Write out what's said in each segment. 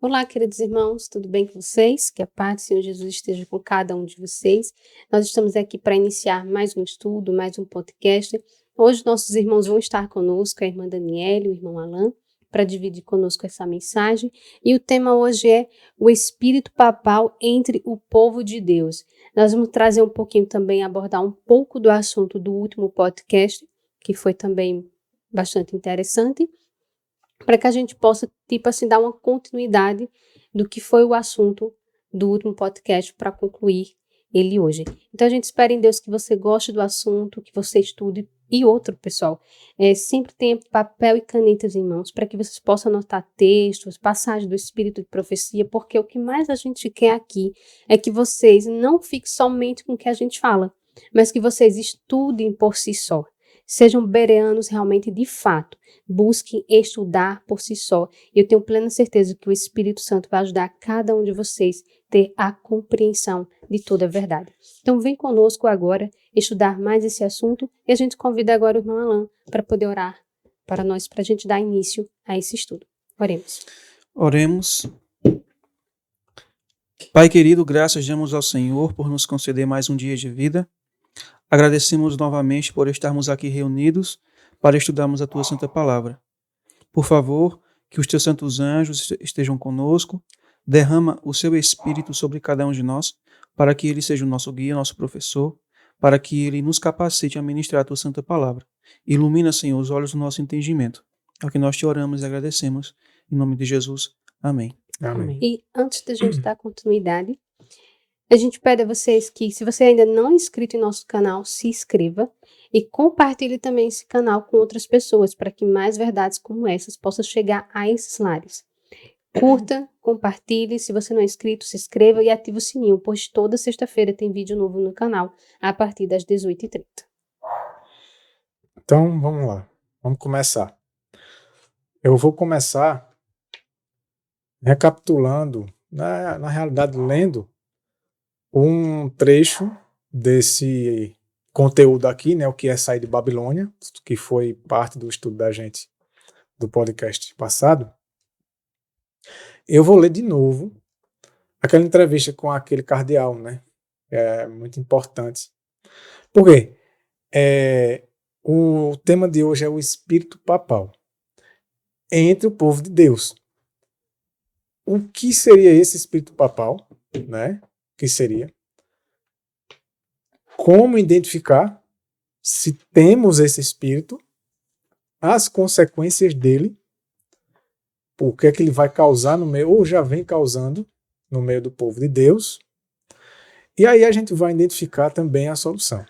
Olá, queridos irmãos, tudo bem com vocês? Que a paz do Senhor Jesus esteja com cada um de vocês. Nós estamos aqui para iniciar mais um estudo, mais um podcast. Hoje nossos irmãos vão estar conosco, a irmã Daniela e o irmão Alan, para dividir conosco essa mensagem. E o tema hoje é o Espírito Papal entre o povo de Deus. Nós vamos trazer um pouquinho também, abordar um pouco do assunto do último podcast, que foi também bastante interessante, para que a gente possa, dar uma continuidade do que foi o assunto do último podcast para concluir ele hoje. Então, a gente espera em Deus que você goste do assunto, que você estude. E outro, pessoal, sempre tenha papel e canetas em mãos para que vocês possam anotar textos, passagens do Espírito de Profecia, porque o que mais a gente quer aqui é que vocês não fiquem somente com o que a gente fala, mas que vocês estudem por si só. Sejam bereanos realmente de fato. Busquem estudar por si só. Eu tenho plena certeza que o Espírito Santo vai ajudar cada um de vocês a ter a compreensão de toda a verdade. Então vem conosco agora estudar mais esse assunto e a gente convida agora o irmão Alan para poder orar para nós, para a gente dar início a esse estudo. Oremos. Oremos. Pai querido, graças damos ao Senhor por nos conceder mais um dia de vida. Agradecemos novamente por estarmos aqui reunidos para estudarmos a Tua Santa Palavra. Por favor, que os Teus santos anjos estejam conosco, derrama o Seu Espírito sobre cada um de nós, para que Ele seja o nosso guia, nosso professor, para que Ele nos capacite a ministrar a Tua Santa Palavra. Ilumina, Senhor, os olhos do nosso entendimento. É o que nós te oramos e agradecemos. Em nome de Jesus. Amém. Amém. E antes da gente dar continuidade, a gente pede a vocês que, se você ainda não é inscrito em nosso canal, se inscreva e compartilhe também esse canal com outras pessoas, para que mais verdades como essas possam chegar a esses lares. Curta, compartilhe, se você não é inscrito, se inscreva e ative o sininho, pois toda sexta-feira tem vídeo novo no canal, a partir das 18h30. Então, vamos lá. Vamos começar. Eu vou começar recapitulando, na realidade, lendo um trecho desse conteúdo aqui, né, o que é sair de Babilônia, que foi parte do estudo da gente do podcast passado. Eu vou ler de novo aquela entrevista com aquele cardeal, né? É muito importante. Por quê? O tema de hoje é o Espírito Papal entre o povo de Deus. O que seria esse Espírito Papal, né? Que seria? Como identificar se temos esse Espírito, as consequências dele, o que é que ele vai causar no meio, ou já vem causando no meio do povo de Deus. E aí a gente vai identificar também a solução.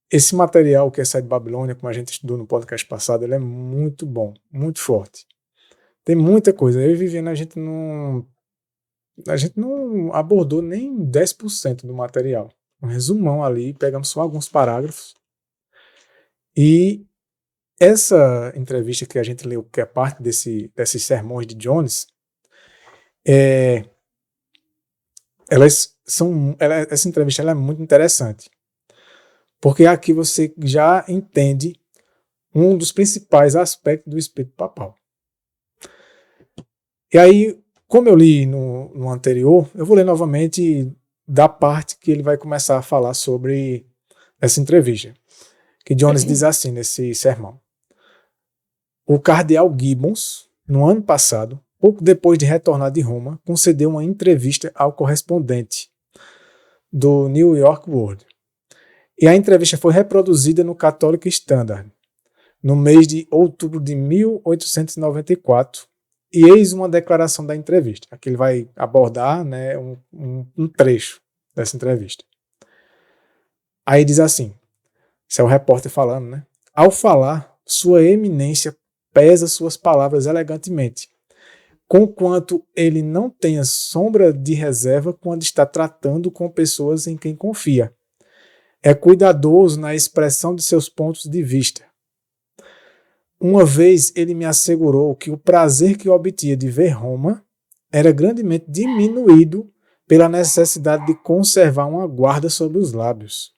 Esse material que é Sai de Babilônia, como a gente estudou no podcast passado, ele é muito bom, muito forte. Tem muita coisa. Eu e Viviane, a gente não abordou nem 10% do material. Um resumão ali, pegamos só alguns parágrafos. E essa entrevista que a gente leu, que é parte desses sermões de Jones, essa entrevista ela é muito interessante. Porque aqui você já entende um dos principais aspectos do Espírito Papal. E aí, como eu li no anterior, eu vou ler novamente da parte que ele vai começar a falar sobre essa entrevista. Que Jones diz assim nesse sermão. O cardeal Gibbons, no ano passado, pouco depois de retornar de Roma, concedeu uma entrevista ao correspondente do New York World. E a entrevista foi reproduzida no Catholic Standard, no mês de outubro de 1894, e eis uma declaração da entrevista. Aqui ele vai abordar, né, um trecho dessa entrevista. Aí diz assim, esse é o repórter falando, né? Ao falar, sua eminência pesa suas palavras elegantemente, conquanto ele não tenha sombra de reserva quando está tratando com pessoas em quem confia. É cuidadoso na expressão de seus pontos de vista. Uma vez ele me assegurou que o prazer que obtinha de ver Roma era grandemente diminuído pela necessidade de conservar uma guarda sobre os lábios.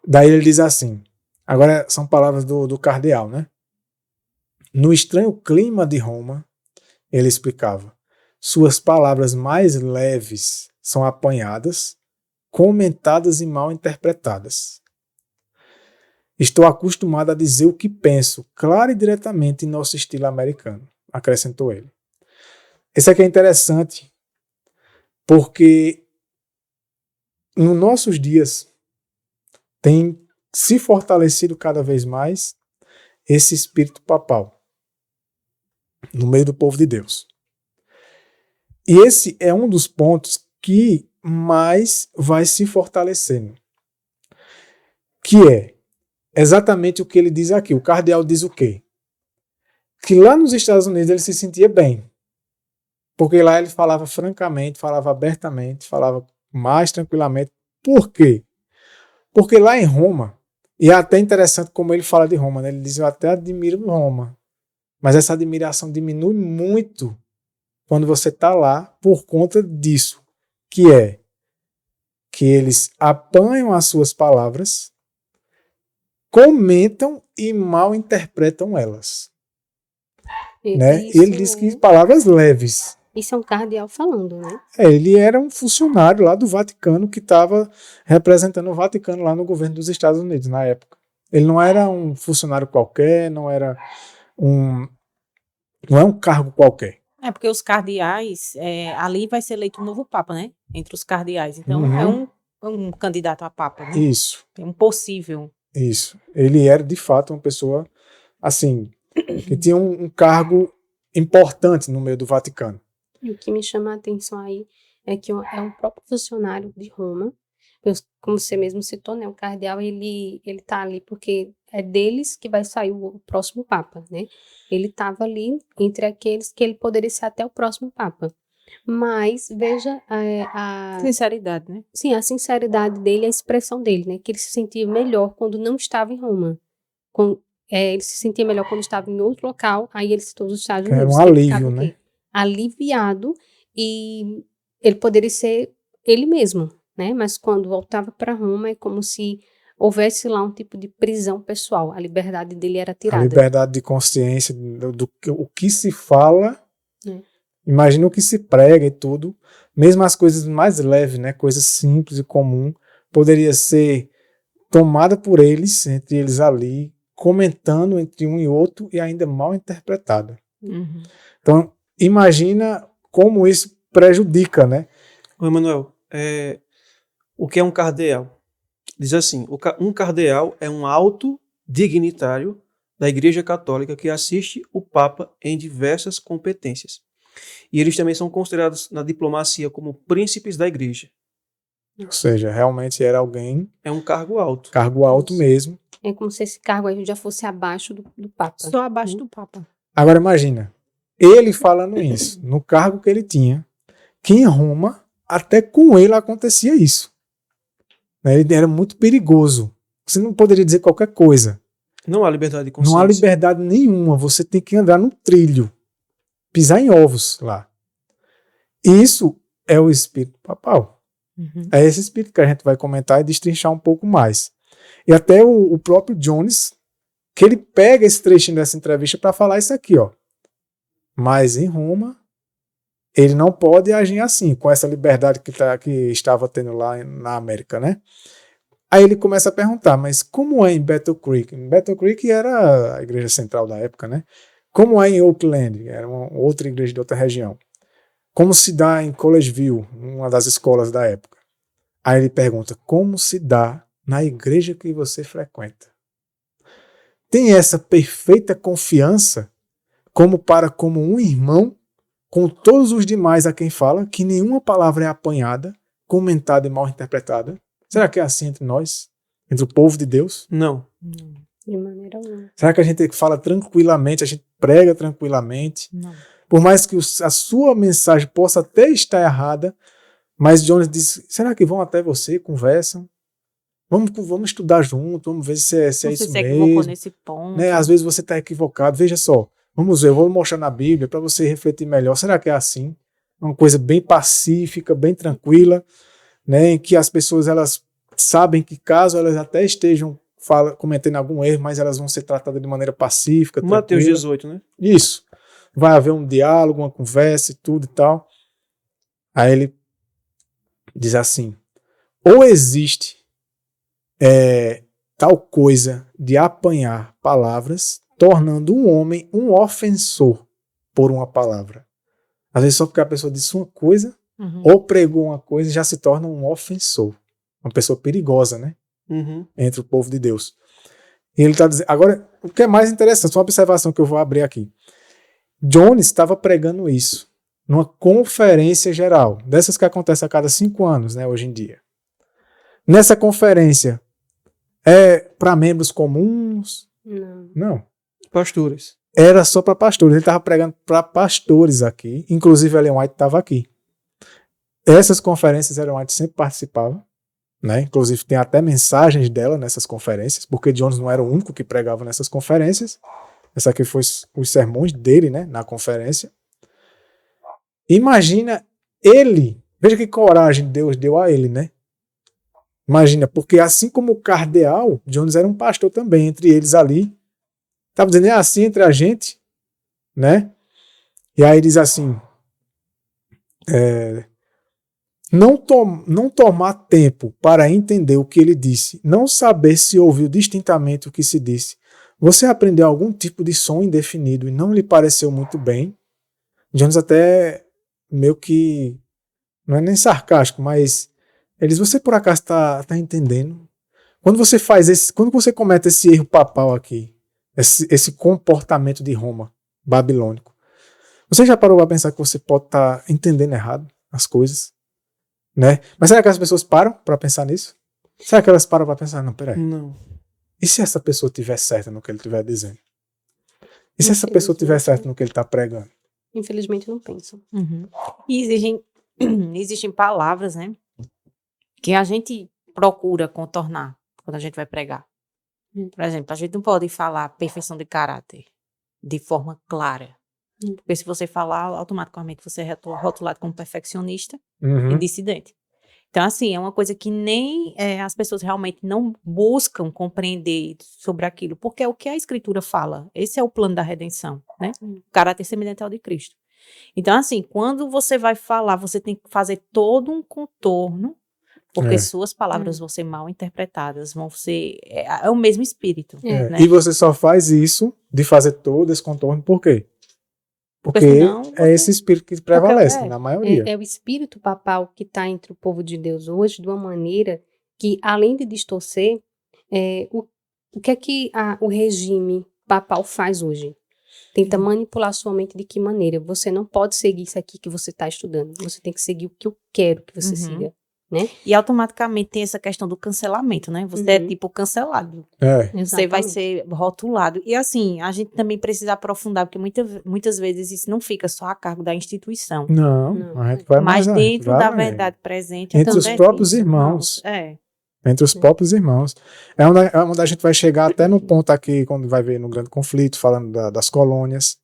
Daí ele diz assim, agora são palavras do cardeal, né? No estranho clima de Roma, ele explicava, suas palavras mais leves são apanhadas, comentadas e mal interpretadas. Estou acostumado a dizer o que penso, claro e diretamente em nosso estilo americano, acrescentou ele. Esse aqui é interessante, porque nos nossos dias tem se fortalecido cada vez mais esse espírito papal no meio do povo de Deus. E esse é um dos pontos que mais vai se fortalecendo, que é exatamente o que ele diz aqui. O cardeal diz o quê? Que lá nos Estados Unidos ele se sentia bem, porque lá ele falava francamente, falava abertamente, falava mais tranquilamente. Por quê? Porque lá em Roma, e é até interessante como ele fala de Roma, né? Ele diz, eu até admiro Roma, mas essa admiração diminui muito quando você está lá por conta disso, que é que eles apanham as suas palavras, comentam e mal interpretam elas. Né? Isso, Ele diz que palavras leves. Isso é um cardeal falando, né? Ele era um funcionário lá do Vaticano que estava representando o Vaticano lá no governo dos Estados Unidos na época. Ele não era um funcionário qualquer, não é um cargo qualquer. É porque os cardeais, ali vai ser eleito um novo papa, né? Entre os cardeais. Então, é um candidato a papa, né? Isso. É um possível. Isso. Ele era, de fato, uma pessoa, assim, que tinha um cargo importante no meio do Vaticano. E o que me chama a atenção aí é que é um próprio funcionário de Roma, como você mesmo citou, né? O cardeal, ele tá ali porque é deles que vai sair o próximo papa, né? Ele estava ali entre aqueles que ele poderia ser até o próximo papa. Mas veja a Sinceridade, né? Sim, a sinceridade dele, a expressão dele, né? Que ele se sentia melhor quando não estava em Roma. Ele se sentia melhor quando estava em outro local, aí ele citou os Estados Unidos. Era um alívio, né? Aliviado, e ele poderia ser ele mesmo, né? Mas quando voltava para Roma é como se houvesse lá um tipo de prisão pessoal. A liberdade dele era tirada. A liberdade de consciência, o que se fala, imagina o que se prega e tudo, mesmo as coisas mais leves, né? Coisas simples e comum, poderia ser tomada por eles, entre eles ali, comentando entre um e outro e ainda mal interpretada. Uhum. Então, imagina como isso prejudica, né? Ô, Emanuel, o que é um cardeal? Diz assim, um cardeal é um alto dignitário da Igreja Católica que assiste o Papa em diversas competências. E eles também são considerados na diplomacia como príncipes da Igreja. Ou seja, realmente era alguém... É um cargo alto. Cargo alto mesmo. É como se esse cargo aí já fosse abaixo do Papa. Só abaixo do Papa. Agora imagina, ele falando isso, no cargo que ele tinha, que em Roma, até com ele acontecia isso. Ele era muito perigoso. Você não poderia dizer qualquer coisa. Não há liberdade de consciência. Não há liberdade nenhuma. Você tem que andar no trilho. Pisar em ovos lá. Isso é o espírito papal. Uhum. É esse espírito que a gente vai comentar e destrinchar um pouco mais. E até o próprio Jones, que ele pega esse trechinho dessa entrevista para falar isso aqui, ó. Mas em Roma, ele não pode agir assim, com essa liberdade que estava tendo lá na América, né? Aí ele começa a perguntar, mas como é em Battle Creek? Battle Creek era a igreja central da época, né? Como é em Oakland? Era uma outra igreja de outra região. Como se dá em Collegeville, uma das escolas da época? Aí ele pergunta, como se dá na igreja que você frequenta? Tem essa perfeita confiança como um irmão com todos os demais a quem fala, que nenhuma palavra é apanhada, comentada e mal interpretada? Será que é assim entre nós? Entre o povo de Deus? Não. De maneira alguma. Será que a gente fala tranquilamente, a gente prega tranquilamente? Não. Por mais que a sua mensagem possa até estar errada, mas Jones diz, será que vão até você, conversam? Vamos estudar junto, vamos ver se é Você isso se equivocou mesmo. nesse ponto. Né? Às vezes você está equivocado. Veja só, vamos ver, eu vou mostrar na Bíblia para você refletir melhor. Será que é assim? Uma coisa bem pacífica, bem tranquila, né? Em que as pessoas elas sabem que caso elas até estejam cometendo algum erro, mas elas vão ser tratadas de maneira pacífica, Mateus tranquila. 18, né? Isso. Vai haver um diálogo, uma conversa e tudo e tal. Aí ele diz assim: ou existe tal coisa de apanhar palavras, tornando um homem um ofensor por uma palavra. Às vezes só porque a pessoa disse uma coisa, ou pregou uma coisa, já se torna um ofensor. Uma pessoa perigosa, né? Entre o povo de Deus. E ele está dizendo... Agora, o que é mais interessante, uma observação que eu vou abrir aqui. Jones estava pregando isso numa conferência geral, dessas que acontecem a cada 5 anos, né, hoje em dia. Nessa conferência, é para membros comuns? Não. Pastores. Era só para pastores. Ele estava pregando para pastores aqui. Inclusive, Ellen White estava aqui. Essas conferências, Ellen White sempre participava. Né? Inclusive, tem até mensagens dela nessas conferências, porque Jones não era o único que pregava nessas conferências. Essa aqui foi os sermões dele, né, na conferência. Imagina ele. Veja que coragem Deus deu a ele, né? Imagina, porque assim como o cardeal, Jones era um pastor também, entre eles ali. Estava dizendo, é assim entre a gente, né? E aí diz assim, não tomar tempo para entender o que ele disse, não saber se ouviu distintamente o que se disse. Você aprendeu algum tipo de som indefinido e não lhe pareceu muito bem. Jones até meio que, não é nem sarcástico, mas ele diz, você por acaso está entendendo? Quando você comete esse erro papal aqui, esse comportamento de Roma, babilônico, você já parou para pensar que você pode estar entendendo errado as coisas? Né? Mas será que as pessoas param para pensar nisso? Será que elas param para pensar, não, peraí. Não. E se essa pessoa estiver certa no que ele estiver dizendo? E se essa pessoa estiver certa no que ele está pregando? Infelizmente não pensam. E existem palavras, né, que a gente procura contornar quando a gente vai pregar. Por exemplo, a gente não pode falar perfeição de caráter de forma clara. Porque se você falar, automaticamente você é rotulado como perfeccionista e dissidente. Então, assim, é uma coisa que nem as pessoas realmente não buscam compreender sobre aquilo, porque é o que a Escritura fala. Esse é o plano da redenção, né? O caráter semelhante ao de Cristo. Então, assim, quando você vai falar, você tem que fazer todo um contorno, porque suas palavras vão ser mal interpretadas, vão ser... É o mesmo espírito. Né? E você só faz isso, de fazer todo esse contorno, por quê? Porque senão é esse espírito que prevalece, na maioria. É o espírito papal que está entre o povo de Deus hoje, de uma maneira que, além de distorcer, o que é que o regime papal faz hoje? Tenta manipular sua mente de que maneira? Você não pode seguir isso aqui que você está estudando. Você tem que seguir o que eu quero que você siga. Né? E automaticamente tem essa questão do cancelamento, né? Você é tipo cancelado. Você vai ser rotulado. E assim, a gente também precisa aprofundar, porque muitas vezes isso não fica só a cargo da instituição. Não. A gente vai mas mais dentro da verdade presente. Entre os próprios irmãos. Entre os próprios irmãos. É onde a gente vai chegar até no ponto aqui, quando vai ver no Grande Conflito, falando das colônias.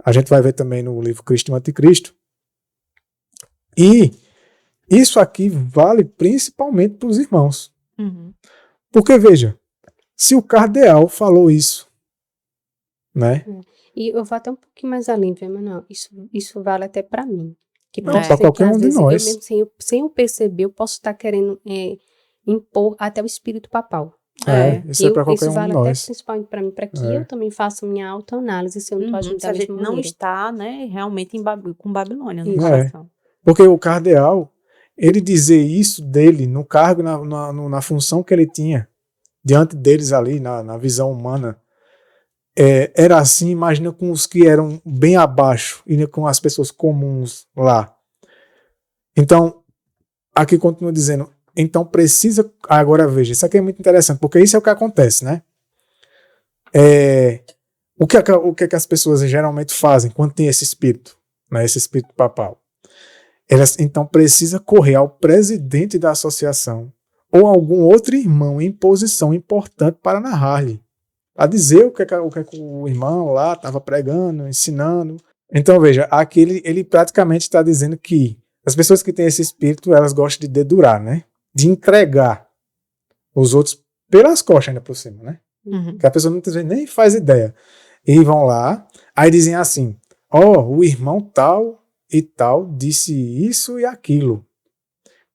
A gente vai ver também no livro Cristo e o Anticristo. E isso aqui vale principalmente para os irmãos. Porque, veja, se o cardeal falou isso, né? E eu vou até um pouquinho mais além, viu, Manuel? Isso vale até para mim. Para qualquer um de nós. Eu mesmo, sem eu perceber, eu posso estar querendo impor até o espírito papal. Isso é para qualquer um de nós. Isso vale até principalmente para mim, para que eu também faça minha autoanálise, se eu não estou agindo da mesma maneira. Não está, né, realmente com Babilônia no coração. Porque o cardeal, ele dizer isso dele no cargo, na função que ele tinha, diante deles ali, na visão humana, era assim, imagina com os que eram bem abaixo, e com as pessoas comuns lá. Então, aqui continua dizendo, então precisa, agora veja, isso aqui é muito interessante, porque isso é o que acontece, né? O que é que as pessoas geralmente fazem quando tem esse espírito, né, esse espírito papal? Elas, então, precisa correr ao presidente da associação ou algum outro irmão em posição importante para narrar-lhe, a dizer o que o irmão lá estava pregando, ensinando. Então, veja, aqui ele praticamente está dizendo que as pessoas que têm esse espírito, elas gostam de dedurar, né? De entregar os outros pelas costas ainda por cima, né? Uhum. Que a pessoa muitas vezes nem faz ideia. E vão lá, aí dizem assim, o irmão tal e tal disse isso e aquilo.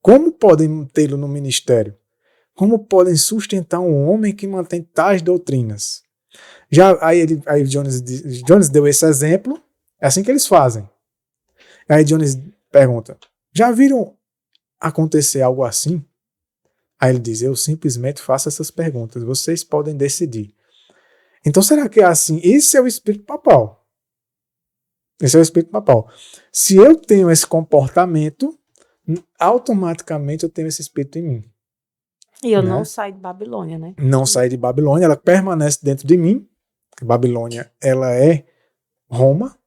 Como podem tê-lo no ministério? Como podem sustentar um homem que mantém tais doutrinas? Aí Jones deu esse exemplo, é assim que eles fazem. Aí Jones pergunta, já viram acontecer algo assim? Aí ele diz, eu simplesmente faço essas perguntas, vocês podem decidir. Então será que é assim? Esse é o espírito papal. Esse é o espírito papal. Se eu tenho esse comportamento, automaticamente eu tenho esse espírito em mim. E eu Né? não saio de Babilônia, né? Não sai de Babilônia, ela permanece dentro de mim. Babilônia, ela é Roma,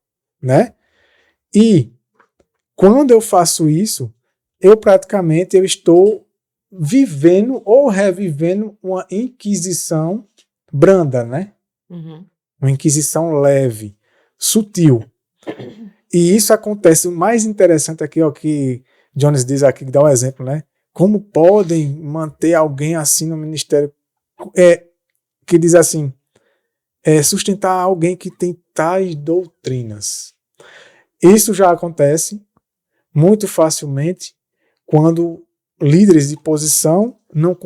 né? E quando eu faço isso, eu estou vivendo ou revivendo uma inquisição branda, né? Uhum. Uma inquisição leve, sutil. E isso acontece, o mais interessante aqui, ó, que Jones diz aqui, que dá um exemplo, né? Como podem manter alguém assim no ministério? Que diz assim, sustentar alguém que tem tais doutrinas. Isso já acontece muito facilmente quando líderes de posição não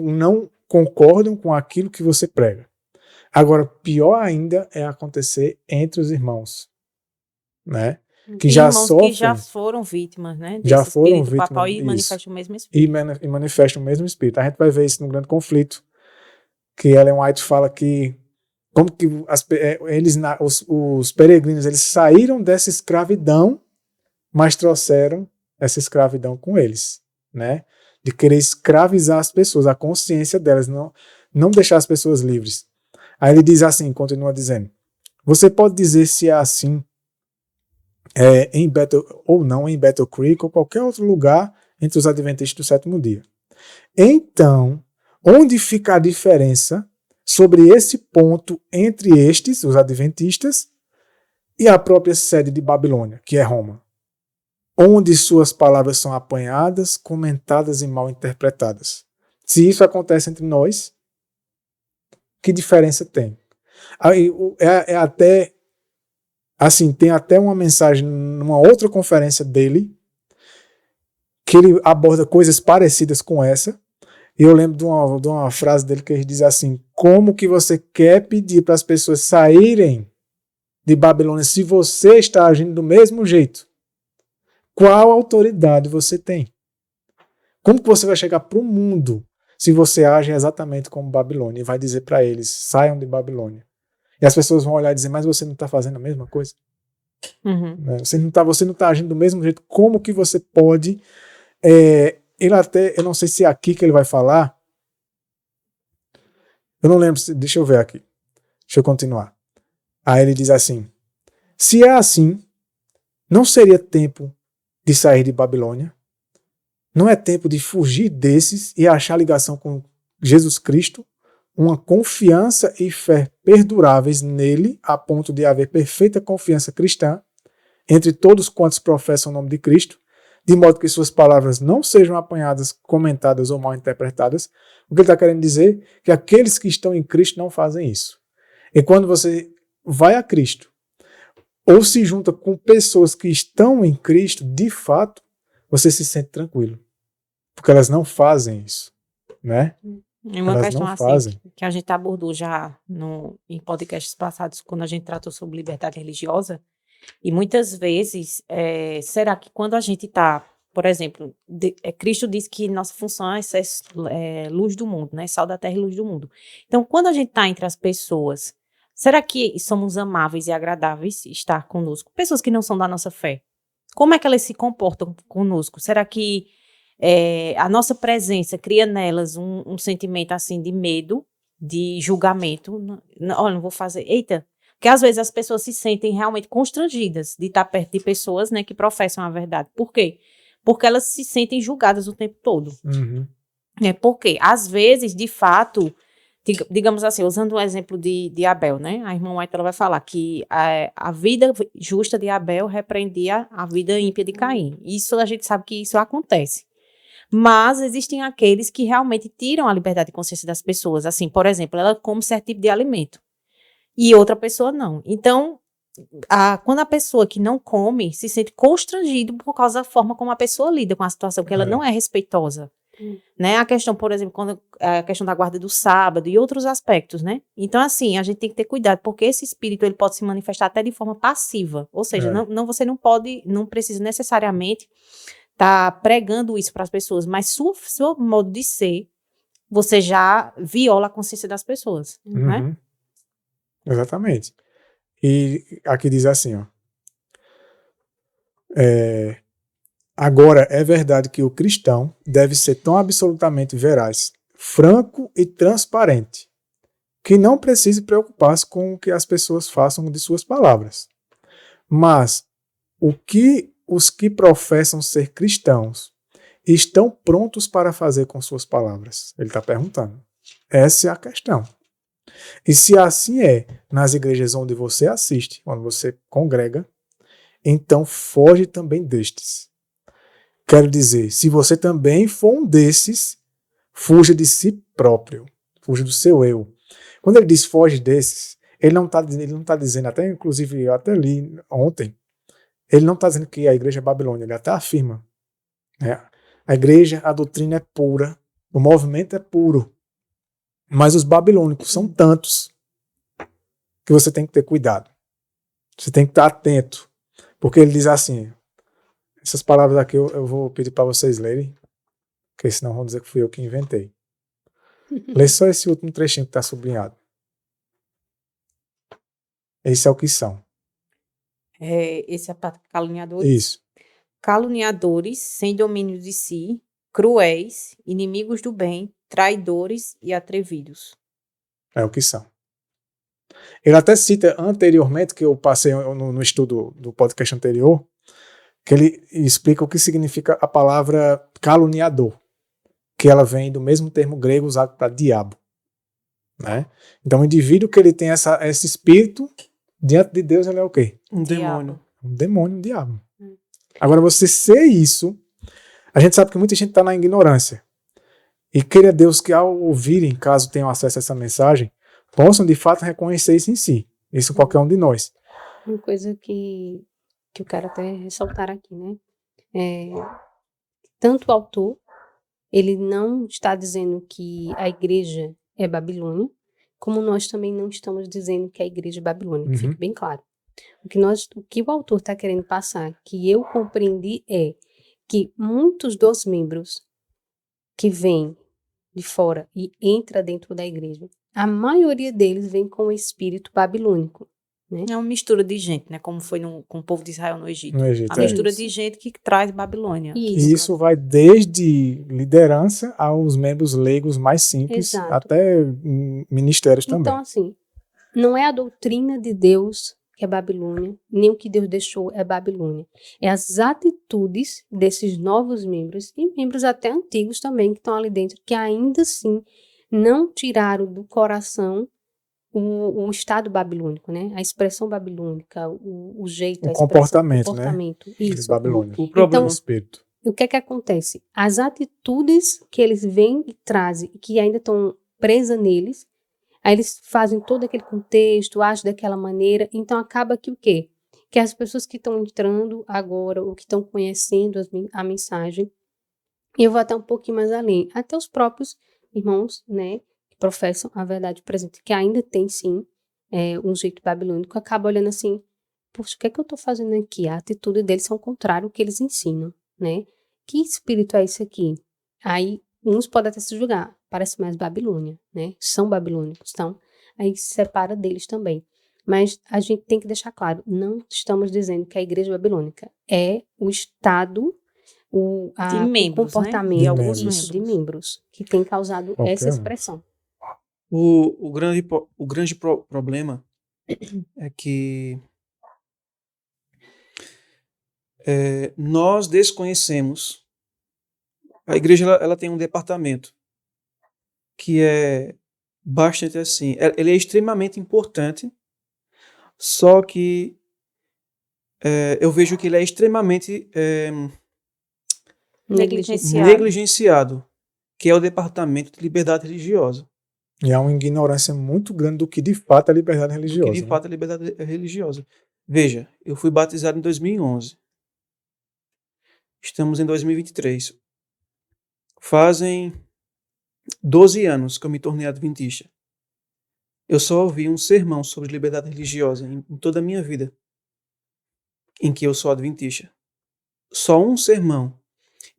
concordam com aquilo que você prega. Agora, pior ainda é acontecer entre os irmãos, né? Que já irmãos sofrem, que já foram vítimas, né? já Desse foram espírito papal vítimas, e isso. manifestam o mesmo espírito. E manifestam o mesmo espírito. A gente vai ver isso no grande conflito, que Ellen White fala que como que os peregrinos eles saíram dessa escravidão, mas trouxeram essa escravidão com eles, né? De querer escravizar as pessoas, a consciência delas, não deixar as pessoas livres. Aí ele diz assim, continua dizendo, você pode dizer se é assim em Battle Creek ou qualquer outro lugar entre os adventistas do sétimo dia. Então, onde fica a diferença sobre esse ponto entre estes, os adventistas, e a própria sede de Babilônia, que é Roma? Onde suas palavras são apanhadas, comentadas e mal interpretadas. Se isso acontece entre nós, que diferença tem? Aí, até assim, tem até uma mensagem numa outra conferência dele que ele aborda coisas parecidas com essa. E eu lembro de uma frase dele que ele diz assim, como que você quer pedir para as pessoas saírem de Babilônia se você está agindo do mesmo jeito? Qual autoridade você tem? Como que você vai chegar para o mundo se você age exatamente como Babilônia e vai dizer para eles, saiam de Babilônia? E as pessoas vão olhar e dizer, mas você não está fazendo a mesma coisa? Uhum. Você não está agindo do mesmo jeito. Como que você pode... eu não sei se é aqui que ele vai falar. Eu não lembro. Deixa eu ver aqui. Deixa eu continuar. Aí ele diz assim, se é assim, não seria tempo de sair de Babilônia? Não é tempo de fugir desses e achar ligação com Jesus Cristo? Uma confiança e fé perduráveis nele, a ponto de haver perfeita confiança cristã entre todos quantos professam o nome de Cristo, de modo que suas palavras não sejam apanhadas, comentadas ou mal interpretadas. O que ele está querendo dizer é que aqueles que estão em Cristo não fazem isso. E quando você vai a Cristo, ou se junta com pessoas que estão em Cristo, de fato, você se sente tranquilo. Porque elas não fazem isso, né? E uma Elas questão não assim, fazem. que a gente abordou já em podcasts passados, quando a gente tratou sobre liberdade religiosa, e muitas vezes, será que quando a gente está, por exemplo, Cristo diz que nossa função é ser luz do mundo, né? Sal da terra e luz do mundo. Então, quando a gente está entre as pessoas, será que somos amáveis e agradáveis estar conosco? Pessoas que não são da nossa fé. Como é que elas se comportam conosco? Será que a nossa presença cria nelas um sentimento assim de medo, de julgamento? Olha, não vou fazer. Eita! Porque às vezes as pessoas se sentem realmente constrangidas de estar perto de pessoas, né, que professam a verdade. Por quê? Porque elas se sentem julgadas o tempo todo. Uhum. Porque, às vezes, de fato, digamos assim, usando o exemplo de Abel, né? A irmã White ela vai falar que a vida justa de Abel repreendia a vida ímpia de Caim. Isso a gente sabe que isso acontece. Mas existem aqueles que realmente tiram a liberdade de consciência das pessoas. Assim, por exemplo, ela come certo tipo de alimento e outra pessoa não. Então, quando a pessoa que não come se sente constrangido por causa da forma como a pessoa lida com a situação, porque ela não é respeitosa. Né? A questão, por exemplo, a questão da guarda do sábado e outros aspectos, né? Então, assim, a gente tem que ter cuidado, porque esse espírito ele pode se manifestar até de forma passiva. Ou seja, você não precisa necessariamente estar pregando isso para as pessoas, mas seu modo de ser, você já viola a consciência das pessoas, né? Exatamente. E aqui diz assim, ó. Agora, é verdade que o cristão deve ser tão absolutamente veraz, franco e transparente, que não precise preocupar-se com o que as pessoas façam de suas palavras. Mas o que os que professam ser cristãos estão prontos para fazer com suas palavras? Ele está perguntando. Essa é a questão. E se assim é nas igrejas onde você assiste, onde você congrega, então foge também destes. Quero dizer, se você também for um desses, fuja de si próprio, fuja do seu eu. Quando ele diz foge desses, ele não está dizendo, até inclusive eu até li ontem, ele não está dizendo que a igreja é Babilônia, ele até afirma. Né? A igreja, a doutrina é pura, o movimento é puro, mas os babilônicos são tantos que você tem que ter cuidado. Você tem que estar atento, porque ele diz assim, essas palavras aqui eu vou pedir para vocês lerem, porque senão vão dizer que fui eu que inventei. Lê só esse último trechinho que está sublinhado. Esse é o que são. Esse é para caluniadores. Isso. Caluniadores, sem domínio de si, cruéis, inimigos do bem, traidores e atrevidos. É o que são. Ele até cita anteriormente, que eu passei no estudo do podcast anterior, que ele explica o que significa a palavra caluniador, que ela vem do mesmo termo grego usado para diabo. Né? Então o indivíduo que ele tem esse espírito, diante de Deus ele é o quê? Um demônio. Um demônio, um diabo. Agora você ser isso, a gente sabe que muita gente está na ignorância. E queira Deus que ao ouvirem, caso tenham acesso a essa mensagem, possam de fato reconhecer isso em si. Isso qualquer um de nós. Uma coisa que eu quero até ressaltar aqui, né? Tanto o autor, ele não está dizendo que a igreja é Babilônia, como nós também não estamos dizendo que a igreja é Babilônia, que fique bem claro. O que o autor está querendo passar, que eu compreendi, é que muitos dos membros que vêm de fora e entra dentro da igreja, a maioria deles vem com o espírito babilônico. Né? É uma mistura de gente, né? Como foi com o povo de Israel no Egito. No Egito, a mistura de gente que traz Babilônia. E isso vai desde liderança aos membros leigos mais simples, até ministérios também. Então, assim, não é a doutrina de Deus que é Babilônia, nem o que Deus deixou é Babilônia. É as atitudes desses novos membros, e membros até antigos também, que estão ali dentro, que ainda assim não tiraram do coração o estado babilônico, né? A expressão babilônica, o jeito, o comportamento, né? Isso. Babilônios. O problema então, espírito. O que é que acontece? As atitudes que eles vêm e trazem, que ainda estão presas neles, aí eles fazem todo aquele contexto, agem daquela maneira, então acaba que o quê? Que as pessoas que estão entrando agora, ou que estão conhecendo a mensagem, e eu vou até um pouquinho mais além, até os próprios irmãos, né, que professam a verdade presente, que ainda tem sim um jeito babilônico, acaba olhando assim, poxa, o que é que eu estou fazendo aqui? A atitude deles são o contrário ao que eles ensinam, né? Que espírito é esse aqui? Aí uns podem até se julgar, parece mais Babilônia, né? São babilônicos, então aí se separa deles também. Mas a gente tem que deixar claro, não estamos dizendo que a igreja babilônica é o estado, o comportamento, né? de membros que tem causado essa expressão. O grande problema é que nós desconhecemos. A igreja ela tem um departamento que é bastante assim, ele é extremamente importante, só que eu vejo que ele é extremamente Negligenciado. negligenciado, que é o Departamento de Liberdade Religiosa. E há uma ignorância muito grande do que de fato é liberdade Do religiosa. que de fato é liberdade religiosa. Veja, eu fui batizado em 2011. Estamos em 2023. Fazem 12 anos que eu me tornei adventista. Eu só ouvi um sermão sobre liberdade religiosa em toda a minha vida em que eu sou adventista. Só um sermão.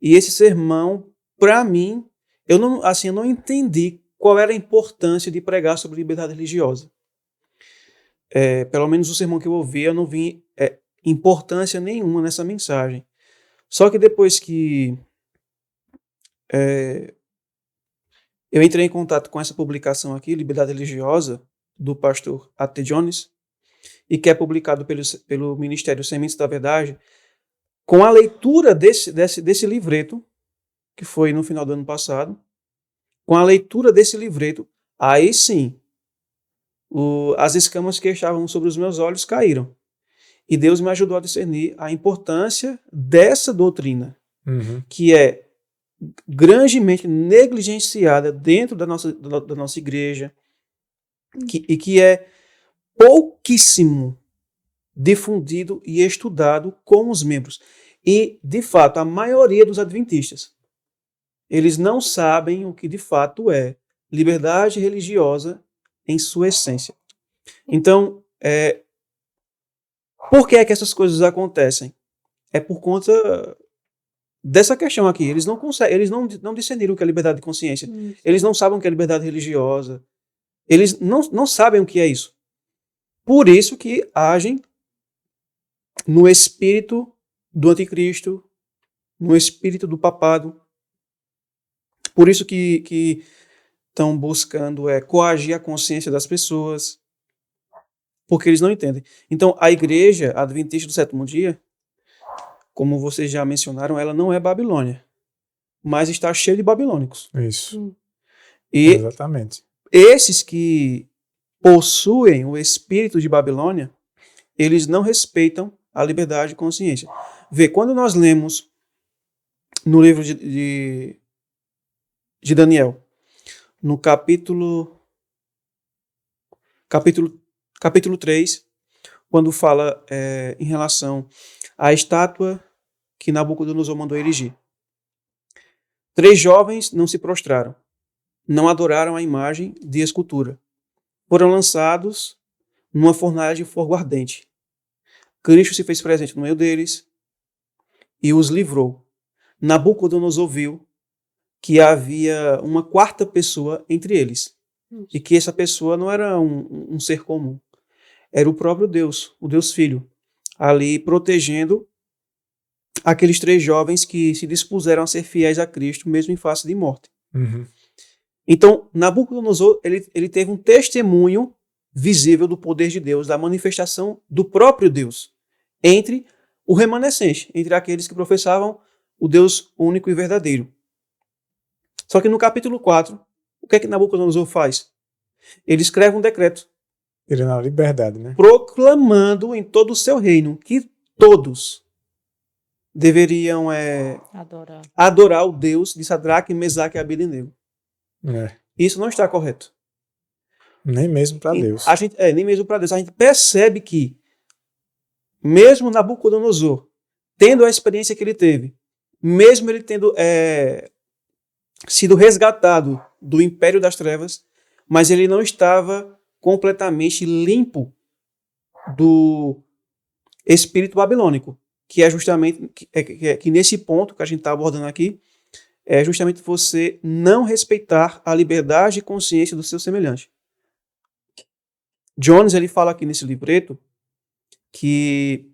E esse sermão, para mim, eu não entendi qual era a importância de pregar sobre liberdade religiosa. Pelo menos o sermão que eu ouvi, eu não vi importância nenhuma nessa mensagem. Só que depois que eu entrei em contato com essa publicação aqui, Liberdade Religiosa, do pastor A.T. Jones, e que é publicado pelo Ministério Sementes da Verdade, com a leitura desse livreto, que foi no final do ano passado, com a leitura desse livreto, aí sim, as escamas que estavam sobre os meus olhos caíram. E Deus me ajudou a discernir a importância dessa doutrina, que é grandemente negligenciada dentro da nossa igreja, e que é pouquíssimo difundido e estudado com os membros. E, de fato, a maioria dos adventistas, eles não sabem o que de fato é liberdade religiosa em sua essência. Então, por que é que essas coisas acontecem? É por conta dessa questão aqui. Eles não conseguem, eles não discerniram o que é liberdade de consciência. Eles não sabem o que é liberdade religiosa. Eles não sabem o que é isso. Por isso que agem no espírito do anticristo, no espírito do papado. Por isso que estão buscando coagir a consciência das pessoas, porque eles não entendem. Então, a igreja adventista do sétimo dia, como vocês já mencionaram, ela não é Babilônia, mas está cheia de babilônicos. Isso. E exatamente. Esses que possuem o espírito de Babilônia, eles não respeitam a liberdade de consciência. Vê, quando nós lemos no livro de Daniel, no capítulo 3, quando fala em relação à estátua que Nabucodonosor mandou erigir. 3 jovens não se prostraram, não adoraram a imagem de escultura. Foram lançados numa fornalha de fogo ardente. Cristo se fez presente no meio deles e os livrou. Nabucodonosor viu que havia uma 4ª pessoa entre eles. E que essa pessoa não era um ser comum. Era o próprio Deus, o Deus Filho, ali protegendo aqueles 3 jovens que se dispuseram a ser fiéis a Cristo, mesmo em face de morte. Então, Nabucodonosor, ele teve um testemunho visível do poder de Deus, da manifestação do próprio Deus, entre o remanescente, entre aqueles que professavam o Deus único e verdadeiro. Só que no capítulo 4, o que é que Nabucodonosor faz? Ele escreve um decreto. Tirando a liberdade, né? Proclamando em todo o seu reino que todos deveriam adorar o Deus de Sadraque, Mesaque e Abednego. Isso não está correto. Nem mesmo para Deus. Nem mesmo para Deus. A gente percebe que, mesmo Nabucodonosor, tendo a experiência que ele teve, mesmo ele tendo sido resgatado do império das trevas, mas ele não estava completamente limpo do espírito babilônico, que é justamente que nesse ponto que a gente está abordando aqui, é justamente você não respeitar a liberdade de consciência do seu semelhante. Jones, ele fala aqui nesse livreto que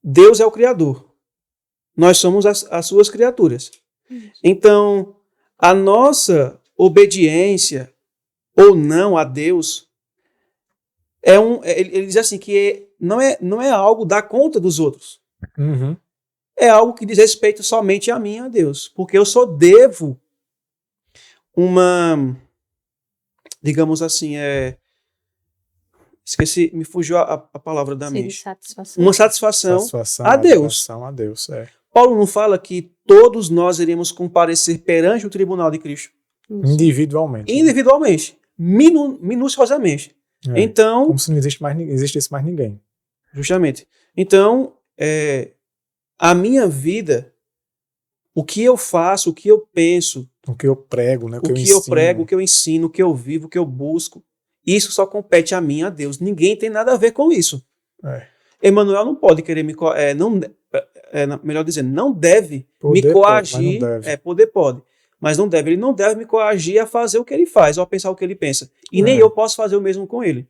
Deus é o Criador. Nós somos as suas criaturas. Então, a nossa obediência ou não a Deus ele diz assim que não é algo da conta dos outros. É algo que diz respeito somente a mim e a Deus. Porque eu só devo digamos assim, esqueci, me fugiu a palavra da mente. Satisfação. Uma satisfação a Deus. A Deus, Paulo não fala que todos nós iremos comparecer perante o tribunal de Cristo? Isso. Individualmente. Individualmente, minuciosamente. É. Então, Como se não existisse mais ninguém. justamente. Então, a minha vida, o que eu faço, o que eu penso, O que eu prego, né? O que o eu que ensino. eu prego, o que eu ensino, o que eu vivo, o que eu busco, isso só compete a mim, a Deus. Ninguém tem nada a ver com isso. É. Emmanuel não pode querer me melhor dizendo, não deve Poder me pode, coagir. mas não deve. Poder pode, mas não deve. Ele não deve me coagir a fazer o que ele faz, ou a pensar o que ele pensa. E nem É. eu posso fazer o mesmo com ele.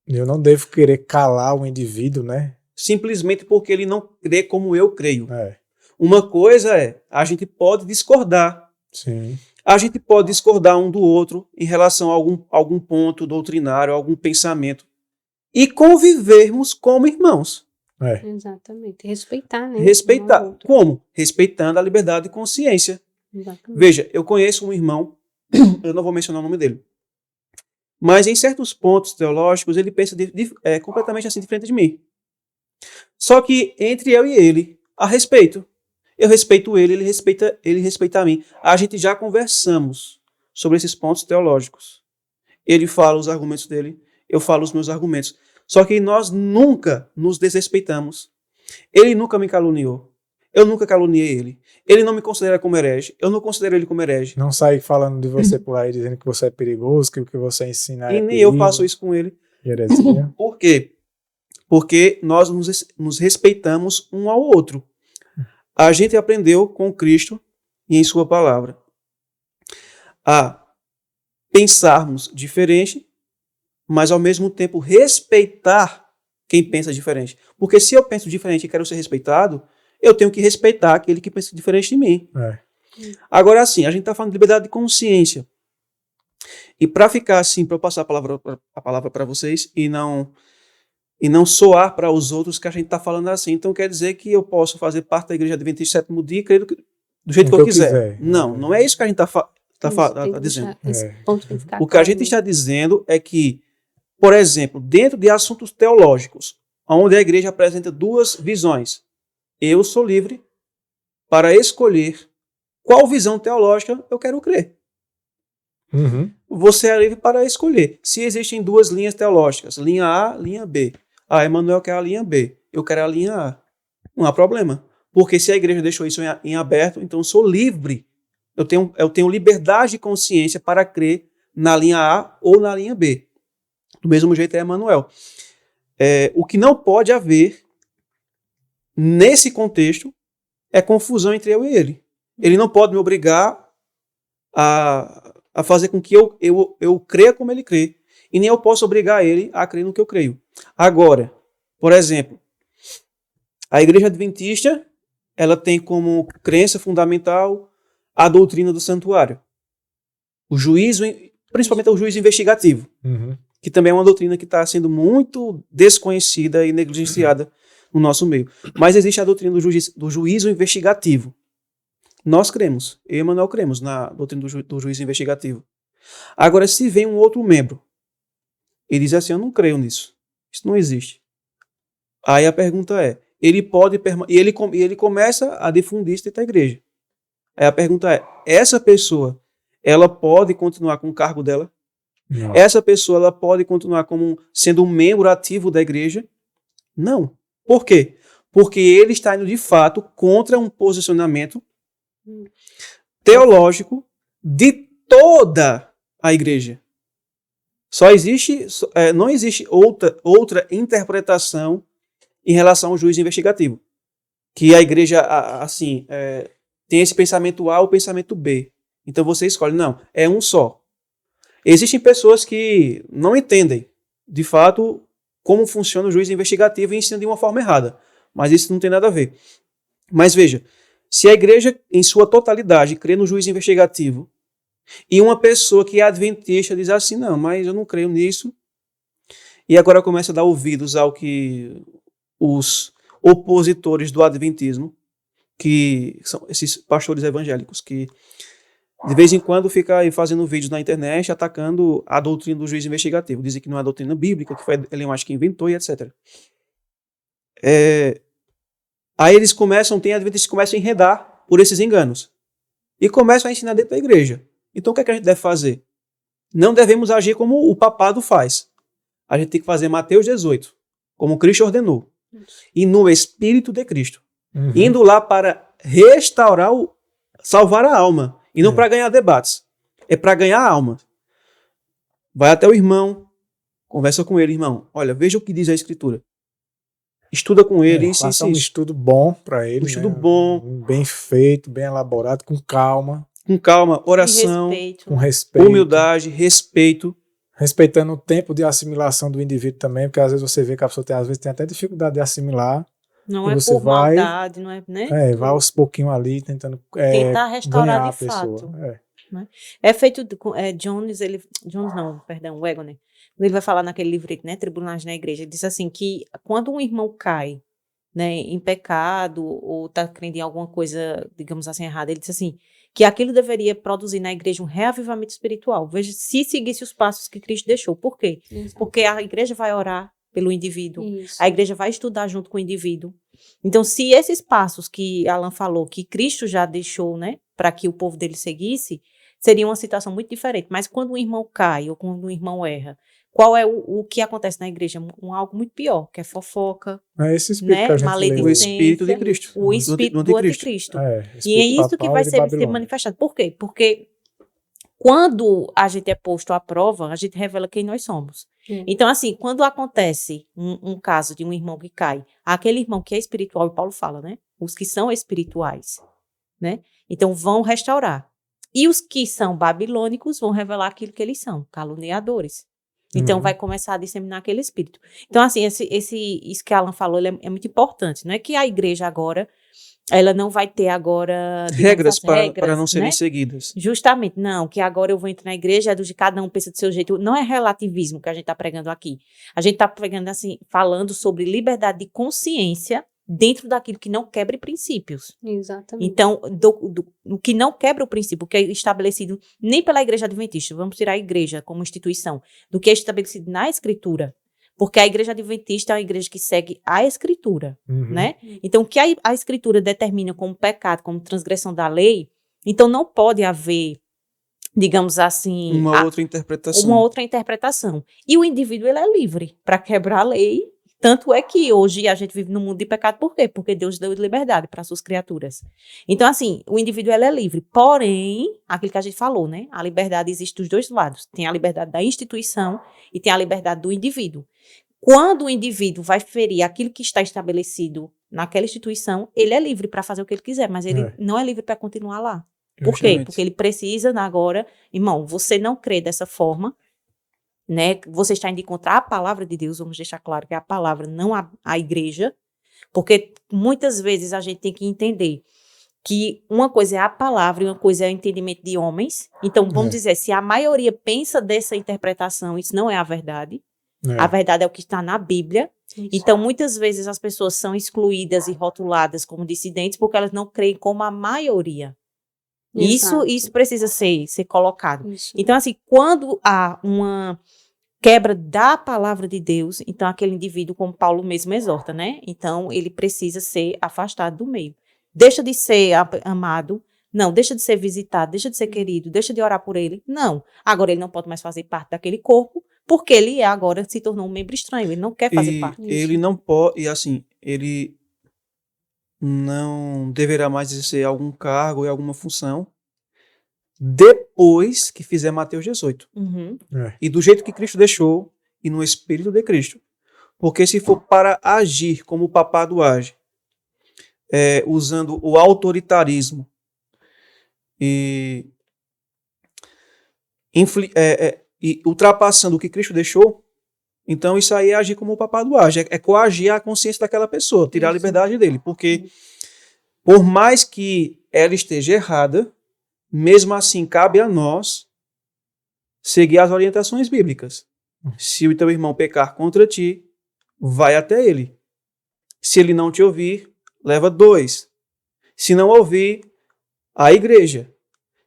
Eu não devo querer calar o indivíduo, né? Simplesmente porque ele não crê como eu creio. É. Uma coisa a gente pode discordar. Sim. A gente pode discordar um do outro em relação a algum ponto doutrinário, algum pensamento. E convivermos como irmãos. É. Exatamente. Respeitar, né? Respeitar. Um ao outro. Como? Respeitando a liberdade de consciência. Exatamente. Veja, eu conheço um irmão, eu não vou mencionar o nome dele, mas em certos pontos teológicos ele pensa completamente assim diferente de mim. Só que entre eu e ele, há respeito. Eu respeito ele, ele respeita a mim. A gente já conversamos sobre esses pontos teológicos. Ele fala os argumentos dele, eu falo os meus argumentos. Só que nós nunca nos desrespeitamos. Ele nunca me caluniou. Eu nunca caluniei ele. Ele não me considera como herege. Eu não considero ele como herege. Não sair falando de você por aí, dizendo que você é perigoso, que o que você ensina E é nem eu perigo, faço isso com ele. heresia. Por quê? Porque nós nos respeitamos um ao outro. A gente aprendeu com Cristo e em sua palavra a pensarmos diferente, mas ao mesmo tempo respeitar quem pensa diferente. Porque se eu penso diferente e quero ser respeitado, eu tenho que respeitar aquele que pensa diferente de mim. É. Agora, assim, a gente está falando de liberdade de consciência. E para ficar assim, para eu passar a palavra para vocês e não soar para os outros que a gente está falando assim, então quer dizer que eu posso fazer parte da Igreja Adventista Sétimo Dia e crer do jeito que eu quiser. Não, não é isso que a gente está dizendo. Esse ponto tem que ficar O que a claro, gente né? está dizendo é que, por exemplo, dentro de assuntos teológicos, onde a igreja apresenta duas visões, eu sou livre para escolher qual visão teológica eu quero crer. Uhum. Você é livre para escolher. Se existem duas linhas teológicas, linha A, linha B. Emmanuel quer a linha B, eu quero a linha A. Não há problema. Porque se a igreja deixou isso em aberto, então eu sou livre. Eu tenho liberdade de consciência para crer na linha A ou na linha B. Do mesmo jeito é Emmanuel. O que não pode haver nesse contexto é confusão entre eu e ele. Ele não pode me obrigar a fazer com que eu creia como ele crê. E nem eu posso obrigar ele a crer no que eu creio. Agora, por exemplo, a Igreja Adventista, ela tem como crença fundamental a doutrina do santuário. Principalmente o juízo investigativo, Uhum. que também é uma doutrina que está sendo muito desconhecida e negligenciada no nosso meio. Mas existe a doutrina do juízo investigativo. Nós cremos, eu e Emmanuel cremos na doutrina do juízo investigativo. Agora, se vem um outro membro e diz assim, eu não creio nisso, isso não existe. Aí a pergunta é, ele pode e ele começa a difundir isso dentro da igreja. Aí a pergunta é, essa pessoa, ela pode continuar com o cargo dela? Não. Essa pessoa, ela pode continuar sendo um membro ativo da igreja? Não. Por quê? Porque ele está indo de fato contra um posicionamento teológico de toda a igreja. Não existe outra interpretação em relação ao juízo investigativo. Que a igreja, tem esse pensamento A ou pensamento B. Então você escolhe. Não, é um só. Existem pessoas que não entendem, de fato, como funciona o juízo investigativo e ensinam de uma forma errada. Mas isso não tem nada a ver. Mas veja, se a igreja, em sua totalidade, crê no juízo investigativo, e uma pessoa que é adventista diz assim, não, mas eu não creio nisso, e agora começa a dar ouvidos ao que os opositores do adventismo, que são esses pastores evangélicos, que de vez em quando fica aí fazendo vídeos na internet atacando a doutrina do juízo investigativo, dizem que não é a doutrina bíblica, que foi Ellen White que inventou e etc. Aí tem adventistas que começam a enredar por esses enganos. E começam a ensinar dentro da igreja. Então o que é que a gente deve fazer? Não devemos agir como o papado faz. A gente tem que fazer Mateus 18, como Cristo ordenou. E no Espírito de Cristo. Uhum. Indo lá para restaurar, salvar a alma. E não para ganhar debates. É para ganhar a alma. Vai até o irmão, conversa com ele, irmão. Olha, veja o que diz a Escritura. Estuda com ele, Faça um estudo bom para ele. Um estudo bom. Bem feito, bem elaborado, com calma. Com calma, oração, com respeito. Humildade, respeito. Respeitando o tempo de assimilação do indivíduo também, porque às vezes você vê que a pessoa às vezes tem até dificuldade de assimilar. Não é você por maldade, não é, né? Vai aos pouquinhos ali, tentando tentar restaurar ganhar de a pessoa. fato. É feito, Jones não, perdão, Wagner, ele vai falar naquele livreto, né, Tribunais na Igreja, ele diz assim, que quando um irmão cai, né, em pecado, ou está crendo em alguma coisa, digamos assim, errada, ele diz assim, que aquilo deveria produzir na igreja um reavivamento espiritual. Veja, se seguisse os passos que Cristo deixou. Por quê? Isso. Porque a igreja vai orar pelo indivíduo, a igreja vai estudar junto com o indivíduo. Então, se esses passos que Alan falou, que Cristo já deixou, né, para que o povo dele seguisse, seria uma situação muito diferente. Mas quando um irmão cai, ou quando um irmão erra, qual é o que acontece na igreja? Algo muito pior, que é fofoca, é esse espírito, né? Que a gente lê. O Espírito de Cristo. O Espírito do Anticristo. E é isso que vai ser manifestado. Por quê? Porque quando a gente é posto à prova, a gente revela quem nós somos. Então, assim, quando acontece um caso de um irmão que cai, aquele irmão que é espiritual, e Paulo fala, né? Os que são espirituais, né? Então, vão restaurar. E os que são babilônicos vão revelar aquilo que eles são, caluniadores. Então, vai começar a disseminar aquele espírito. Então, assim, isso que Alan falou, ele é muito importante. Não é que a igreja agora, ela não vai ter agora... regras para não serem, né, seguidas. Justamente, não, que agora eu vou entrar na igreja, de cada um pensa do seu jeito. Não é relativismo que a gente está pregando aqui. A gente está pregando, assim, falando sobre liberdade de consciência dentro daquilo que não quebre princípios. Exatamente. Então, o que não quebra o princípio, que é estabelecido nem pela Igreja Adventista, vamos tirar a igreja como instituição, do que é estabelecido na Escritura. Porque a Igreja Adventista é uma igreja que segue a Escritura, né? Então, o que a Escritura determina como pecado, como transgressão da lei, então não pode haver, digamos assim... Uma outra interpretação. E o indivíduo, ele é livre para quebrar a lei. Tanto é que hoje a gente vive num mundo de pecado, por quê? Porque Deus deu liberdade para suas criaturas. Então, assim, o indivíduo, ele é livre. Porém, aquilo que a gente falou, né? A liberdade existe dos dois lados. Tem a liberdade da instituição e tem a liberdade do indivíduo. Quando o indivíduo vai ferir aquilo que está estabelecido naquela instituição, ele é livre para fazer o que ele quiser, mas ele não é livre para continuar lá. Por quê? Porque ele precisa agora, irmão, você não crê dessa forma, né? Você está indo contra a palavra de Deus, vamos deixar claro que é a palavra, não a igreja, porque muitas vezes a gente tem que entender que uma coisa é a palavra e uma coisa é o entendimento de homens. Então, vamos dizer, se a maioria pensa dessa interpretação, isso não é a verdade. A verdade é o que está na Bíblia. Isso. Então, muitas vezes as pessoas são excluídas e rotuladas como dissidentes porque elas não creem como a maioria. Isso precisa ser colocado. Isso. Então, assim, quando há uma quebra da palavra de Deus, então aquele indivíduo, como Paulo mesmo exorta, né? Então, ele precisa ser afastado do meio. Deixa de ser amado, não. Deixa de ser visitado, deixa de ser querido, deixa de orar por ele, não. Agora ele não pode mais fazer parte daquele corpo, porque ele agora se tornou um membro estranho, ele não quer fazer parte. Ele não pode, e assim, ele não deverá mais exercer algum cargo e alguma função depois que fizer Mateus 18. E do jeito que Cristo deixou, e no Espírito de Cristo. Porque se for para agir como o papado age, usando o autoritarismo e ultrapassando o que Cristo deixou, então isso aí é agir como o papado age, é coagir a consciência daquela pessoa, tirar a liberdade dele, porque por mais que ela esteja errada, mesmo assim cabe a nós seguir as orientações bíblicas. Se o teu irmão pecar contra ti, vai até ele. Se ele não te ouvir, leva 2. Se não ouvir, a igreja.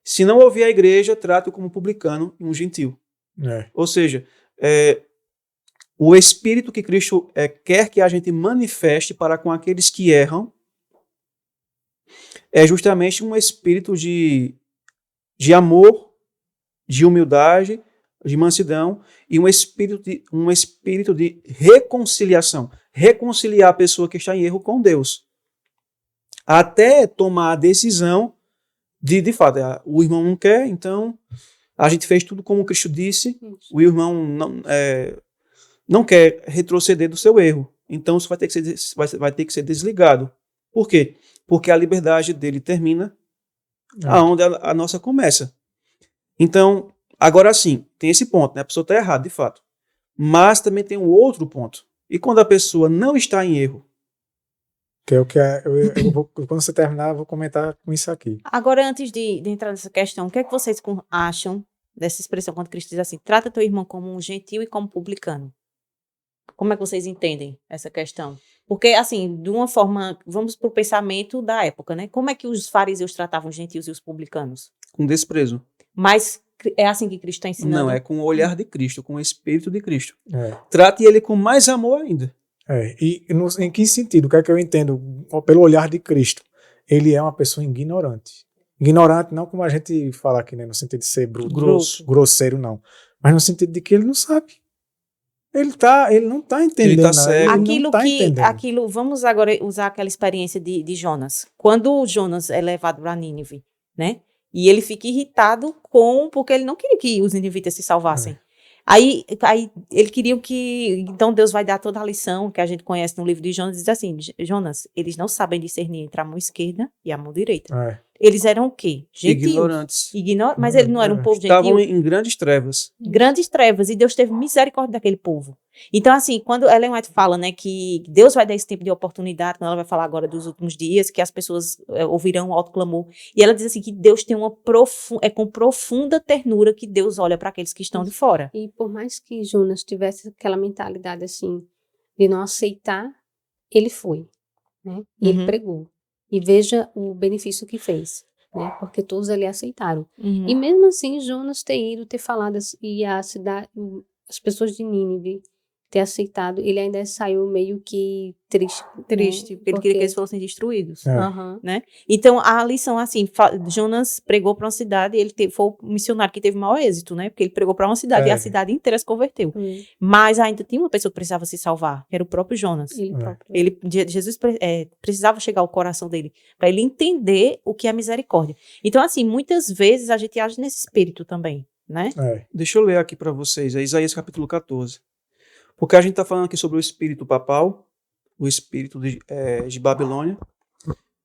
Se não ouvir a igreja, trata-o como publicano e um gentil. Ou seja, o Espírito que Cristo quer que a gente manifeste para com aqueles que erram, é justamente um espírito de amor, de humildade, de mansidão e um espírito de reconciliação. Reconciliar a pessoa que está em erro com Deus. Até tomar a decisão de fato, o irmão não quer, então a gente fez tudo como Cristo disse, o irmão não quer retroceder do seu erro. Então isso vai ter que ser desligado. Por quê? Porque a liberdade dele termina aonde a nossa começa. Então, agora sim, tem esse ponto, né? A pessoa está errada, de fato. Mas também tem um outro ponto. E quando a pessoa não está em erro? Que é o que quando você terminar, eu vou comentar com isso aqui. Agora, antes de entrar nessa questão, o que é que vocês acham dessa expressão quando Cristo diz assim, trata teu irmão como um gentil e como publicano? Como é que vocês entendem essa questão? Porque, assim, de uma forma, vamos para o pensamento da época, né? Como é que os fariseus tratavam os gentios e os publicanos? Com desprezo. Mas é assim que Cristo está ensinando? Não, é com o olhar de Cristo, com o espírito de Cristo. É. Trate ele com mais amor ainda. Em que sentido? O que é que eu entendo pelo olhar de Cristo? Ele é uma pessoa ignorante. Ignorante não como a gente fala aqui, né? No sentido de ser bruto, grosseiro, não. Mas no sentido de que ele não sabe. Ele não está entendendo. Ele tá cego. Aquilo, vamos agora usar aquela experiência de Jonas. Quando o Jonas é levado para Nínive, né? E ele fica irritado porque ele não queria que os ninivitas se salvassem. Aí ele queria que... Então Deus vai dar toda a lição que a gente conhece no livro de Jonas. Diz assim, Jonas, eles não sabem discernir entre a mão esquerda e a mão direita. Eles eram o quê? Gentios. Ignorantes. Mas eles não eram um povo gentil. Estavam em grandes trevas. Grandes trevas. E Deus teve misericórdia daquele povo. Então, assim, quando Ellen White fala, né, que Deus vai dar esse tempo de oportunidade, quando ela vai falar agora dos últimos dias, que as pessoas ouvirão o alto clamor. E ela diz assim que Deus tem com profunda ternura que Deus olha para aqueles que estão de fora. E por mais que Jonas tivesse aquela mentalidade assim, de não aceitar, ele foi, né? E ele pregou. E veja o benefício que fez, né? Porque todos ali aceitaram. E mesmo assim, Jonas ter falado e a cidade, as pessoas de Nínive ter aceitado, ele ainda saiu meio que triste. Triste, porque ele queria que eles fossem destruídos. Uhum. Né? Então, a lição, assim, Jonas pregou para uma cidade, foi o missionário que teve maior êxito, né? Porque ele pregou para uma cidade e a cidade inteira se converteu. Mas ainda tinha uma pessoa que precisava se salvar, que era o próprio Jonas. Jesus precisava chegar ao coração dele, para ele entender o que é misericórdia. Então, assim, muitas vezes a gente age nesse espírito também, né? Deixa eu ler aqui para vocês, é Isaías capítulo 14. Porque a gente está falando aqui sobre o espírito papal, o espírito de Babilônia,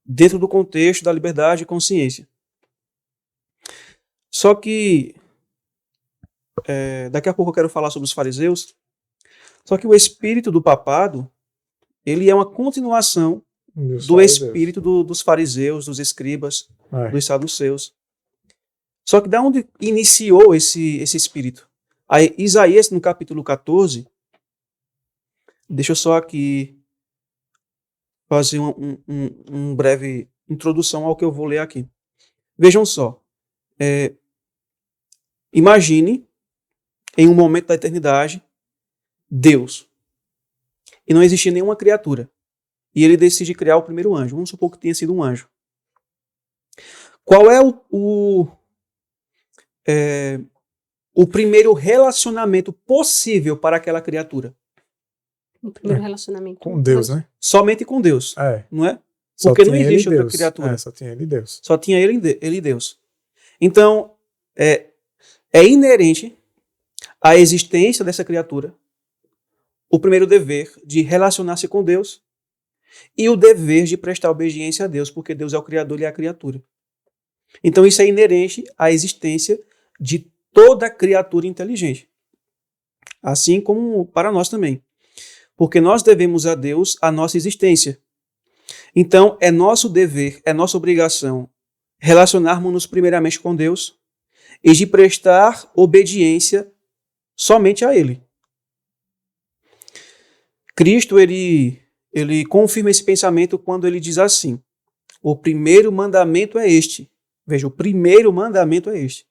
dentro do contexto da liberdade e consciência. Só que, daqui a pouco eu quero falar sobre os fariseus, só que o espírito do papado, ele é uma continuação do espírito dos fariseus, dos escribas, dos saduceus. Só que da onde iniciou esse espírito? Aí, Isaías, no capítulo 14, deixa eu só aqui fazer uma breve introdução ao que eu vou ler aqui. Vejam só. Imagine, em um momento da eternidade, Deus. E não existia nenhuma criatura. E ele decide criar o primeiro anjo. Vamos supor que tenha sido um anjo. Qual é o primeiro relacionamento possível para aquela criatura? O primeiro relacionamento com Deus, né? Somente com Deus, não é? Só porque não existe outra criatura. Só tinha ele e Deus. Só tinha ele e Deus. Então, é inerente à existência dessa criatura o primeiro dever de relacionar-se com Deus e o dever de prestar obediência a Deus, porque Deus é o Criador e é a criatura. Então, isso é inerente à existência de toda criatura inteligente. Assim como para nós também. Porque nós devemos a Deus a nossa existência. Então, é nosso dever, é nossa obrigação relacionarmos-nos primeiramente com Deus e de prestar obediência somente a Ele. Cristo, ele confirma esse pensamento quando ele diz assim, o primeiro mandamento é este. Veja, o primeiro mandamento é este.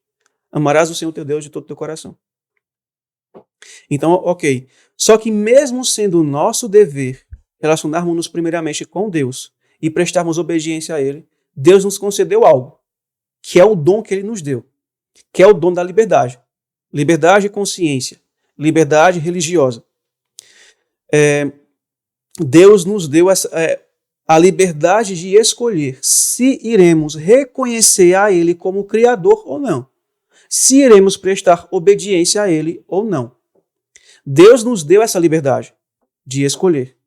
Amarás o Senhor teu Deus de todo o teu coração. Então, ok. Só que mesmo sendo nosso dever relacionarmos-nos primeiramente com Deus e prestarmos obediência a Ele, Deus nos concedeu algo, que é o dom que ele nos deu, que é o dom da liberdade. Liberdade de consciência, liberdade religiosa. Deus nos deu a liberdade de escolher se iremos reconhecer a Ele como Criador ou não, se iremos prestar obediência a Ele ou não. Deus nos deu essa liberdade de escolher.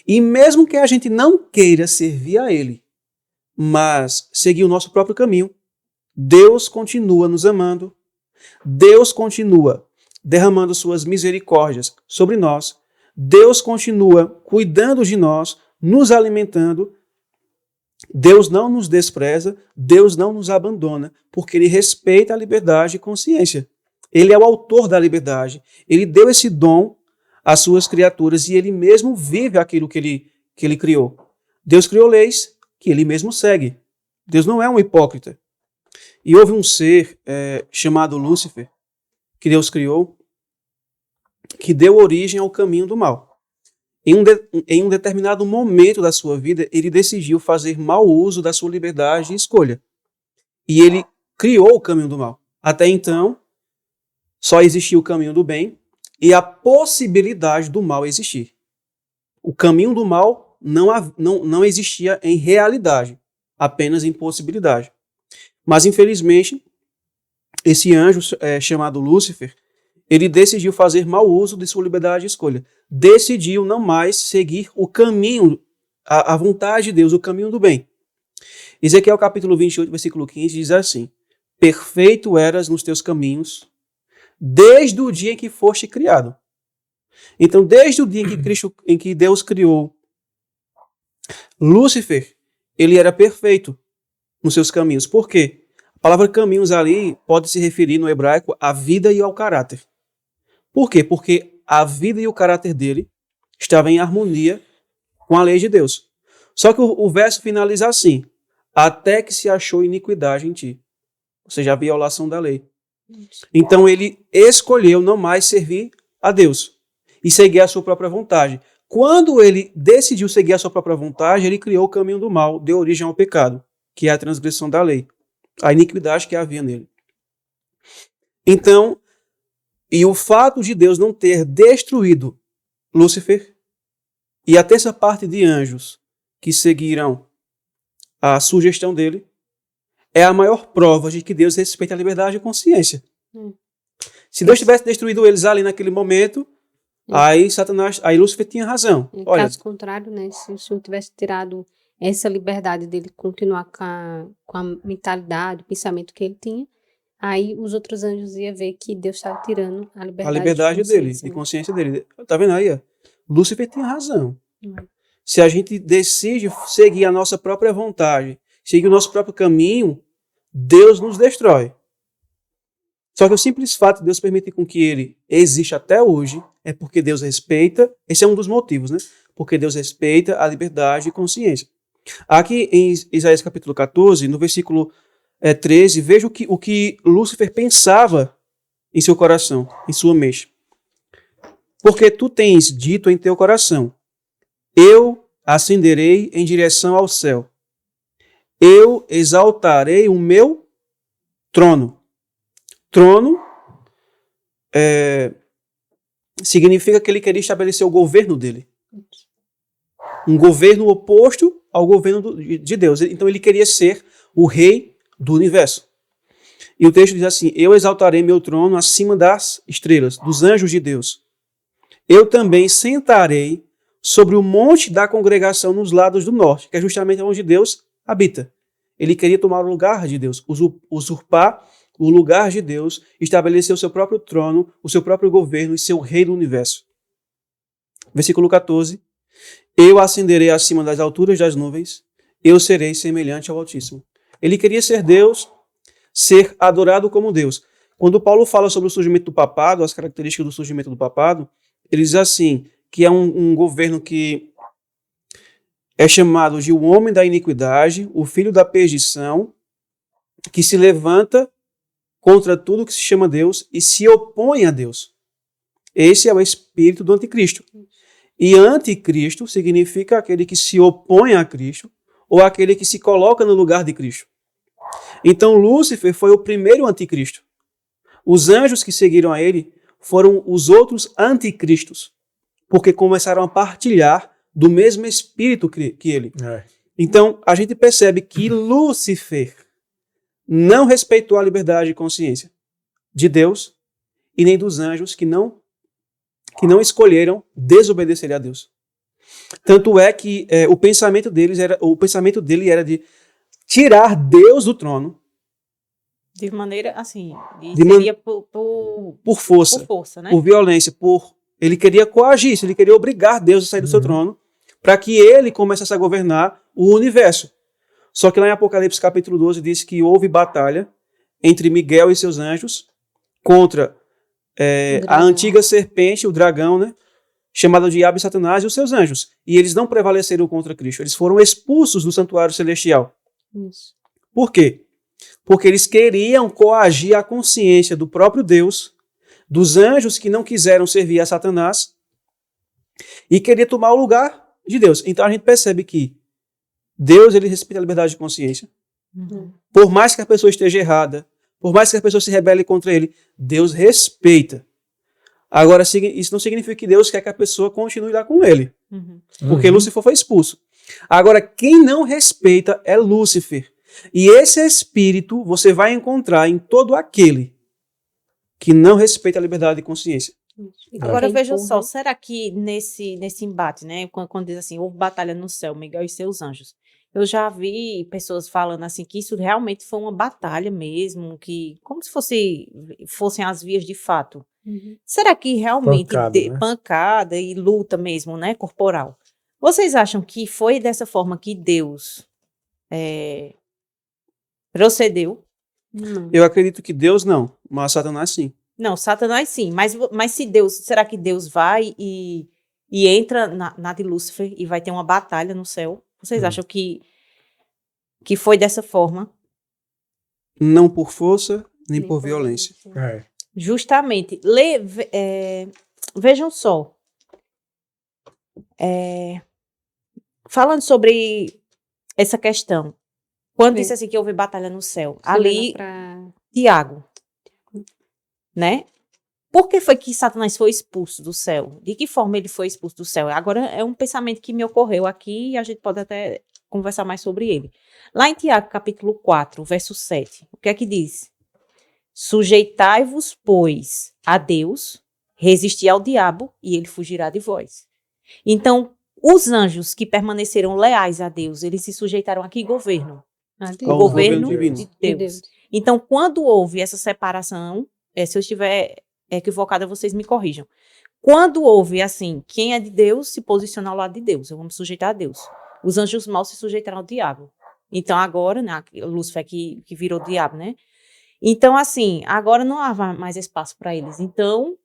E mesmo que a gente não queira servir a Ele, mas seguir o nosso próprio caminho, Deus continua nos amando, Deus continua derramando suas misericórdias sobre nós, Deus continua cuidando de nós, nos alimentando. Deus não nos despreza, Deus não nos abandona, porque Ele respeita a liberdade de consciência. Ele é o autor da liberdade. Ele deu esse dom às suas criaturas e Ele mesmo vive aquilo que ele criou. Deus criou leis que Ele mesmo segue. Deus não é um hipócrita. E houve um ser chamado Lúcifer, que Deus criou, que deu origem ao caminho do mal. Em um determinado momento da sua vida, ele decidiu fazer mau uso da sua liberdade de escolha. E ele criou o caminho do mal. Até então, só existia o caminho do bem e a possibilidade do mal existir. O caminho do mal não existia em realidade, apenas em possibilidade. Mas, infelizmente, esse anjo chamado Lúcifer, ele decidiu fazer mau uso de sua liberdade de escolha. Decidiu não mais seguir o caminho, a vontade de Deus, o caminho do bem. Ezequiel capítulo 28, versículo 15 diz assim: perfeito eras nos teus caminhos, desde o dia em que foste criado. Então, desde o dia em que Deus criou Lúcifer, ele era perfeito nos seus caminhos. Por quê? A palavra caminhos ali pode se referir no hebraico à vida e ao caráter. Por quê? Porque a vida e o caráter dele estavam em harmonia com a lei de Deus. Só que o verso finaliza assim: até que se achou iniquidade em ti. Ou seja, a violação da lei. Então ele escolheu não mais servir a Deus e seguir a sua própria vontade. Quando ele decidiu seguir a sua própria vontade, ele criou o caminho do mal, deu origem ao pecado, que é a transgressão da lei, a iniquidade que havia nele. Então, e o fato de Deus não ter destruído Lúcifer e a terça parte de anjos que seguiram a sugestão dele é a maior prova de que Deus respeita a liberdade de consciência. Se Deus tivesse destruído eles ali naquele momento, aí Lúcifer tinha razão. Em Olha, caso contrário, né, se o Senhor tivesse tirado essa liberdade dele continuar com a mentalidade, o pensamento que ele tinha, aí os outros anjos iam ver que Deus estava tirando a liberdade dele, de de consciência, consciência dele. Tá vendo aí? Ó? Lúcifer tinha razão. Se a gente decide seguir a nossa própria vontade, seguir o nosso próprio caminho, Deus nos destrói. Só que o simples fato de Deus permitir com que ele exista até hoje é porque Deus respeita, esse é um dos motivos, né? Porque Deus respeita a liberdade de consciência. Aqui em Isaías capítulo 14, no versículo 13, veja o que Lúcifer pensava em seu coração, em sua mente. Porque tu tens dito em teu coração: eu ascenderei em direção ao céu, eu exaltarei o meu trono. Trono significa que ele queria estabelecer o governo dele. Um governo oposto ao governo de Deus. Então ele queria ser o rei do universo. E o texto diz assim: eu exaltarei meu trono acima das estrelas, dos anjos de Deus. Eu também sentarei sobre o monte da congregação nos lados do norte, que é justamente onde Deus habita. Ele queria tomar o lugar de Deus, usurpar o lugar de Deus, estabelecer o seu próprio trono, o seu próprio governo e ser o rei do universo. Versículo 14. Eu ascenderei acima das alturas das nuvens, eu serei semelhante ao Altíssimo. Ele queria ser Deus, ser adorado como Deus. Quando Paulo fala sobre o surgimento do papado, as características do surgimento do papado, ele diz assim, que é um governo que é chamado de o homem da iniquidade, o filho da perdição, que se levanta contra tudo que se chama Deus e se opõe a Deus. Esse é o espírito do anticristo. E anticristo significa aquele que se opõe a Cristo ou aquele que se coloca no lugar de Cristo. Então Lúcifer foi o primeiro anticristo. Os anjos que seguiram a ele foram os outros anticristos, porque começaram a partilhar do mesmo espírito que ele. Então, a gente percebe que Lúcifer não respeitou a liberdade de consciência de Deus e nem dos anjos que não escolheram desobedecer a Deus. Tanto é que o pensamento dele era de tirar Deus do trono. De maneira, assim, Seria por força, né? Por violência, ele queria coagir isso, ele queria obrigar Deus a sair do seu trono para que ele começasse a governar o universo. Só que lá em Apocalipse capítulo 12 diz que houve batalha entre Miguel e seus anjos contra a antiga serpente, o dragão, né? Chamado Diabo e Satanás e os seus anjos. E eles não prevaleceram contra Cristo. Eles foram expulsos do santuário celestial. Isso. Por quê? Porque eles queriam coagir a consciência do próprio Deus, dos anjos que não quiseram servir a Satanás e queria tomar o lugar de Deus. Então a gente percebe que Deus, ele respeita a liberdade de consciência. Por mais que a pessoa esteja errada, por mais que a pessoa se rebele contra ele, Deus respeita. Agora, isso não significa que Deus quer que a pessoa continue lá com ele. Porque Lúcifer foi expulso. Agora, quem não respeita é Lúcifer. E esse espírito você vai encontrar em todo aquele que não respeita a liberdade de consciência. Agora veja só, será que nesse embate, né, quando diz assim, houve batalha no céu, Miguel e seus anjos, eu já vi pessoas falando assim que isso realmente foi uma batalha mesmo, que como se fossem as vias de fato. Será que realmente pancada e luta mesmo, né, corporal? Vocês acham que foi dessa forma que Deus procedeu? Eu acredito que Deus não, mas Satanás sim. Não, Satanás sim, mas se Deus, será que Deus vai e entra na de Lúcifer e vai ter uma batalha no céu? Vocês acham que foi dessa forma? Não por força, nem por violência. Justamente. Vejam só. Falando sobre essa questão. Quando disse assim que houve batalha no céu. Ali, Tiago. Né? Por que foi que Satanás foi expulso do céu? De que forma ele foi expulso do céu? Agora é um pensamento que me ocorreu aqui e a gente pode até conversar mais sobre ele. Lá em Tiago, capítulo 4, verso 7, o que é que diz? Sujeitai-vos, pois, a Deus, resisti ao diabo e ele fugirá de vós. Então, os anjos que permaneceram leais a Deus, eles se sujeitaram a que governo? O governo de Deus. Então, quando houve essa separação, se eu estiver equivocada, vocês me corrijam. Quando houve, assim, quem é de Deus se posiciona ao lado de Deus, eu vou me sujeitar a Deus. Os anjos maus se sujeitaram ao diabo. Então, agora, né, Lúcifer que virou diabo, né? Então, assim, agora não há mais espaço para eles. Então,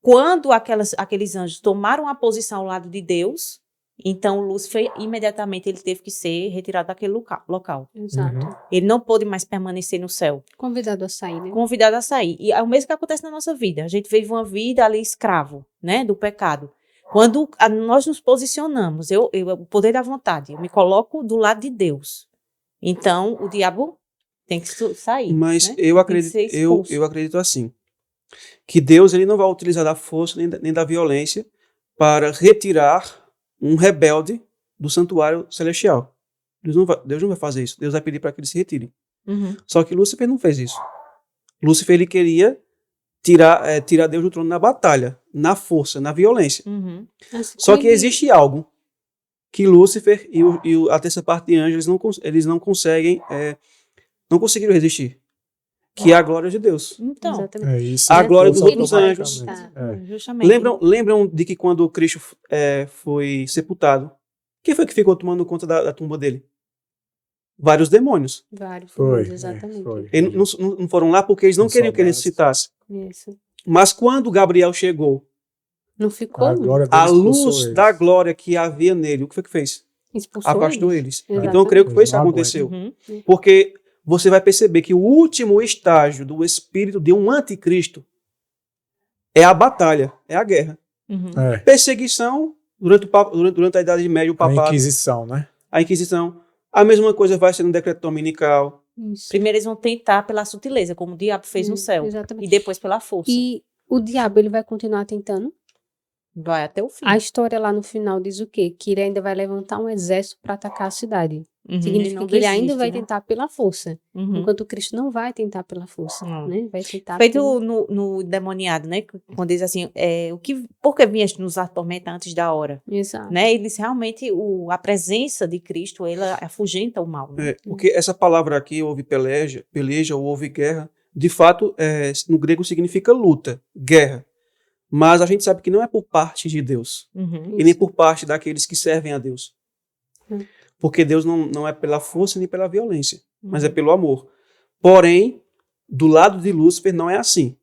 quando aqueles anjos tomaram a posição ao lado de Deus, então Lúcifer, imediatamente, ele teve que ser retirado daquele local. Exato. Ele não pôde mais permanecer no céu. Convidado a sair, né? Convidado a sair. E é o mesmo que acontece na nossa vida. A gente vive uma vida ali escravo, né, do pecado. Quando nós nos posicionamos, o poder da vontade, eu me coloco do lado de Deus. Então, o diabo tem que sair. Mas né? eu acredito assim, que Deus ele não vai utilizar da força nem da violência para retirar um rebelde do santuário celestial. Deus não vai fazer isso. Deus vai pedir para que ele se retire. Só que Lúcifer não fez isso. Lúcifer ele queria tirar Deus do trono na batalha, na força, na violência. Só que existe algo que Lúcifer e a terça parte de anjos eles não conseguem, não conseguiram resistir, que é a glória de Deus. Então, a glória dos outros anjos. Justamente. Lembram de que quando Cristo foi sepultado, quem foi que ficou tomando conta da tumba dele? Vários demônios. Foi, exatamente. Eles não foram lá porque eles não queriam que ele ressuscitasse. Isso. Mas quando Gabriel chegou, Não ficou? a luz da glória que havia nele, o que foi que fez? Expulsou Afastou eles. Exatamente. Então eu creio que foi isso que aconteceu. Porque você vai perceber que o último estágio do espírito de um anticristo é a batalha, é a guerra. Perseguição durante a Idade Média, o papado. A Inquisição, né? A Inquisição. A mesma coisa vai ser no decreto dominical. Isso. Primeiro eles vão tentar pela sutileza, como o diabo fez no céu. Exatamente. E depois pela força. E o diabo, ele vai continuar tentando. Vai até o fim. A história lá no final diz o quê? Que ele ainda vai levantar um exército para atacar a cidade. Significa que ele ainda vai tentar pela força. Enquanto Cristo não vai tentar pela força, né? Vai tentar feito no demoniado, né? Quando diz assim, por que vieste nos atormentar antes da hora? Exato. Né? Eles realmente, a presença de Cristo, ela afugenta o mal. Né? Porque essa palavra aqui, houve peleja ou houve guerra, de fato, no grego significa luta, guerra. Mas a gente sabe que não é por parte de Deus. E nem por parte daqueles que servem a Deus. Porque Deus não é pela força nem pela violência, mas é pelo amor. Porém, do lado de Lúcifer não é assim.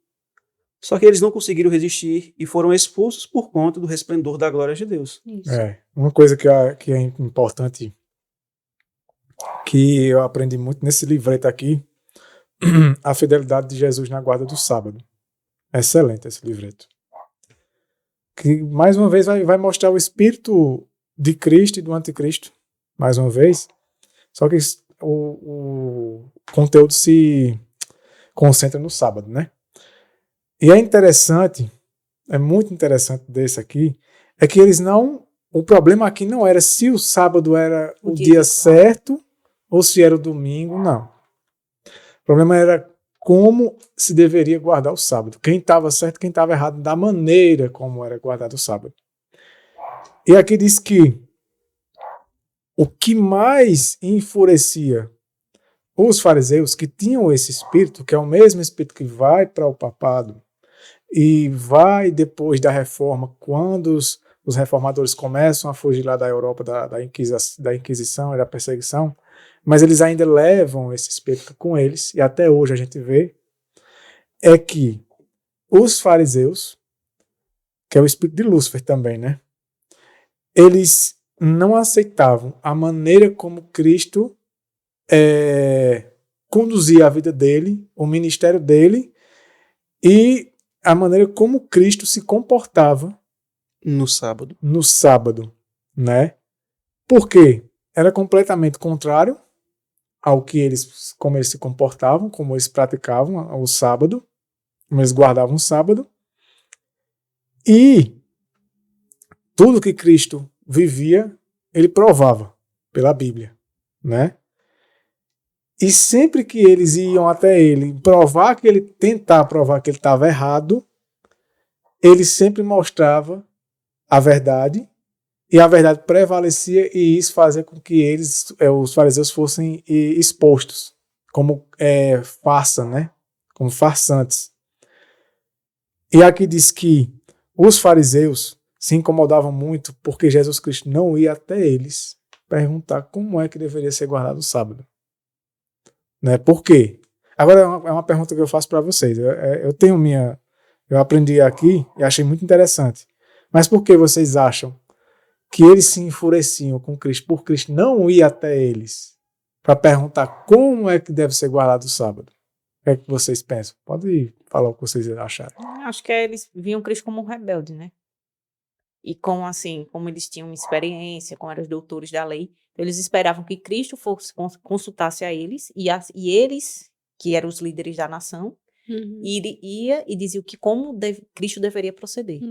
Só que eles não conseguiram resistir e foram expulsos por conta do resplendor da glória de Deus. Isso. Uma coisa que é importante, que eu aprendi muito nesse livreto aqui, a fidelidade de Jesus na guarda do sábado. Excelente esse livreto. Que, mais uma vez, vai mostrar o espírito de Cristo e do anticristo. Mais uma vez. Só que o conteúdo se concentra no sábado, né? E é interessante, é muito interessante desse aqui, é que eles não... O problema aqui não era se o sábado era o dia certo ou se era o domingo, não. O problema era como se deveria guardar o sábado. Quem estava certo, quem estava errado, da maneira como era guardado o sábado. E aqui diz que o que mais enfurecia os fariseus, que tinham esse espírito, que é o mesmo espírito que vai para o papado e vai depois da reforma, quando os reformadores começam a fugir lá da Europa da Inquisição e da perseguição, mas eles ainda levam esse espírito com eles, e até hoje a gente vê, é que os fariseus, que é o espírito de Lúcifer também, né? Eles não aceitavam a maneira como Cristo conduzia a vida dele, o ministério dele, e a maneira como Cristo se comportava no sábado. No sábado, né? Por quê? Era completamente contrário ao que como eles se comportavam, como eles praticavam o sábado, como eles guardavam o sábado. E tudo que Cristo vivia, ele provava pela Bíblia, né? E sempre que eles iam até ele tentar provar que ele estava errado, ele sempre mostrava a verdade, e a verdade prevalecia, e isso fazia com que os fariseus, fossem expostos como farsa, né? Como farsantes. E aqui diz que os fariseus se incomodavam muito porque Jesus Cristo não ia até eles perguntar como é que deveria ser guardado o sábado. Né? Por quê? Agora é uma pergunta que eu faço para vocês. Eu aprendi aqui e achei muito interessante. Mas por que vocês acham que eles se enfureciam com Cristo por Cristo não ir até eles para perguntar como é que deve ser guardado o sábado? O que é que vocês pensam? Pode falar o que vocês acharam. Acho que eles viam Cristo como um rebelde, né? E como eles tinham uma experiência, como eram os doutores da lei, eles esperavam que Cristo consultasse a eles, e eles, que eram os líderes da nação, ia e dizia como Cristo deveria proceder.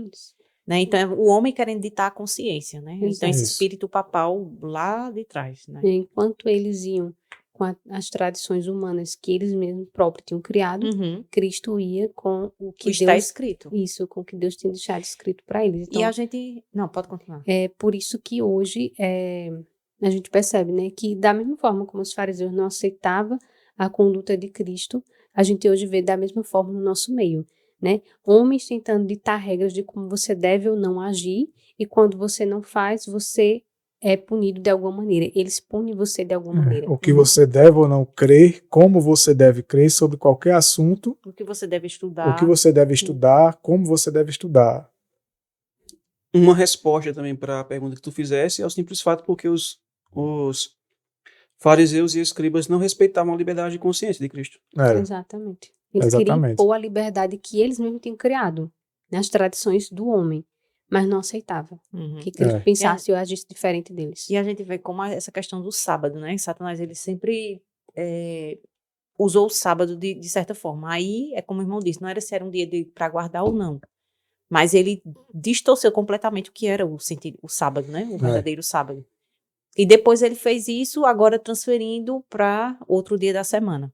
Né? Então, o homem querendo ditar a consciência, né? Então, esse espírito papal lá de trás, né? Enquanto eles iam com as tradições humanas que eles mesmos próprios tinham criado, Cristo ia com o que está escrito. Isso, com o que Deus tinha deixado escrito para eles. Então, e a gente... Não, pode continuar. É por isso que hoje a gente percebe, né, que da mesma forma como os fariseus não aceitavam a conduta de Cristo, a gente hoje vê da mesma forma no nosso meio. Né? Homens tentando ditar regras de como você deve ou não agir, e quando você não faz, você é punido de alguma maneira. Eles punem você de alguma maneira. O que você deve ou não crer, como você deve crer sobre qualquer assunto. O que você deve estudar. O que você deve estudar, como você deve estudar. Uma resposta também para a pergunta que tu fizesse é o simples fato porque os fariseus e escribas não respeitavam a liberdade de consciência de Cristo. Exatamente. Eles queriam impor a liberdade que eles mesmos tinham criado, nas tradições do homem. mas não aceitava Uhum. que Cristo É. pensasse ou agisse diferente deles. E a gente vê como essa questão do sábado, né? Satanás, ele sempre usou o sábado de certa forma. Aí, é como o irmão disse, não era se era um dia para guardar ou não. Mas ele distorceu completamente o que era o sábado, né? O verdadeiro sábado. E depois ele fez isso, agora transferindo para outro dia da semana.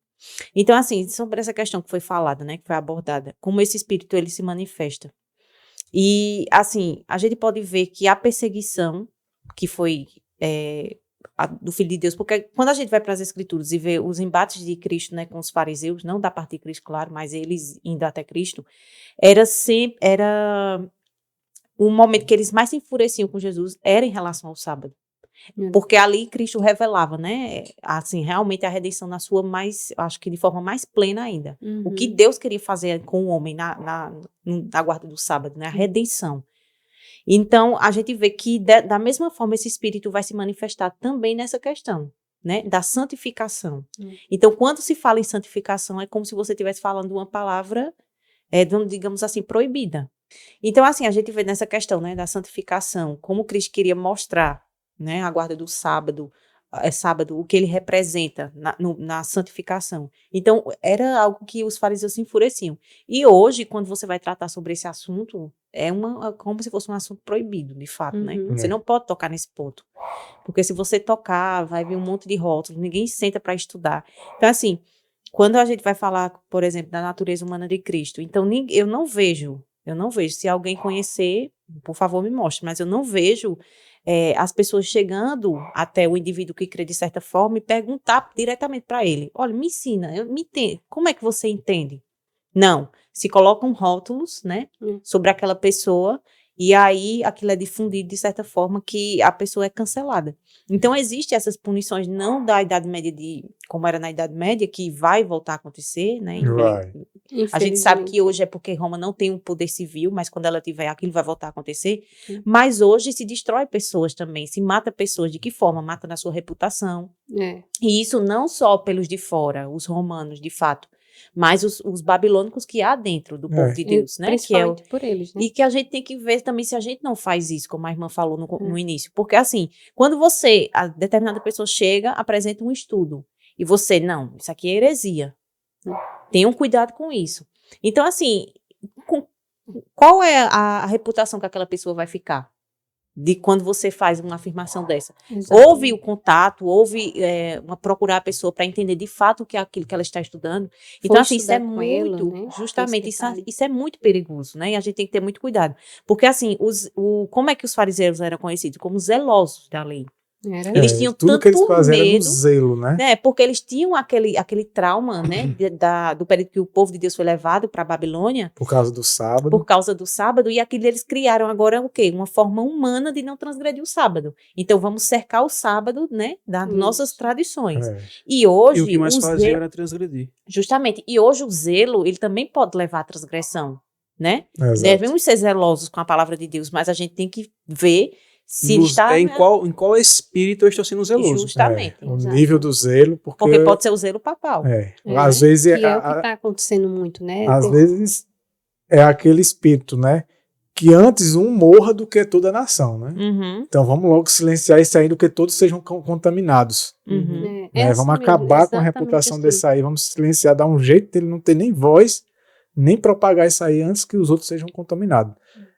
Então, assim, sobre essa questão que foi falada, né? Que foi abordada, como esse espírito, ele se manifesta. E, assim, a gente pode ver que a perseguição que foi do Filho de Deus, porque quando a gente vai para as Escrituras e vê os embates de Cristo, né, com os fariseus, não da parte de Cristo, claro, mas eles indo até Cristo, era o momento que eles mais se enfureciam com Jesus era em relação ao sábado. Porque ali Cristo revelava, né, assim, realmente a redenção na sua acho que de forma mais plena ainda. O que Deus queria fazer com o homem na guarda do sábado, né, a redenção. Então, a gente vê que da mesma forma esse espírito vai se manifestar também nessa questão, né, da santificação. Então, quando se fala em santificação, é como se você estivesse falando uma palavra, digamos assim, proibida. Então, assim, a gente vê nessa questão, né, da santificação, como Cristo queria mostrar, né, a guarda do sábado, sábado, o que ele representa na santificação. Então, era algo que os fariseus se enfureciam. E hoje, quando você vai tratar sobre esse assunto, como se fosse um assunto proibido, de fato, né? Você não pode tocar nesse ponto. Porque se você tocar, vai vir um monte de rótulos, ninguém senta para estudar. Então, assim, quando a gente vai falar, por exemplo, da natureza humana de Cristo, então eu não vejo, se alguém conhecer, por favor me mostre, mas eu não vejo as pessoas chegando até o indivíduo que crê de certa forma e perguntar diretamente para ele, olha, me ensina, me entende, como é que você entende? Não, se colocam rótulos, né, sobre aquela pessoa e aí aquilo é difundido de certa forma que a pessoa é cancelada. Então, existem essas punições não da Idade Média, como era na Idade Média, que vai voltar a acontecer, né? A gente sabe que hoje é porque Roma não tem um poder civil, mas quando ela tiver, aquilo vai voltar a acontecer. Mas hoje se destrói pessoas também, se mata pessoas. De que forma? Mata na sua reputação. E isso não só pelos de fora, os romanos, de fato, mas os babilônicos que há dentro do povo de Deus, né? Principalmente por eles, né? E que a gente tem que ver também se a gente não faz isso, como a irmã falou no início. Porque, assim, quando a determinada pessoa chega, apresenta um estudo, e você, não, isso aqui é heresia. Tenham cuidado com isso. Então, assim, qual é a reputação que aquela pessoa vai ficar? De quando você faz uma afirmação dessa. Exatamente. Houve o contato, procurar a pessoa para entender de fato o que é aquilo que ela está estudando. Então, assim, isso é muito, né? justamente, isso é muito perigoso, né? E a gente tem que ter muito cuidado. Porque, assim, como é que os fariseus eram conhecidos? Como zelosos da lei. Eles tinham tudo tanto que eles faziam era no medo, zelo, né? Porque eles tinham aquele trauma, né, do período que o povo de Deus foi levado para a Babilônia. Por causa do sábado. Por causa do sábado, e aquilo eles criaram agora o quê? Uma forma humana de não transgredir o sábado. Então, vamos cercar o sábado, né, das nossas tradições. E hoje... E o que mais fazia era transgredir. Justamente. E hoje o zelo, ele também pode levar à transgressão, né? Exato. Devemos ser zelosos com a palavra de Deus, mas a gente tem que ver se está... em qual espírito eu estou sendo zeloso. Justamente. O nível do zelo, porque pode ser o zelo papal. Às vezes que é o que está acontecendo muito, né? Às vezes é aquele espírito, né? Que antes um morra do que toda a nação, né? Então vamos logo silenciar isso aí do que todos sejam contaminados. Vamos acabar com a reputação desse aí, vamos silenciar, dar um jeito dele não ter nem voz, nem propagar isso aí antes que os outros sejam contaminados.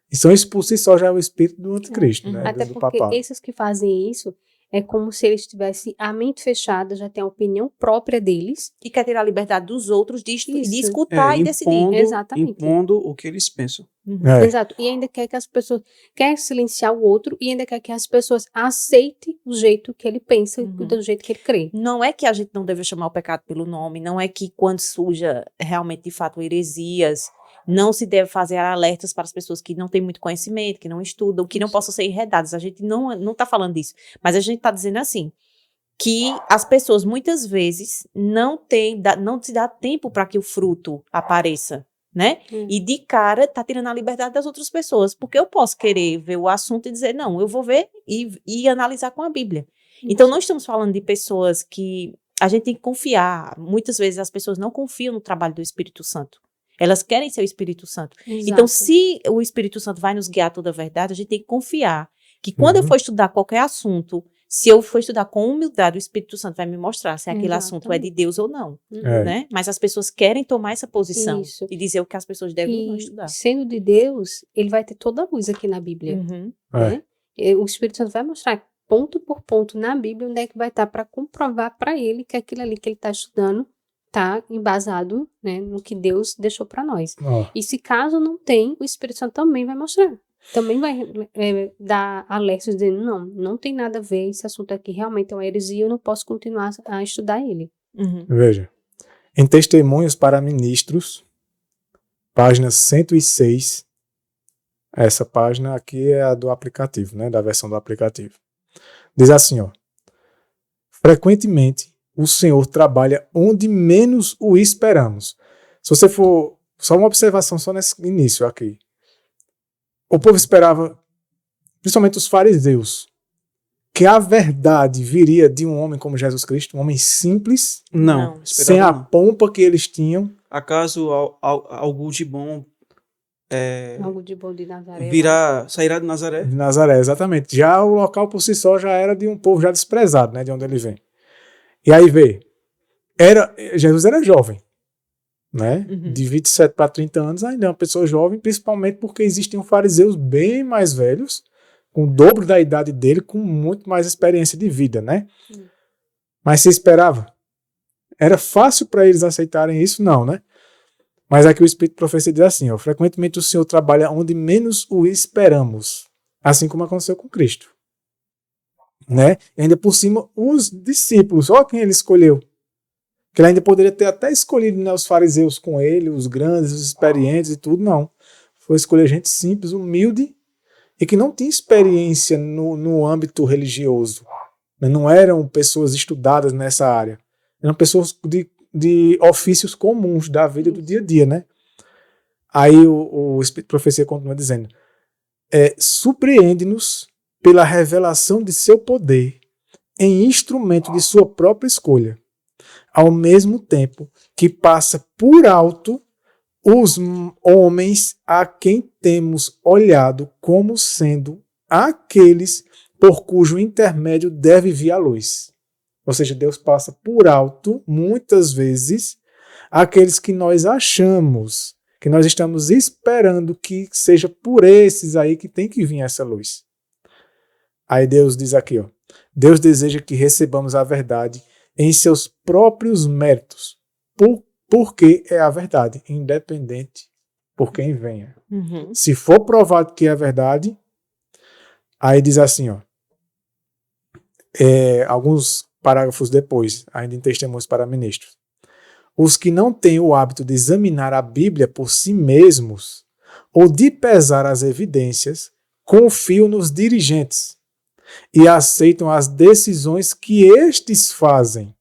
Então isso por si só já é o espírito do anticristo, né? Até do porque papado. esses que fazem isso é como se eles tivessem a mente fechada, já tem a opinião própria deles. E quer tirar a liberdade dos outros de escutar e decidir. Exatamente. Impondo o que eles pensam. Exato. E ainda quer que as pessoas... Quer silenciar o outro e ainda quer que as pessoas aceitem o jeito que ele pensa, do jeito que ele crê. Não é que a gente não deve chamar o pecado pelo nome, não é que quando surja realmente, de fato, heresias, não se deve fazer alertas para as pessoas que não têm muito conhecimento, que não estudam, que não possam ser enredadas. A gente não está falando disso. Mas a gente está dizendo assim, que as pessoas muitas vezes não se dá tempo para que o fruto apareça, né? E de cara está tirando a liberdade das outras pessoas. Porque eu posso querer ver o assunto e dizer, não, eu vou ver e analisar com a Bíblia. Então não estamos falando de pessoas que a gente tem que confiar. Muitas vezes as pessoas não confiam no trabalho do Espírito Santo. Elas querem ser o Espírito Santo. Exato. Então, se o Espírito Santo vai nos guiar a toda a verdade, a gente tem que confiar que quando eu for estudar qualquer assunto, se eu for estudar com humildade, o Espírito Santo vai me mostrar se aquele assunto é de Deus ou não. Né? Mas as pessoas querem tomar essa posição Isso. e dizer o que as pessoas devem ou não estudar. Sendo de Deus, ele vai ter toda a luz aqui na Bíblia. Né? O Espírito Santo vai mostrar ponto por ponto na Bíblia onde é que vai estar para comprovar para ele que aquilo ali que ele está estudando está embasado, né, no que Deus deixou para nós. E se caso não tem, o Espírito Santo também vai mostrar. Também vai dar alertas dizendo, não tem nada a ver, esse assunto aqui realmente é uma heresia, eu não posso continuar a estudar ele. Veja, em Testemunhos para Ministros, página 106, essa página aqui é a do aplicativo, né, da versão do aplicativo. Diz assim, ó, frequentemente o Senhor trabalha onde menos o esperamos. Se você for, só uma observação só nesse início aqui. O povo esperava, principalmente os fariseus, que a verdade viria de um homem como Jesus Cristo, um homem simples, Não. sem a pompa que eles tinham. Acaso algo de bom Algo de bom de Nazaré. sairá de Nazaré? De Nazaré, exatamente. Já o local por si só já era de um povo já desprezado, né, de onde ele vem. E aí vê, Jesus era jovem, né? De 27 para 30 anos ainda é uma pessoa jovem, principalmente porque existiam fariseus bem mais velhos, com o dobro da idade dele, com muito mais experiência de vida, né? Mas se esperava. Era fácil para eles aceitarem isso? Não, né? Mas aqui o Espírito de Profecia diz assim, ó, frequentemente o Senhor trabalha onde menos o esperamos, assim como aconteceu com Cristo. Né? E ainda por cima, os discípulos, olha quem ele escolheu. Que ele ainda poderia ter até escolhido, né, os fariseus com ele, os grandes, os experientes e tudo, não. Foi escolher gente simples, humilde e que não tinha experiência no âmbito religioso. Não eram pessoas estudadas nessa área. Eram pessoas de ofícios comuns da vida do dia a dia, né? Aí o Espírito de Profecia continua dizendo, surpreende-nos pela revelação de seu poder em instrumento de sua própria escolha, ao mesmo tempo que passa por alto os homens a quem temos olhado como sendo aqueles por cujo intermédio deve vir a luz. Ou seja, Deus passa por alto, muitas vezes, aqueles que nós achamos, que nós estamos esperando que seja por esses aí que tem que vir essa luz. Aí Deus diz aqui, ó, Deus deseja que recebamos a verdade em seus próprios méritos, porque é a verdade, independente por quem venha. Se for provado que é verdade, aí diz assim, ó, alguns parágrafos depois, ainda em Testemunhos para Ministros. Os que não têm o hábito de examinar a Bíblia por si mesmos ou de pesar as evidências, confiam nos dirigentes e aceitam as decisões que estes fazem.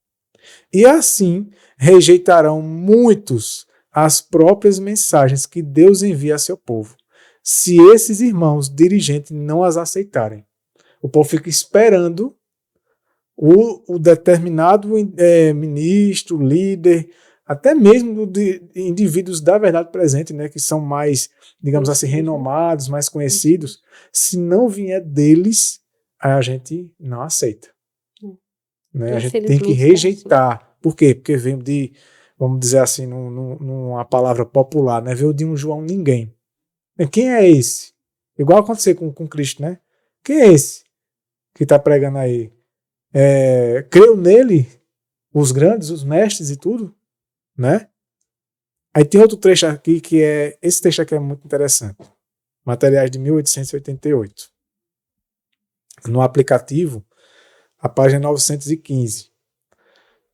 E assim rejeitarão muitos as próprias mensagens que Deus envia a seu povo, se esses irmãos dirigentes não as aceitarem. O povo fica esperando o determinado ministro, líder, até mesmo de indivíduos da verdade presente, né, que são mais, digamos assim, renomados, mais conhecidos. Se não vier deles, aí a gente não aceita. Né? A gente tem que rejeitar. Por quê? Porque vem de, vamos dizer assim, numa palavra popular, né? Veio de um João ninguém. Quem é esse? Igual aconteceu com Cristo, né? Quem é esse que está pregando aí? Creu nele os grandes, os mestres e tudo, né? Aí tem outro trecho aqui esse trecho aqui é muito interessante. Materiais de 1888. No aplicativo, a página 915.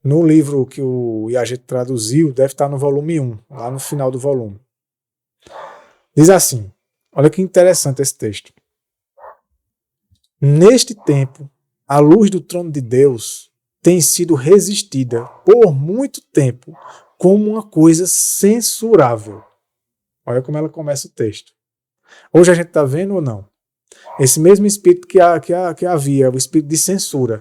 No livro que o IAG traduziu, deve estar no volume 1, lá no final do volume. Diz assim, olha que interessante esse texto. Neste tempo, a luz do trono de Deus tem sido resistida por muito tempo como uma coisa censurável. Olha como ela começa o texto. Hoje a gente está vendo ou não? Esse mesmo espírito que havia, o espírito de censura,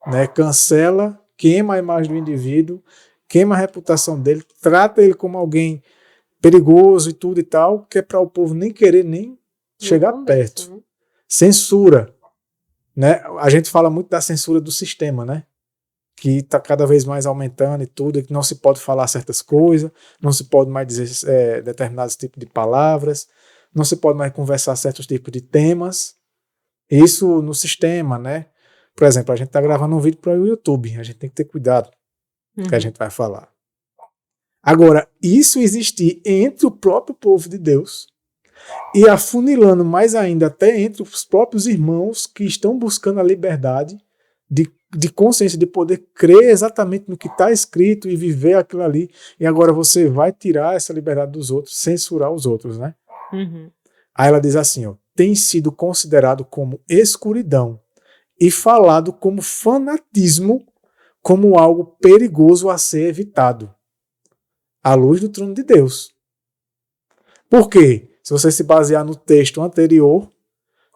né? Cancela, queima a imagem do indivíduo, queima a reputação dele, trata ele como alguém perigoso e tudo e tal, que é para o povo nem querer nem chegar conversa, perto. né? Censura, né? A gente fala muito da censura do sistema, né? Que está cada vez mais aumentando e tudo, e que não se pode falar certas coisas, não se pode mais dizer determinados tipos de palavras, não se pode mais conversar certos tipos de temas. Isso no sistema, né? Por exemplo, a gente está gravando um vídeo para o YouTube, a gente tem que ter cuidado com o que a gente vai falar. Agora, isso existir entre o próprio povo de Deus e afunilando mais ainda até entre os próprios irmãos que estão buscando a liberdade de consciência, de poder crer exatamente no que está escrito e viver aquilo ali, e agora você vai tirar essa liberdade dos outros, censurar os outros, né? Aí ela diz assim, ó, tem sido considerado como escuridão e falado como fanatismo, como algo perigoso a ser evitado, à luz do trono de Deus. Por quê? Se você se basear no texto anterior,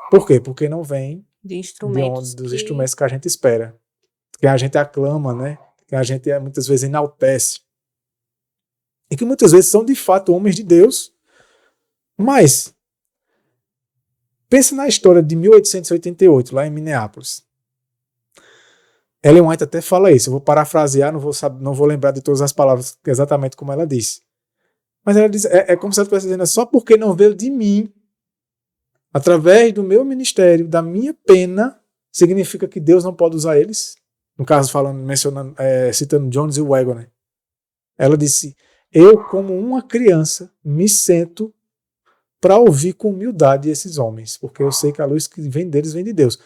por quê? Porque não vem De instrumentos. dos instrumentos que a gente espera, que a gente aclama, né? Que a gente muitas vezes enaltece. E que muitas vezes são de fato homens de Deus, mas pense na história de 1888, lá em Minneapolis. Ellen White até fala isso, eu vou parafrasear, não vou lembrar de todas as palavras exatamente como ela disse. Mas ela diz, é como se ela estivesse dizendo, só porque não veio de mim, através do meu ministério, da minha pena, significa que Deus não pode usar eles? No caso, citando Jones e Waggoner. Ela disse, eu como uma criança me sento para ouvir com humildade esses homens, porque eu sei que a luz que vem deles vem de Deus.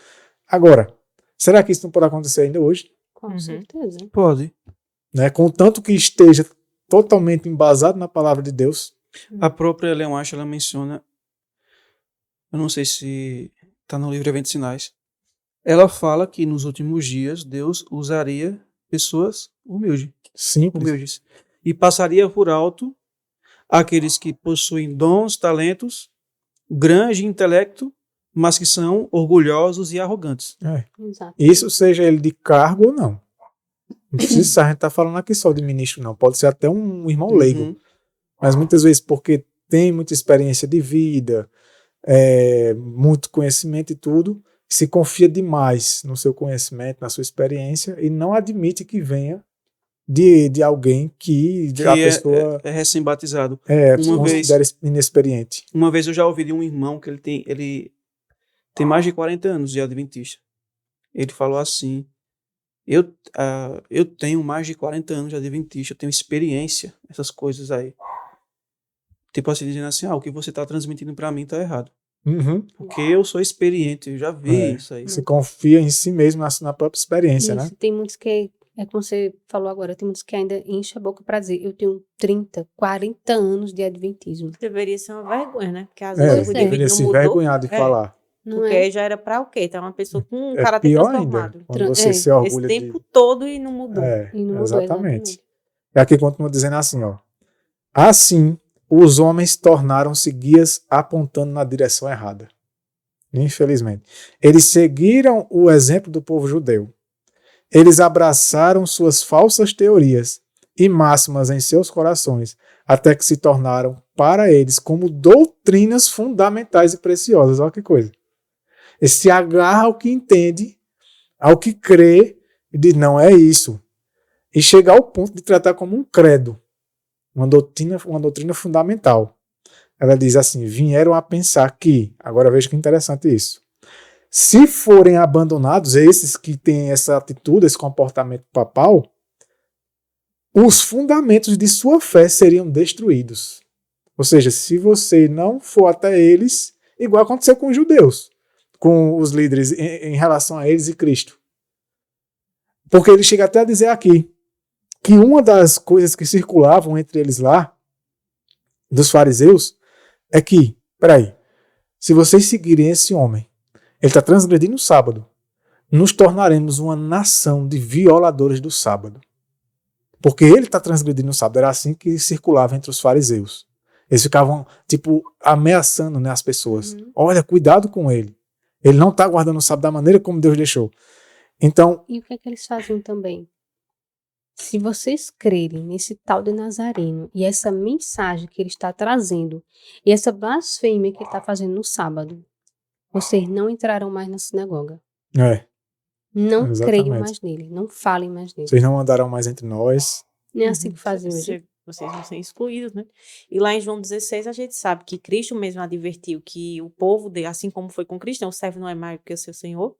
Agora, será que isso não pode acontecer ainda hoje? Com certeza. Pode. Né? Contanto que esteja totalmente embasado na palavra de Deus. A própria Ellen White, ela menciona, eu não sei se está no livro Eventos Sinais, ela fala que nos últimos dias Deus usaria pessoas humildes e passaria por alto aqueles que possuem dons, talentos, grande intelecto, mas que são orgulhosos e arrogantes. Exato. Isso seja ele de cargo ou não. Não precisa, a gente tá falando aqui só de ministro, não. Pode ser até um irmão leigo. Mas muitas vezes porque tem muita experiência de vida, muito conhecimento e tudo, se confia demais no seu conhecimento, na sua experiência, e não admite que venha de alguém que a pessoa é recém-batizado. considera inexperiente. Uma vez eu já ouvi de um irmão que ele tem mais de 40 anos de adventista. Ele falou assim, eu tenho mais de 40 anos de adventista, eu tenho experiência, essas coisas aí. Tipo assim, dizendo assim, o que você está transmitindo para mim está errado. Porque eu sou experiente, eu já vi isso aí. Se confia em si mesmo, na própria experiência, Isso, né? tem muitos que, como você falou agora, tem muitos que ainda enchem a boca para dizer, eu tenho 30, 40 anos de adventismo. Deveria ser uma vergonha, né? Porque às vezes o Deveria indivíduo se não mudou. envergonhar de falar. Não Porque já era pra o quê? Então uma pessoa com um caráter Pior transformado. ainda, quando você se orgulha Esse tempo todo e não mudou. E não mudou, exatamente. E aqui continua dizendo assim, ó. Assim, os homens tornaram-se guias apontando na direção errada. Infelizmente. Eles seguiram o exemplo do povo judeu. Eles abraçaram suas falsas teorias e máximas em seus corações, até que se tornaram para eles como doutrinas fundamentais e preciosas. Olha que coisa. Ele se agarra ao que entende, ao que crê, e diz, não é isso. E chega ao ponto de tratar como um credo, uma doutrina fundamental. Ela diz assim, vieram a pensar que, agora veja que interessante isso, se forem abandonados, esses que têm essa atitude, esse comportamento papal, os fundamentos de sua fé seriam destruídos. Ou seja, se você não for até eles, igual aconteceu com os judeus, com os líderes em relação a eles e Cristo. Porque ele chega até a dizer aqui que uma das coisas que circulavam entre eles lá, dos fariseus, é que, peraí, se vocês seguirem esse homem, ele está transgredindo o sábado, nos tornaremos uma nação de violadores do sábado. Porque ele está transgredindo o sábado, era assim que circulava entre os fariseus. Eles ficavam, ameaçando, né, as pessoas. Olha, cuidado com ele. Ele não está guardando o sábado da maneira como Deus deixou. Então, E o que é que eles faziam também? Se vocês crerem nesse tal de Nazareno e essa mensagem que ele está trazendo e essa blasfêmia que ele está fazendo no sábado, vocês não entrarão mais na sinagoga. É, Não creiam exatamente. mais nele, não falem mais nele. Vocês não andarão mais entre nós. Não é assim que fazem hoje. Vocês vão ser excluídos, né? E lá em João 16 a gente sabe que Cristo mesmo advertiu que o povo, assim como foi com Cristo, o servo não é maior que o seu Senhor,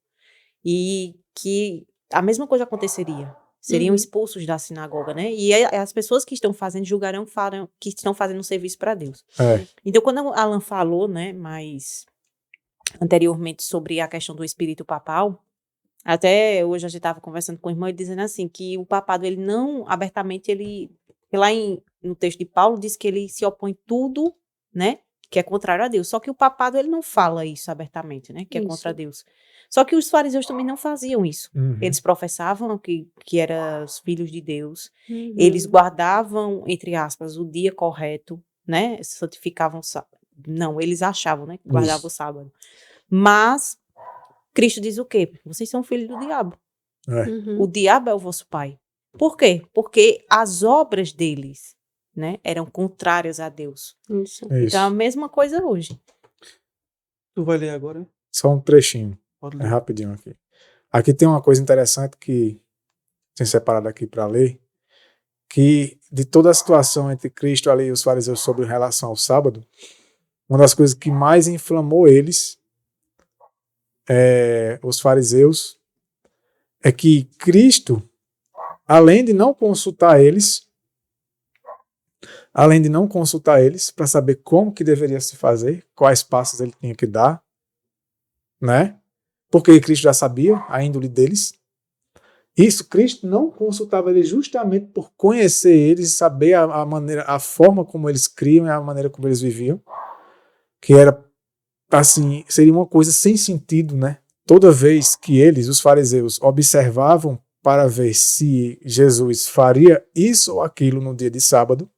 e que a mesma coisa aconteceria. Seriam expulsos da sinagoga, né? E as pessoas que estão fazendo julgarão que estão fazendo um serviço para Deus. É. Então, quando Alan falou, né, mais anteriormente sobre a questão do espírito papal, até hoje a gente estava conversando com o irmão e dizendo assim, que o papado, ele não, abertamente, lá no texto de Paulo, diz que ele se opõe tudo, né, que é contrário a Deus. Só que o papado, ele não fala isso abertamente, né, que é contra Deus. Só que os fariseus também não faziam isso. Eles professavam que eram os filhos de Deus. Eles guardavam, entre aspas, o dia correto, né, santificavam o sábado. Não, eles achavam, né, que guardavam o sábado. Mas Cristo diz o quê? Vocês são filhos do diabo. O diabo é o vosso pai. Por quê? Porque as obras deles, né, eram contrárias a Deus. Isso. Então, a mesma coisa hoje. Tu vai ler agora? Só um trechinho. Pode É ler. rapidinho aqui. Aqui tem uma coisa interessante que tem separado aqui para ler, que de toda a situação entre Cristo ali e os fariseus sobre relação ao sábado, uma das coisas que mais inflamou eles, os fariseus, é que Cristo, além de não consultar eles para saber como que deveria se fazer, quais passos ele tinha que dar, né? Porque Cristo já sabia a índole deles. Isso, Cristo não consultava eles justamente por conhecer eles, saber a maneira, a forma como eles criam e a maneira como eles viviam, que era assim, seria uma coisa sem sentido, né? Toda vez que eles, os fariseus, observavam para ver se Jesus faria isso ou aquilo no dia de sábado,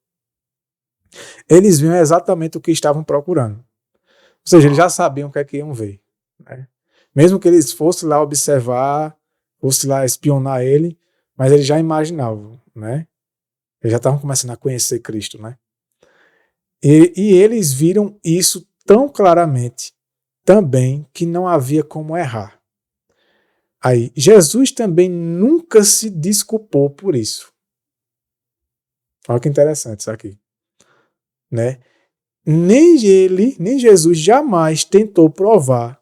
eles viam exatamente o que estavam procurando. Ou seja, eles já sabiam o que é que iam ver, né? Mesmo que eles fossem lá observar, fossem lá espionar ele, mas eles já imaginavam, né? Eles já estavam começando a conhecer Cristo, né? E eles viram isso tão claramente também que não havia como errar. Aí, Jesus também nunca se desculpou por isso. Olha que interessante isso aqui, né? Nem Jesus jamais tentou provar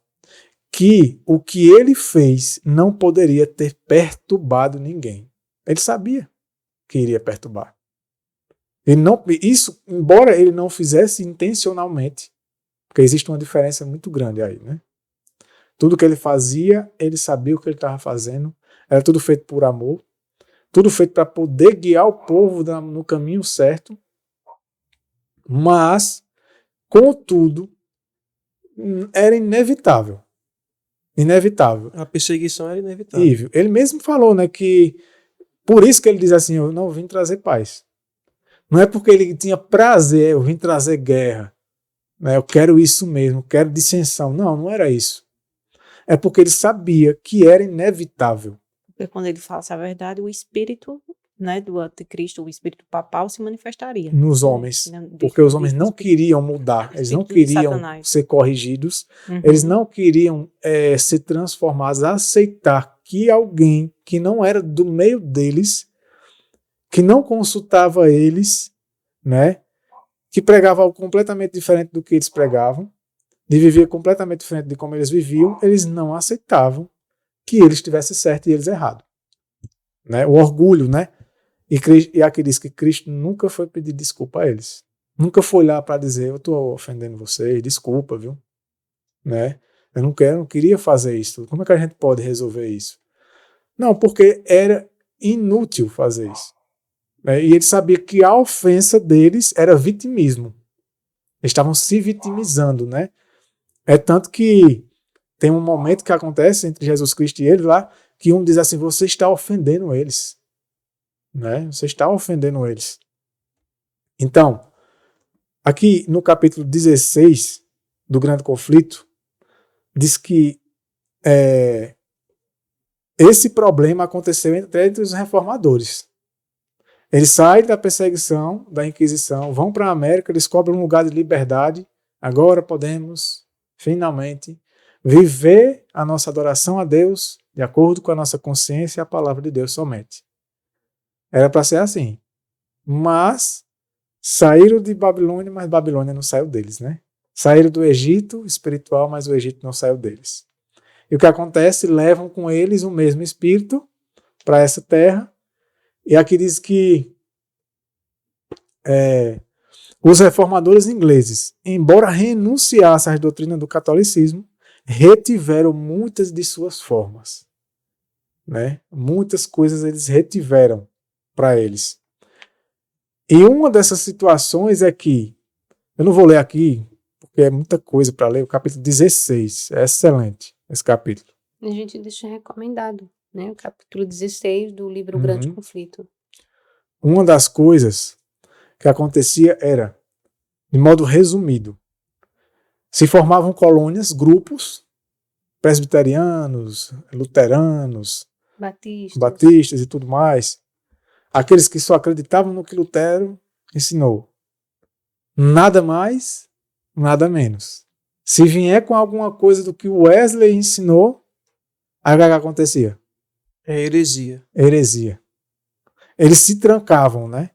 que o que ele fez não poderia ter perturbado ninguém. Ele sabia que iria perturbar. Isso, embora ele não fizesse intencionalmente, porque existe uma diferença muito grande aí, né? Tudo que ele fazia, ele sabia o que ele estava fazendo, era tudo feito por amor, tudo feito para poder guiar o povo no caminho certo, mas, contudo, era inevitável. Inevitável. A perseguição era inevitável. Ele mesmo falou, né, que por isso que ele diz assim, eu não vim trazer paz. Não é porque ele tinha prazer, eu vim trazer guerra, né, eu quero isso mesmo, eu quero dissensão. Não, não era isso. É porque ele sabia que era inevitável. Porque quando ele falasse a verdade, o espírito, né, do anticristo, o espírito papal se manifestaria. Nos homens. Porque os homens não queriam mudar, eles não queriam ser corrigidos, eles não queriam ser transformados, aceitar que alguém que não era do meio deles, que não consultava eles, né, que pregava algo completamente diferente do que eles pregavam, de viver completamente diferente de como eles viviam, eles não aceitavam que eles estivessem certo e eles errado. Né? O orgulho, né? E aqui diz que Cristo nunca foi pedir desculpa a eles. Nunca foi lá para dizer, eu estou ofendendo vocês, desculpa, viu? Né? Eu não queria fazer isso. Como é que a gente pode resolver isso? Não, porque era inútil fazer isso. Né? E ele sabia que a ofensa deles era vitimismo. Eles estavam se vitimizando, né? É tanto que tem um momento que acontece entre Jesus Cristo e ele lá, que um diz assim, você está ofendendo eles. Né? Você está ofendendo eles. Então, aqui no capítulo 16 do Grande Conflito, diz que esse problema aconteceu entre os reformadores. Eles saem da perseguição, da Inquisição, vão para a América, descobrem um lugar de liberdade. Agora podemos, finalmente, viver a nossa adoração a Deus de acordo com a nossa consciência e a palavra de Deus somente. Era para ser assim. Mas saíram de Babilônia, mas Babilônia não saiu deles, né? Saíram do Egito espiritual, mas o Egito não saiu deles. E o que acontece? Levam com eles o mesmo espírito para essa terra. E aqui diz que os reformadores ingleses, embora renunciassem às doutrinas do catolicismo, retiveram muitas de suas formas. Né? Muitas coisas eles retiveram para eles. E uma dessas situações é que, eu não vou ler aqui, porque é muita coisa para ler, o capítulo 16, é excelente esse capítulo. A gente deixa recomendado, né? O capítulo 16 do livro Grande Conflito. Uma das coisas que acontecia era, de modo resumido, se formavam colônias, grupos, presbiterianos, luteranos, batistas e tudo mais, aqueles que só acreditavam no que Lutero ensinou. Nada mais, nada menos. Se vier com alguma coisa do que Wesley ensinou, aí o que acontecia? É heresia. Heresia. Eles se trancavam, né?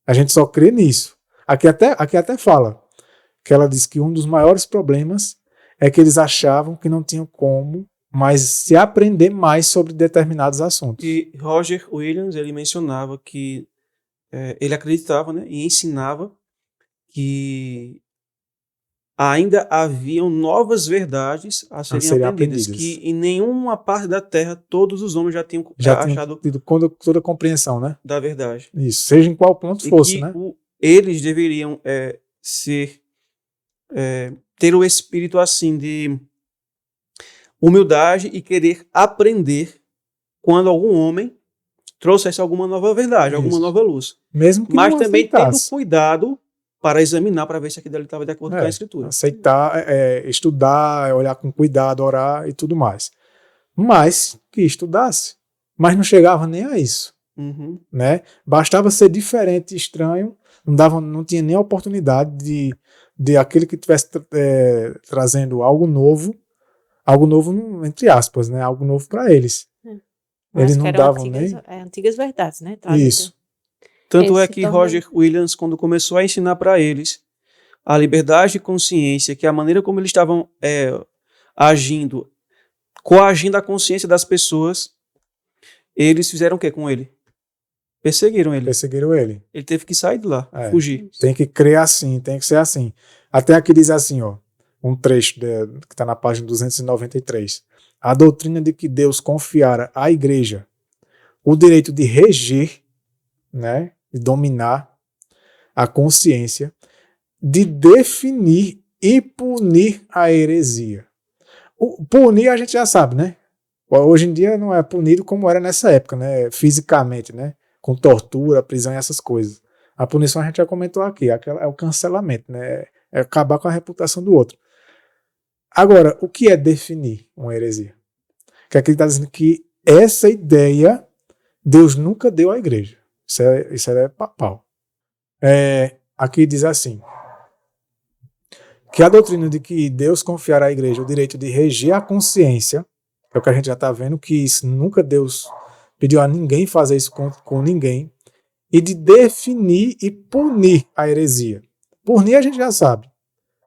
A gente só crê nisso. Aqui até fala que ela diz que um dos maiores problemas é que eles achavam que não tinham como mais se aprender mais sobre determinados assuntos. E Roger Williams, ele mencionava que ele acreditava, né, e ensinava que ainda haviam novas verdades a serem aprendidas, que em nenhuma parte da Terra todos os homens já tinham achado tido toda a compreensão, né? da verdade. Isso, seja em qual ponto E fosse, que né? Eles deveriam ter o espírito assim de humildade e querer aprender quando algum homem trouxesse alguma nova verdade, alguma nova luz. Mesmo que mas não também aceitasse. tendo cuidado para examinar, para ver se aquilo ali estava de acordo com a Escritura. Aceitar, estudar, olhar com cuidado, orar e tudo mais. Mas que estudasse. Mas não chegava nem a isso. Uhum. Né? Bastava ser diferente e estranho, não tinha nem a oportunidade de aquele que estivesse trazendo algo novo entre aspas, né? Algo novo para eles. Eles não davam antigas verdades, né? Isso. Tanto é que Roger Williams, quando começou a ensinar para eles a liberdade de consciência, que a maneira como eles estavam agindo, coagindo a consciência das pessoas, eles fizeram o que com ele? Perseguiram ele. Ele teve que sair de lá, fugir. Tem que crer assim, tem que ser assim. Até aqui diz assim, ó, um trecho que está na página 293. A doutrina de que Deus confiara à igreja o direito de reger, né, de dominar a consciência, de definir e punir a heresia. Punir a gente já sabe, né? Hoje em dia não é punido como era nessa época, né? Fisicamente, né? Com tortura, prisão e essas coisas. A punição a gente já comentou aqui, é o cancelamento, né? É acabar com a reputação do outro. Agora, o que é definir uma heresia? Que aqui ele está dizendo que essa ideia Deus nunca deu à igreja. Isso é papal. Aqui diz assim, que a doutrina de que Deus confiará à igreja o direito de reger a consciência, que é o que a gente já está vendo, que isso nunca Deus pediu a ninguém fazer isso com ninguém, e de definir e punir a heresia. Punir a gente já sabe.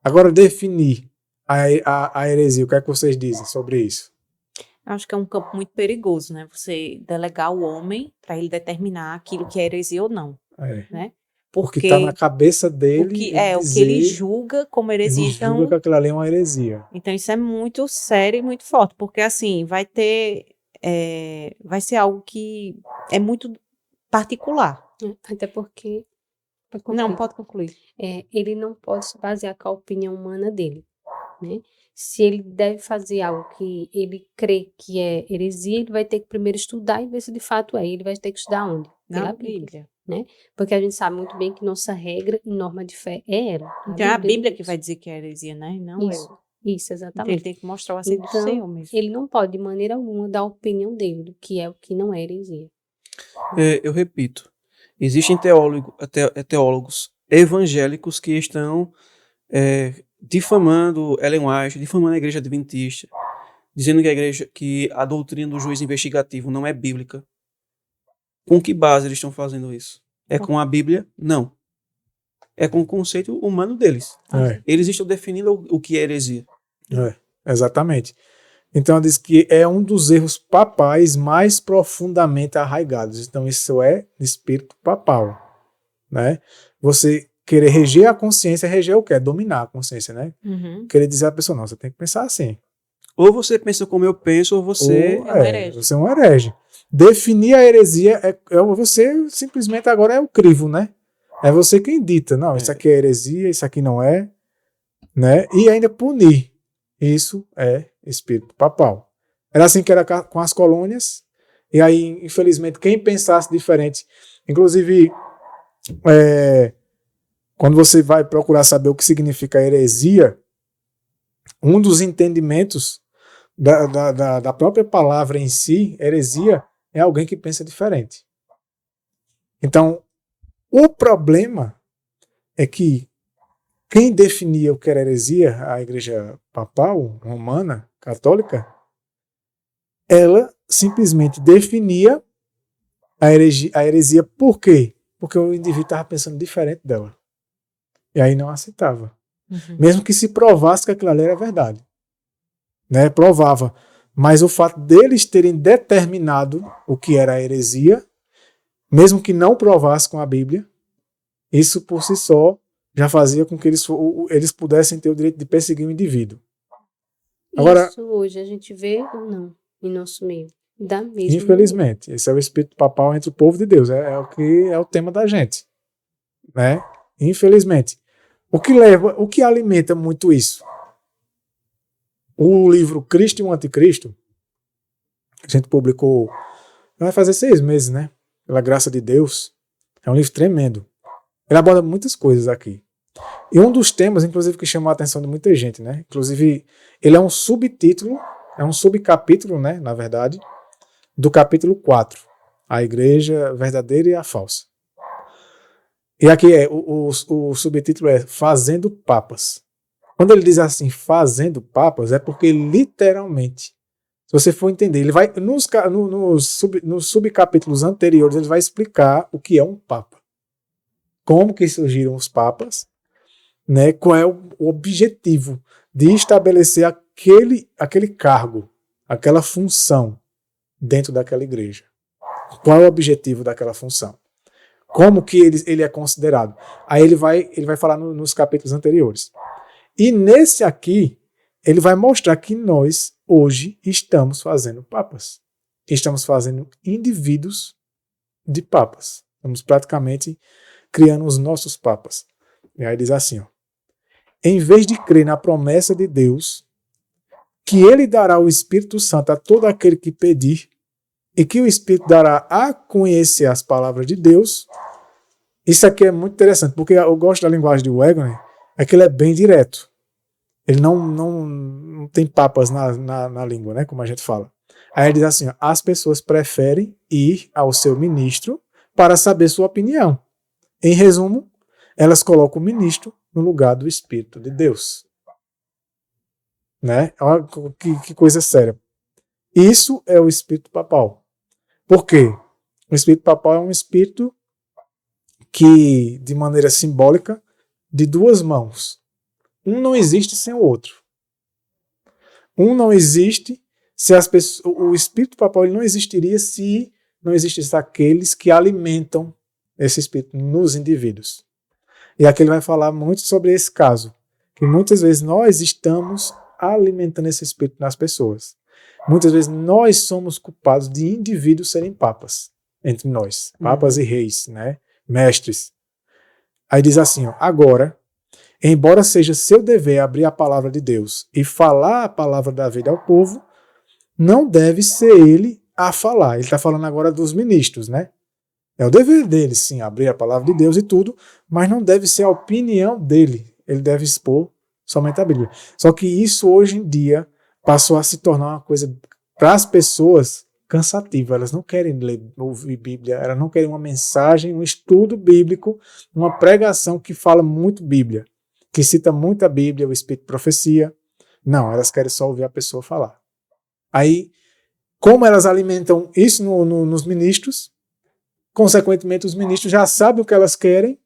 Agora, definir a heresia, o que é que vocês dizem sobre isso? Acho que é um campo muito perigoso, né? Você delegar ao homem para ele determinar aquilo que é heresia ou não. Né? Porque está na cabeça dele. O que ele julga como heresia. Ele julga que aquilo ali é uma heresia. Então, isso é muito sério e muito forte, porque assim, vai ser algo que é muito particular. Até porque. Não, pode concluir. Ele não pode se basear com a opinião humana dele. Né? Se ele deve fazer algo que ele crê que é heresia, ele vai ter que primeiro estudar e ver se de fato é. Ele vai ter que estudar onde? Pela Bíblia. Né? Porque a gente sabe muito bem que nossa regra e norma de fé é ela. Então é a Bíblia que vai dizer que é heresia, né? Não isso, eu. Isso, exatamente. Então ele tem que mostrar o aceito do Senhor mesmo. Ele não pode, de maneira alguma, dar a opinião dele do que é o que não é heresia. Eu repito, Existem teólogos evangélicos que estão difamando Ellen White, difamando a igreja adventista, dizendo que a doutrina do juiz investigativo não é bíblica. Com que base eles estão fazendo isso? É com a Bíblia? Não. É com o conceito humano deles. Eles estão definindo o que é heresia. Exatamente. Então, diz que é um dos erros papais mais profundamente arraigados. Então, isso é espírito papal, né? Você querer reger a consciência, reger o quê? Dominar a consciência, né? Querer dizer à pessoa, não, você tem que pensar assim. Ou você pensa como eu penso, ou você é um herege. Você é um herege. Definir a heresia você simplesmente agora é o crivo, né? É você quem dita. Não, isso aqui é heresia, isso aqui não é, né? E ainda punir. Isso é espírito papal. Era assim que era com as colônias. E aí, infelizmente, quem pensasse diferente, inclusive, quando você vai procurar saber o que significa heresia, um dos entendimentos da própria palavra em si, heresia, é alguém que pensa diferente. Então, o problema é que quem definia o que era heresia, a igreja papal, romana, católica, ela simplesmente definia a heresia por quê? Porque o indivíduo estava pensando diferente dela. E aí não aceitava. Mesmo que se provasse que aquilo ali era verdade. Né? Provava. Mas o fato deles terem determinado o que era a heresia, mesmo que não provasse com a Bíblia, isso por si só já fazia com que eles pudessem ter o direito de perseguir o indivíduo. Agora, isso hoje a gente vê ou não em nosso meio? Da mesma infelizmente, maneira. esse é o espírito papal entre o povo de Deus. O que é o tema da gente. Né? Infelizmente. O que alimenta muito isso? O livro Cristo e o Anticristo, que a gente publicou, vai fazer 6 meses, né? Pela graça de Deus. É um livro tremendo. Ele aborda muitas coisas aqui. E um dos temas, inclusive, que chamou a atenção de muita gente, né? Inclusive, ele é um subtítulo, é um subcapítulo, né? Na verdade, do capítulo 4. A igreja verdadeira e a falsa. E aqui o subtítulo é Fazendo Papas. Quando ele diz assim, fazendo papas, é porque literalmente, se você for entender, ele vai nos subcapítulos anteriores, ele vai explicar o que é um papa. Como que surgiram os papas, né? Qual é o objetivo de estabelecer aquele cargo, aquela função dentro daquela igreja. Qual é o objetivo daquela função? Como que ele é considerado? Aí ele vai falar nos capítulos anteriores. E nesse aqui, ele vai mostrar que nós, hoje, estamos fazendo papas. Estamos fazendo indivíduos de papas. Estamos praticamente criando os nossos papas. E aí diz assim, ó, em vez de crer na promessa de Deus, que ele dará o Espírito Santo a todo aquele que pedir, e que o Espírito dará a conhecer as palavras de Deus. Isso aqui é muito interessante, porque eu gosto da linguagem de Wegner, é que ele é bem direto. Ele não tem papas na língua, né, como a gente fala. Aí ele diz assim, ó, as pessoas preferem ir ao seu ministro para saber sua opinião. Em resumo, elas colocam o ministro no lugar do Espírito de Deus. Né? Olha que coisa séria. Isso é o Espírito Papal. Por quê? O Espírito Papal é um espírito que, de maneira simbólica, de 2 mãos. Um não existe sem o outro. Um não existe se as pessoas... O Espírito Papal ele não existiria se não existissem aqueles que alimentam esse espírito nos indivíduos. E aqui ele vai falar muito sobre esse caso, que muitas vezes nós estamos alimentando esse espírito nas pessoas. Muitas vezes nós somos culpados de indivíduos serem papas entre nós, papas e reis, né? Mestres. Aí diz assim, ó, agora, embora seja seu dever abrir a palavra de Deus e falar a palavra da vida ao povo, não deve ser ele a falar. Ele está falando agora dos ministros, né? É o dever dele, sim, abrir a palavra de Deus e tudo, mas não deve ser a opinião dele. Ele deve expor somente a Bíblia. Só que isso hoje em dia passou a se tornar uma coisa para as pessoas cansativo, elas não querem ouvir Bíblia, elas não querem uma mensagem, um estudo bíblico, uma pregação que fala muito Bíblia, que cita muita Bíblia, o Espírito de Profecia. Não, elas querem só ouvir a pessoa falar. Aí, como elas alimentam isso nos ministros, consequentemente os ministros já sabem o que elas querem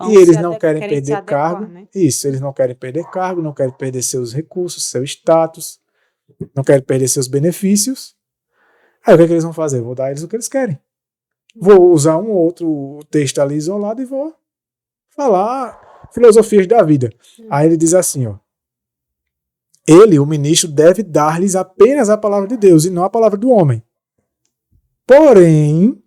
e eles não querem perder cargo. Né? Isso, eles não querem perder cargo, não querem perder seus recursos, seu status, não querem perder seus benefícios. Aí o que é que eles vão fazer? Vou dar a eles o que eles querem. Vou usar um outro texto ali isolado e vou falar filosofias da vida. Aí ele diz assim, ó. Ele, o ministro, deve dar-lhes apenas a palavra de Deus e não a palavra do homem. Porém,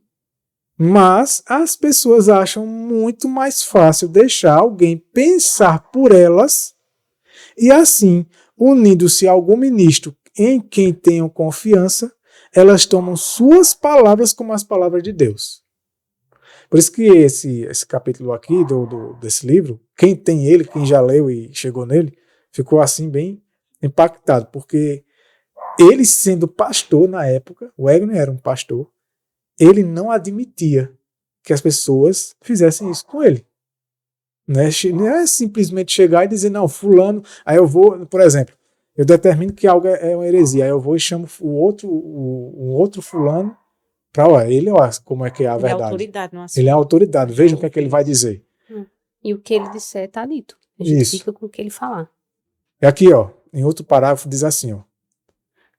mas as pessoas acham muito mais fácil deixar alguém pensar por elas e assim, unindo-se a algum ministro em quem tenham confiança, elas tomam suas palavras como as palavras de Deus. Por isso que esse capítulo aqui desse livro, quem tem ele, quem já leu e chegou nele, ficou assim bem impactado, porque ele sendo pastor na época, o Wagner era um pastor, ele não admitia que as pessoas fizessem isso com ele. Não é simplesmente chegar e dizer, não, fulano, aí eu vou, por exemplo, eu determino que algo é uma heresia, aí eu vou e chamo um outro fulano para, olha como é que é a verdade. Ele é autoridade no assunto. Ele é autoridade, vejam o que é que ele vai dizer. E o que ele disser está dito. A gente fica com o que ele falar. E aqui, ó, em outro parágrafo diz assim, ó.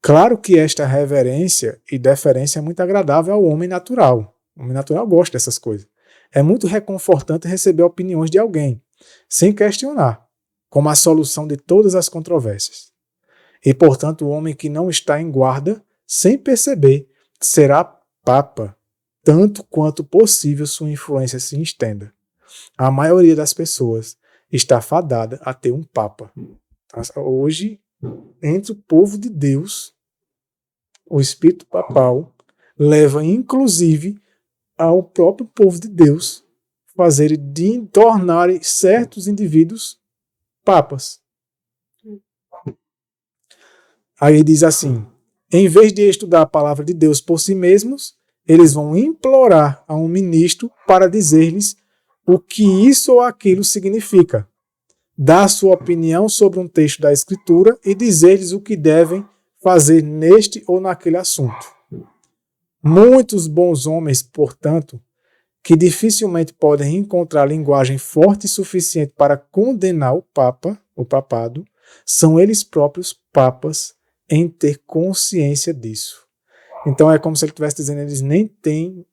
Claro que esta reverência e deferência é muito agradável ao homem natural. O homem natural gosta dessas coisas. É muito reconfortante receber opiniões de alguém, sem questionar, como a solução de todas as controvérsias. E, portanto, o homem que não está em guarda, sem perceber, será papa, tanto quanto possível sua influência se estenda. A maioria das pessoas está fadada a ter um papa. Hoje, entre o povo de Deus, o espírito papal leva, inclusive, ao próprio povo de Deus tornarem certos indivíduos papas. Aí diz assim, em vez de estudar a palavra de Deus por si mesmos, eles vão implorar a um ministro para dizer-lhes o que isso ou aquilo significa, dar sua opinião sobre um texto da Escritura e dizer-lhes o que devem fazer neste ou naquele assunto. Muitos bons homens, portanto, que dificilmente podem encontrar linguagem forte e suficiente para condenar o papado, são eles próprios papas em ter consciência disso. Então é como se ele estivesse dizendo, eles nem têm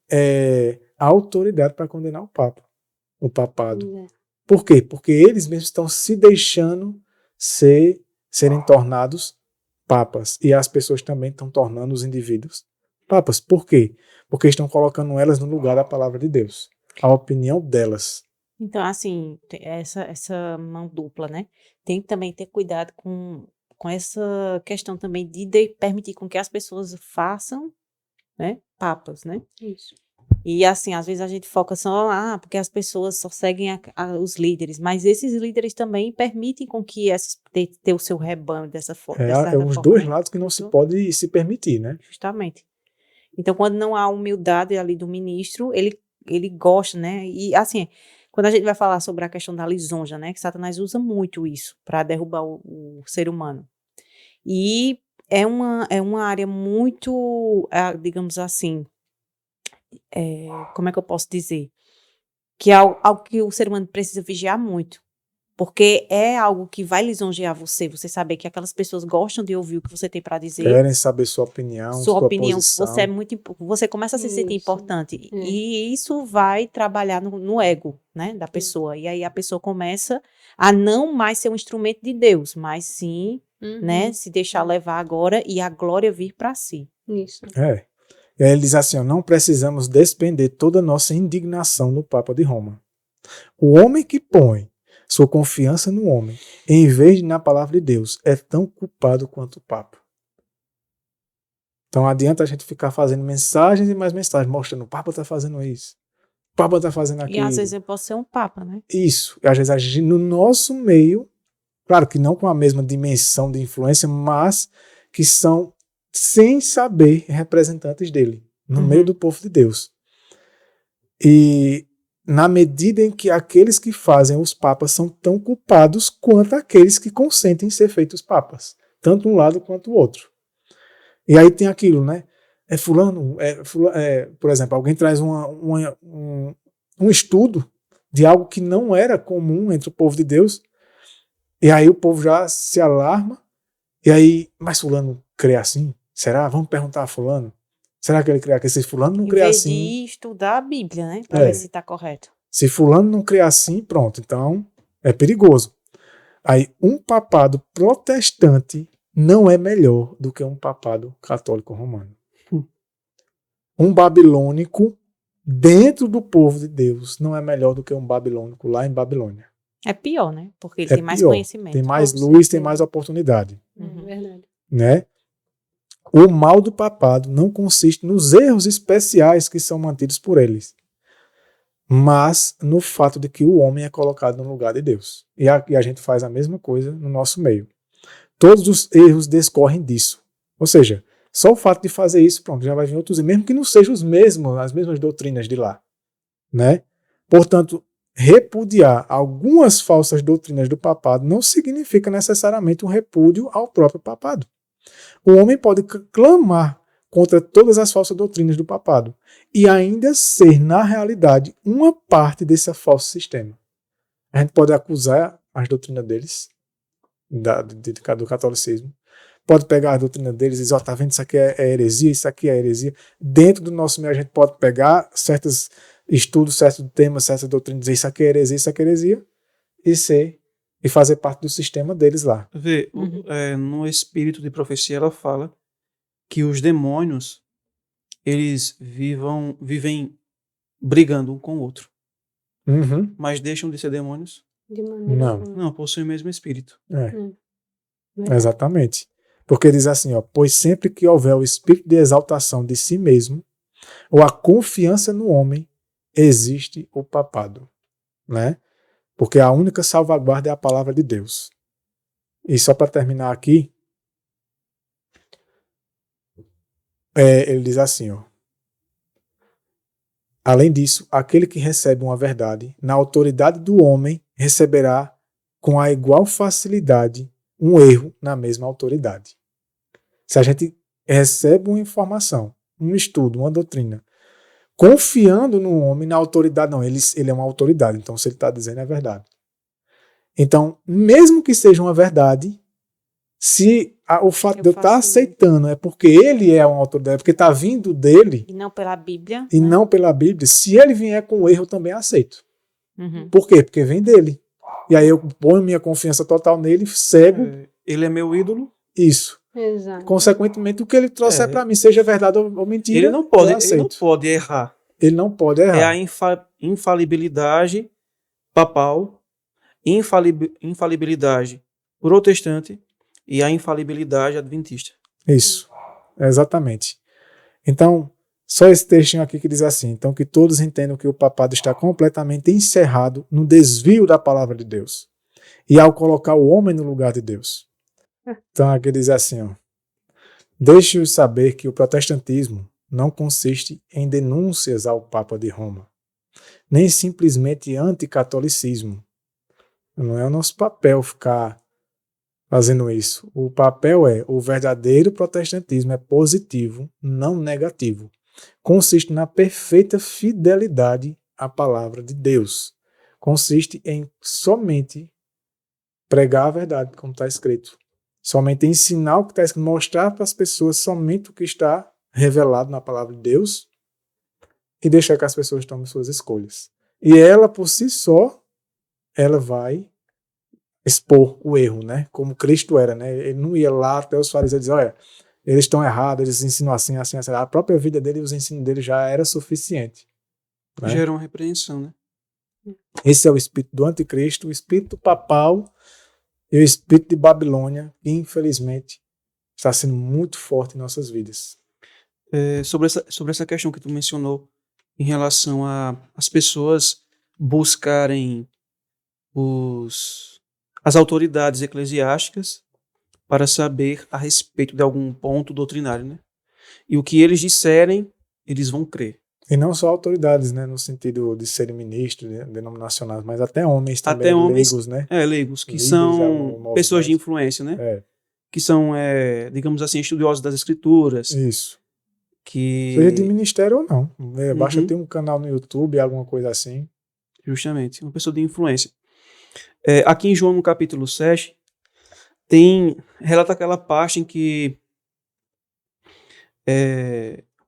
autoridade para condenar o papado. Por quê? Porque eles mesmos estão se deixando serem tornados papas. E as pessoas também estão tornando os indivíduos papas. Por quê? Porque estão colocando elas no lugar da palavra de Deus. A opinião delas. Então, assim, essa mão dupla, né? Tem que também ter cuidado com essa questão também de permitir com que as pessoas façam, né, papas, né? Isso. E assim, às vezes a gente foca só, porque as pessoas só seguem os líderes, mas esses líderes também permitem com que ter o seu rebanho dessa forma. É os dois lados que não se pode se permitir, né? Justamente. Então, quando não há humildade ali do ministro, ele gosta, né? E assim, quando a gente vai falar sobre a questão da lisonja, né? Que Satanás usa muito isso para derrubar o ser humano. E é uma área muito, digamos assim, como é que eu posso dizer? Que é algo que o ser humano precisa vigiar muito. Porque é algo que vai lisonjear você saber que aquelas pessoas gostam de ouvir o que você tem para dizer. Querem saber sua opinião, sua posição. Você começa a se sentir importante. E isso vai trabalhar no ego, né, da pessoa. E aí a pessoa começa a não mais ser um instrumento de Deus, mas sim, né, se deixar levar agora e a glória vir para si. Isso. E aí ele diz assim, não precisamos despender toda a nossa indignação no Papa de Roma. O homem que põe sua confiança no homem, em vez de na palavra de Deus, é tão culpado quanto o Papa. Então adianta a gente ficar fazendo mensagens e mais mensagens, mostrando o Papa está fazendo isso, o Papa está fazendo aquilo. E às vezes eu posso ser um Papa, né? Isso. E às vezes a gente, no nosso meio, claro que não com a mesma dimensão de influência, mas que são sem saber, representantes dele, no Uhum. meio do povo de Deus. E na medida em que aqueles que fazem os papas são tão culpados quanto aqueles que consentem ser feitos papas, tanto um lado quanto o outro. E aí tem aquilo, né? Por exemplo, alguém traz um estudo de algo que não era comum entre o povo de Deus, e aí o povo já se alarma, e aí, mas fulano crê assim? Será? Vamos perguntar a fulano. Será que ele crê assim? Se fulano não Em crê vez assim, de estudar a Bíblia, né? Pra É. ver se tá correto. se fulano não crê assim, pronto, então é perigoso. Aí um papado protestante não é melhor do que um papado católico romano. Um babilônico dentro do povo de Deus não é melhor do que um babilônico lá em Babilônia. É pior, né? Porque ele É tem mais pior. conhecimento. Tem mais Com luz, tem certeza. mais oportunidade, Uhum. Verdade. né? O mal do papado não consiste nos erros especiais que são mantidos por eles, mas no fato de que o homem é colocado no lugar de Deus. E a gente faz a mesma coisa no nosso meio. Todos os erros descorrem disso. Ou seja, só o fato de fazer isso, pronto, já vai vir outros, mesmo que não sejam as mesmas doutrinas de lá, né? Portanto, repudiar algumas falsas doutrinas do papado não significa necessariamente um repúdio ao próprio papado. O homem pode clamar contra todas as falsas doutrinas do papado e ainda ser, na realidade, uma parte desse falso sistema. A gente pode acusar as doutrinas deles, do catolicismo, pode pegar a doutrina deles e dizer, tá vendo, isso aqui é heresia, isso aqui é heresia. Dentro do nosso meio a gente pode pegar certos estudos, certos temas, certas doutrinas, dizer isso aqui é heresia, isso aqui é heresia, e fazer parte do sistema deles lá. Vê, Uhum. no espírito de profecia ela fala que os demônios eles vivem brigando um com o outro, Uhum. mas deixam de ser demônios? De maneira Não. alguma. Não, possuem o mesmo espírito. É, Verdade. exatamente. Porque diz assim, ó, pois sempre que houver o espírito de exaltação de si mesmo, ou a confiança no homem, existe o papado, né? Porque a única salvaguarda é a palavra de Deus. E só para terminar aqui, ele diz assim, ó, além disso, aquele que recebe uma verdade na autoridade do homem receberá com a igual facilidade um erro na mesma autoridade. Se a gente recebe uma informação, um estudo, uma doutrina, confiando no homem, na autoridade, não, ele é uma autoridade, então se ele está dizendo é verdade. Então, mesmo que seja uma verdade, se o fato de eu estar aceitando é porque ele é uma autoridade, porque está vindo dele, E não pela Bíblia. e né? não pela Bíblia, se ele vier com erro, eu também aceito. Uhum. Por quê? Porque vem dele. E aí eu ponho minha confiança total nele, cego Ele é meu ídolo. isso. Exato. Consequentemente, o que ele trouxer É. para mim, seja verdade ou mentira, Ele não eu pode aceito. errar. Ele não pode É errar. a infalibilidade papal, infalibilidade protestante e a infalibilidade adventista. Isso, exatamente. Então, só esse textinho aqui que diz assim, então que todos entendam que o papado está completamente encerrado no desvio da palavra de Deus e ao colocar o homem no lugar de Deus. Então aqui diz assim, ó, deixe-os saber que o protestantismo não consiste em denúncias ao Papa de Roma, nem simplesmente anticatolicismo. Não é o nosso papel ficar fazendo isso. O papel o verdadeiro protestantismo é positivo, não negativo. Consiste na perfeita fidelidade à palavra de Deus. Consiste em somente pregar a verdade, como está escrito. Somente ensinar o que está escrito, mostrar para as pessoas somente o que está revelado na palavra de Deus e deixar que as pessoas tomem suas escolhas. E ela, por si só, ela vai expor o erro, né? Como Cristo era, né? Ele não ia lá até os fariseus dizer, olha, eles estão errados, eles ensinam assim, assim, assim. A própria vida dele e os ensinos dele já era suficiente. Né? Gera uma repreensão, né? Esse é o espírito do anticristo, o espírito papal e o espírito de Babilônia, que infelizmente está sendo muito forte em nossas vidas. Sobre essa questão que tu mencionou em relação a as pessoas buscarem as autoridades eclesiásticas para saber a respeito de algum ponto doutrinário, né? E o que eles disserem, eles vão crer. E não só autoridades, né, no sentido de serem ministros denominacionais, mas até homens também, Até homens, leigos, né? leigos, que Líderes, são pessoas de movimentos. influência, né? É, Que são, digamos assim, estudiosos das escrituras, isso. que... Seja de ministério ou não. Basta Uhum. ter um canal no YouTube, alguma coisa assim. Justamente, uma pessoa de influência. Aqui em João, no capítulo 7, relata aquela parte em que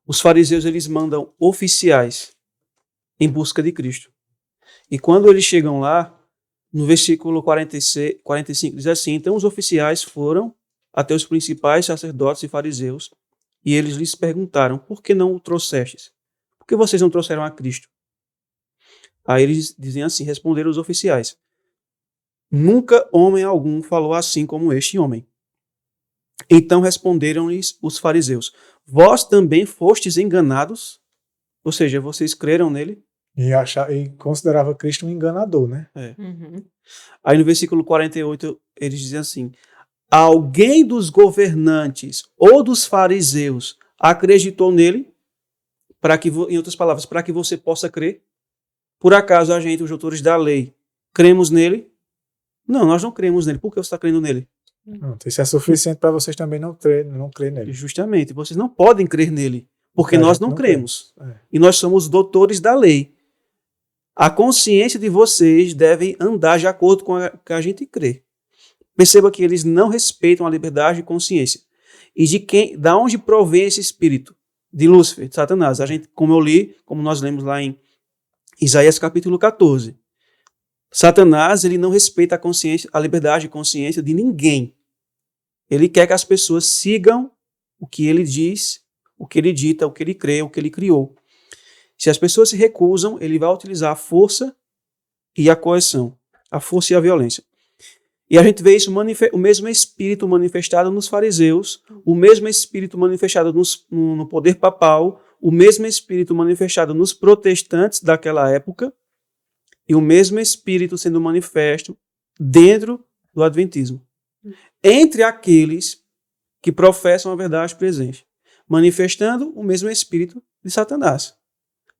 os fariseus eles mandam oficiais em busca de Cristo. E quando eles chegam lá, no versículo 45 diz assim: então os oficiais foram até os principais sacerdotes e fariseus, e eles lhes perguntaram: por que não o trouxestes? Por que vocês não trouxeram a Cristo? Aí eles dizem assim, responderam os oficiais: nunca homem algum falou assim como este homem. Então responderam-lhes os fariseus: vós também fostes enganados? Ou seja, vocês creram nele? E considerava Cristo um enganador, né? Uhum. Aí no versículo 48 eles dizem assim: alguém dos governantes ou dos fariseus acreditou nele, em outras palavras, para que você possa crer? Por acaso a gente, os doutores da lei, cremos nele? Não, nós não cremos nele. Por que você está crendo nele? Pronto, isso é suficiente para vocês também não crer nele. Justamente, vocês não podem crer nele, porque A nós gente não não cremos. cremos. E nós somos doutores da lei. A consciência de vocês deve andar de acordo com a que a gente crê. Perceba que eles não respeitam a liberdade de consciência. E da onde provém esse espírito? De Lúcifer, de Satanás. A gente, como nós lemos lá em Isaías capítulo 14. Satanás, ele não respeita a liberdade de consciência de ninguém. Ele quer que as pessoas sigam o que ele diz, o que ele dita, o que ele crê, o que ele criou. Se as pessoas se recusam, ele vai utilizar a força e a coerção, a força e a violência. E a gente vê isso, o mesmo espírito manifestado nos fariseus, o mesmo espírito manifestado no poder papal, o mesmo espírito manifestado nos protestantes daquela época e o mesmo espírito sendo manifesto dentro do adventismo. Entre aqueles que professam a verdade presente, manifestando o mesmo espírito de Satanás,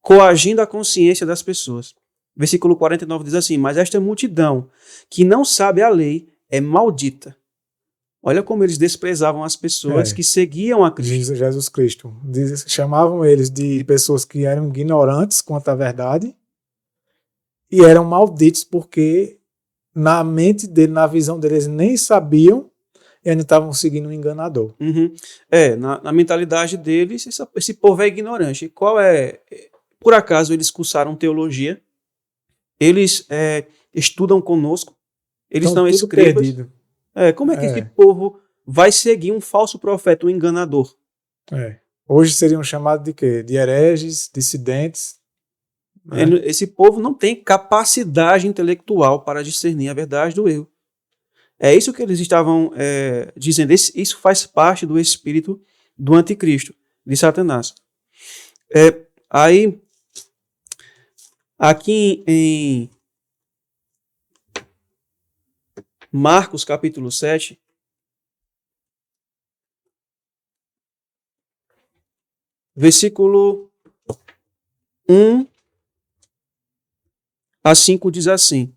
coagindo a consciência das pessoas. Versículo 49 diz assim: mas esta multidão que não sabe a lei é maldita. Olha como eles desprezavam as pessoas que seguiam a Cristo. Jesus Cristo. Chamavam eles de pessoas que eram ignorantes quanto à verdade e eram malditos porque na mente dele, na visão deles, nem sabiam e ainda estavam seguindo um enganador. Uhum. Na mentalidade deles, esse povo é ignorante. Por acaso eles cursaram teologia? Eles estudam conosco? Eles Então, são tudo escribas? perdido. Como é que esse povo vai seguir um falso profeta, um enganador? Hoje seriam chamados de quê? De hereges, dissidentes. Esse povo não tem capacidade intelectual para discernir a verdade do erro. É isso que eles estavam dizendo. Isso faz parte do espírito do anticristo, de Satanás. Aí, aqui em Marcos capítulo 7, versículo 1 a 5 diz assim: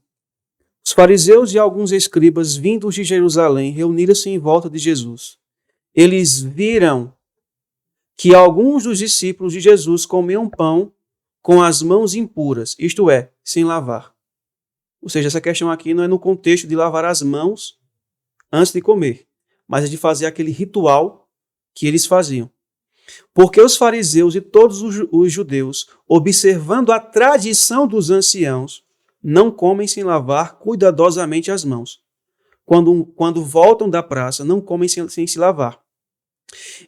os fariseus e alguns escribas vindos de Jerusalém reuniram-se em volta de Jesus. Eles viram que alguns dos discípulos de Jesus comiam pão com as mãos impuras, isto é, sem lavar. Ou seja, essa questão aqui não é no contexto de lavar as mãos antes de comer, mas é de fazer aquele ritual que eles faziam. Porque os fariseus e todos os judeus, observando a tradição dos anciãos, não comem sem lavar cuidadosamente as mãos. Quando voltam da praça, não comem sem se lavar.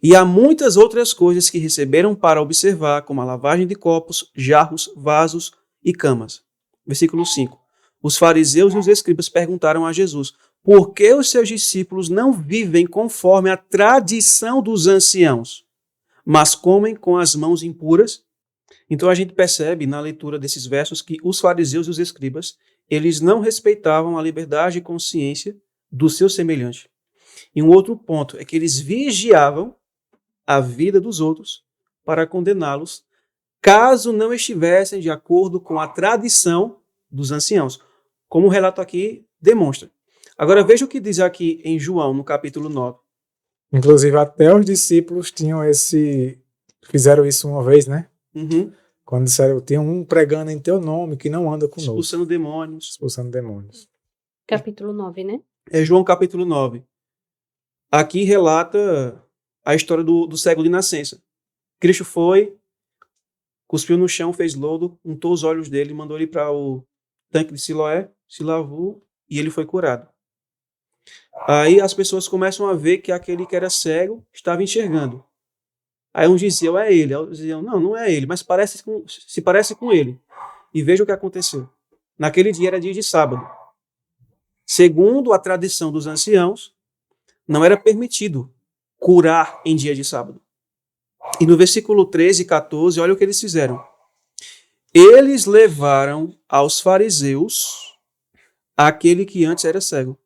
E há muitas outras coisas que receberam para observar, como a lavagem de copos, jarros, vasos e camas. Versículo 5. Os fariseus e os escribas perguntaram a Jesus: por que os seus discípulos não vivem conforme a tradição dos anciãos, mas comem com as mãos impuras? Então a gente percebe na leitura desses versos que os fariseus e os escribas, eles não respeitavam a liberdade de consciência do seu semelhante. E um outro ponto é que eles vigiavam a vida dos outros para condená-los, caso não estivessem de acordo com a tradição dos anciãos, como o relato aqui demonstra. Agora veja o que diz aqui em João, no capítulo 9. Inclusive, até os discípulos fizeram isso uma vez, né? Uhum. Quando disseram, tem um pregando em teu nome que não anda conosco. Expulsando demônios. Expulsando demônios. Capítulo 9, né? É João capítulo 9. Aqui relata a história do cego de nascença. Cristo foi, cuspiu no chão, fez lodo, untou os olhos dele, mandou ele para o tanque de Siloé, se lavou e ele foi curado. Aí as pessoas começam a ver que aquele que era cego estava enxergando. Aí uns diziam, é ele. Outros diziam, não é ele, mas se parece com ele. E veja o que aconteceu. Naquele dia era dia de sábado. Segundo a tradição dos anciãos, não era permitido curar em dia de sábado. E no versículo 13 e 14, olha o que eles fizeram. Eles levaram aos fariseus aquele que antes era cego.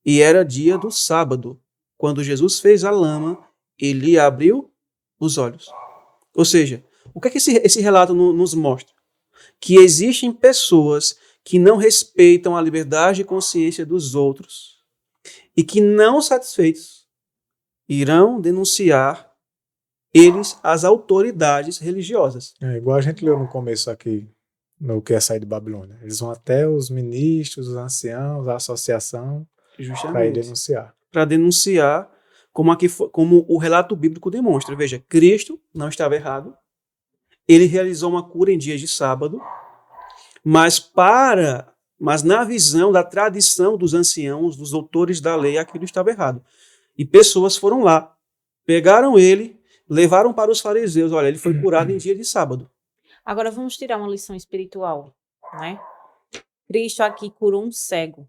E era dia do sábado. Quando Jesus fez a lama, ele abriu os olhos. Ou seja, o que é que esse relato nos mostra? Que existem pessoas que não respeitam a liberdade de consciência dos outros e que, não satisfeitos, irão denunciar eles às autoridades religiosas. É igual a gente leu no começo aqui, no que é sair de Babilônia. Eles vão até os ministros, os anciãos, a associação, para ir Justamente. denunciar. Para denunciar, como o relato bíblico demonstra. Veja, Cristo não estava errado. Ele realizou uma cura em dias de sábado, mas na visão da tradição dos anciãos, dos doutores da lei, aquilo estava errado. E pessoas foram lá, pegaram ele, levaram para os fariseus. Olha, ele foi curado em dia de sábado. Agora vamos tirar uma lição espiritual, né? Cristo aqui curou um cego,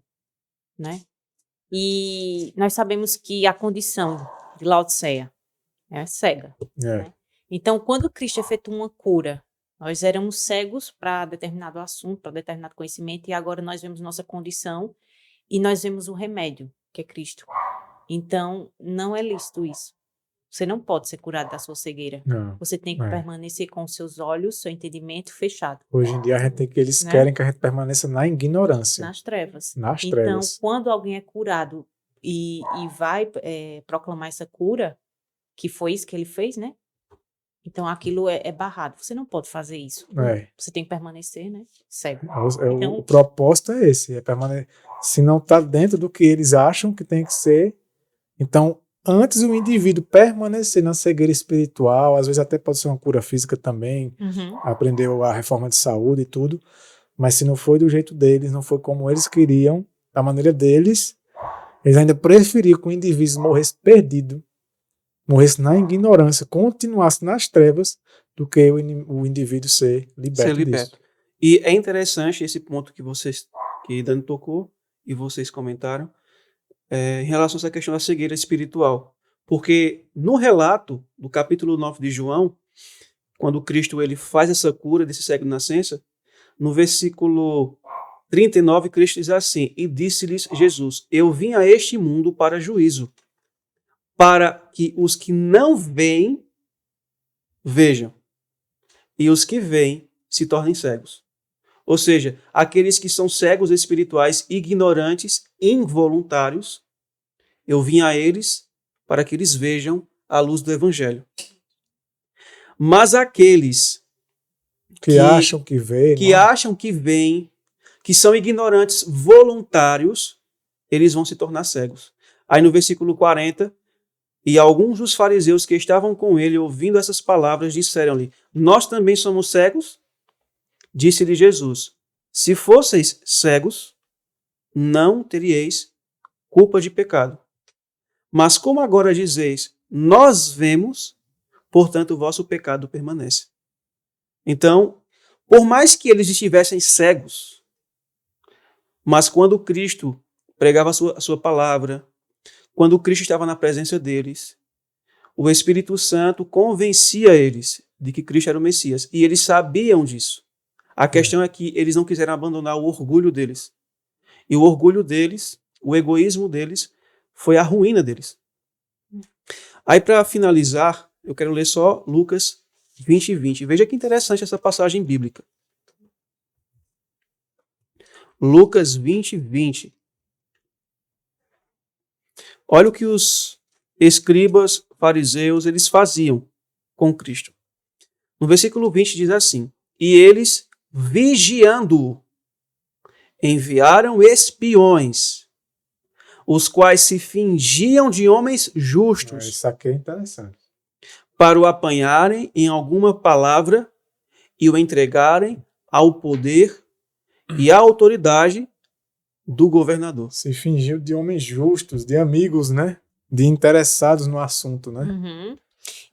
né? E nós sabemos que a condição de Laodiceia é cega. É. Então, quando Cristo efetua uma cura, nós éramos cegos para determinado assunto, para determinado conhecimento, e agora nós vemos nossa condição e nós vemos o remédio, que é Cristo. Então, não é lícito isso. Você não pode ser curado da sua cegueira. Não. Você tem que permanecer com os seus olhos, seu entendimento fechado. Hoje em dia a gente tem que eles Né? querem que a gente permaneça na ignorância. Nas trevas. Nas Então, trevas. quando alguém é curado e vai proclamar essa cura, que foi isso que ele fez, né? Então, aquilo é barrado. Você não pode fazer isso. Você tem que permanecer, né? Cego. Então, O propósito é esse. É permanecer. Se não está dentro do que eles acham que tem que ser, então, antes o indivíduo permanecer na cegueira espiritual, às vezes até pode ser uma cura física também, aprendeu a reforma de saúde e tudo, mas se não foi do jeito deles, não foi como eles queriam, da maneira deles, eles ainda preferiam que o indivíduo morresse perdido, morresse na ignorância, continuasse nas trevas, do que o indivíduo ser liberto disso. E é interessante esse ponto que Dani tocou e vocês comentaram, em relação a essa questão da cegueira espiritual. Porque no relato do capítulo 9 de João, quando Cristo ele faz essa cura desse cego de nascença, no versículo 39, Cristo diz assim, e disse-lhes Jesus, eu vim a este mundo para juízo, para que os que não veem, vejam, e os que veem se tornem cegos. Ou seja, aqueles que são cegos espirituais, ignorantes, involuntários, eu vim a eles para que eles vejam a luz do Evangelho. Mas aqueles que acham que veem, que são ignorantes, voluntários, eles vão se tornar cegos. Aí no versículo 40, e alguns dos fariseus que estavam com ele, ouvindo essas palavras, disseram-lhe, nós também somos cegos? Disse-lhe Jesus, se fosseis cegos, não teríeis culpa de pecado. Mas como agora dizeis, nós vemos, portanto o vosso pecado permanece. Então, por mais que eles estivessem cegos, mas quando Cristo pregava a sua palavra, quando Cristo estava na presença deles, o Espírito Santo convencia eles de que Cristo era o Messias, e eles sabiam disso. A questão é que eles não quiseram abandonar o orgulho deles. E o orgulho deles, o egoísmo deles, foi a ruína deles. Aí, para finalizar, eu quero ler só Lucas 20:20. Veja que interessante essa passagem bíblica. Lucas 20:20. Olha o que os escribas, fariseus, eles faziam com Cristo. No versículo 20 diz assim: e eles, vigiando-o, enviaram espiões, os quais se fingiam de homens justos, Isso aqui é interessante. para o apanharem em alguma palavra e o entregarem ao poder e à autoridade do governador. Se fingiu de homens justos, de amigos, né? De interessados no assunto, né? Uhum.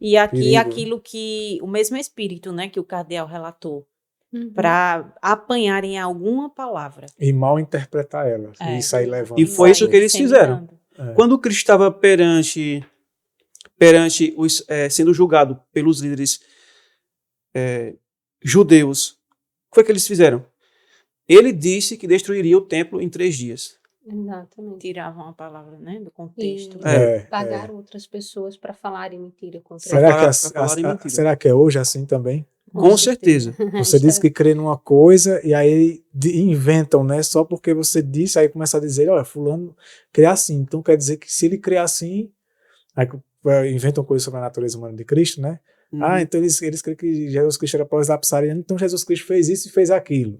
E aqui Perigo. aquilo que o mesmo espírito, né, que o cardeal relatou, Uhum. para apanharem alguma palavra. E mal interpretar ela. É. E sair levando. E foi isso que eles fizeram. É. Quando Cristo estava perante os, sendo julgado pelos líderes judeus, o que foi que eles fizeram? Ele disse que destruiria o templo em 3 dias. Exatamente. Tiravam a palavra, né, do contexto. Pagaram outras pessoas para falarem mentira contra Será, ele. que Pra falar em mentira. será que é hoje assim também? Com certeza. Você disse que crê numa coisa e aí inventam, né? Só porque você disse, aí começa a dizer, olha, fulano crê assim. Então quer dizer que se ele crê assim, aí inventam coisas sobre a natureza humana de Cristo, né? Ah, então eles creem que Jesus Cristo era pró-lapsariano, então Jesus Cristo fez isso e fez aquilo.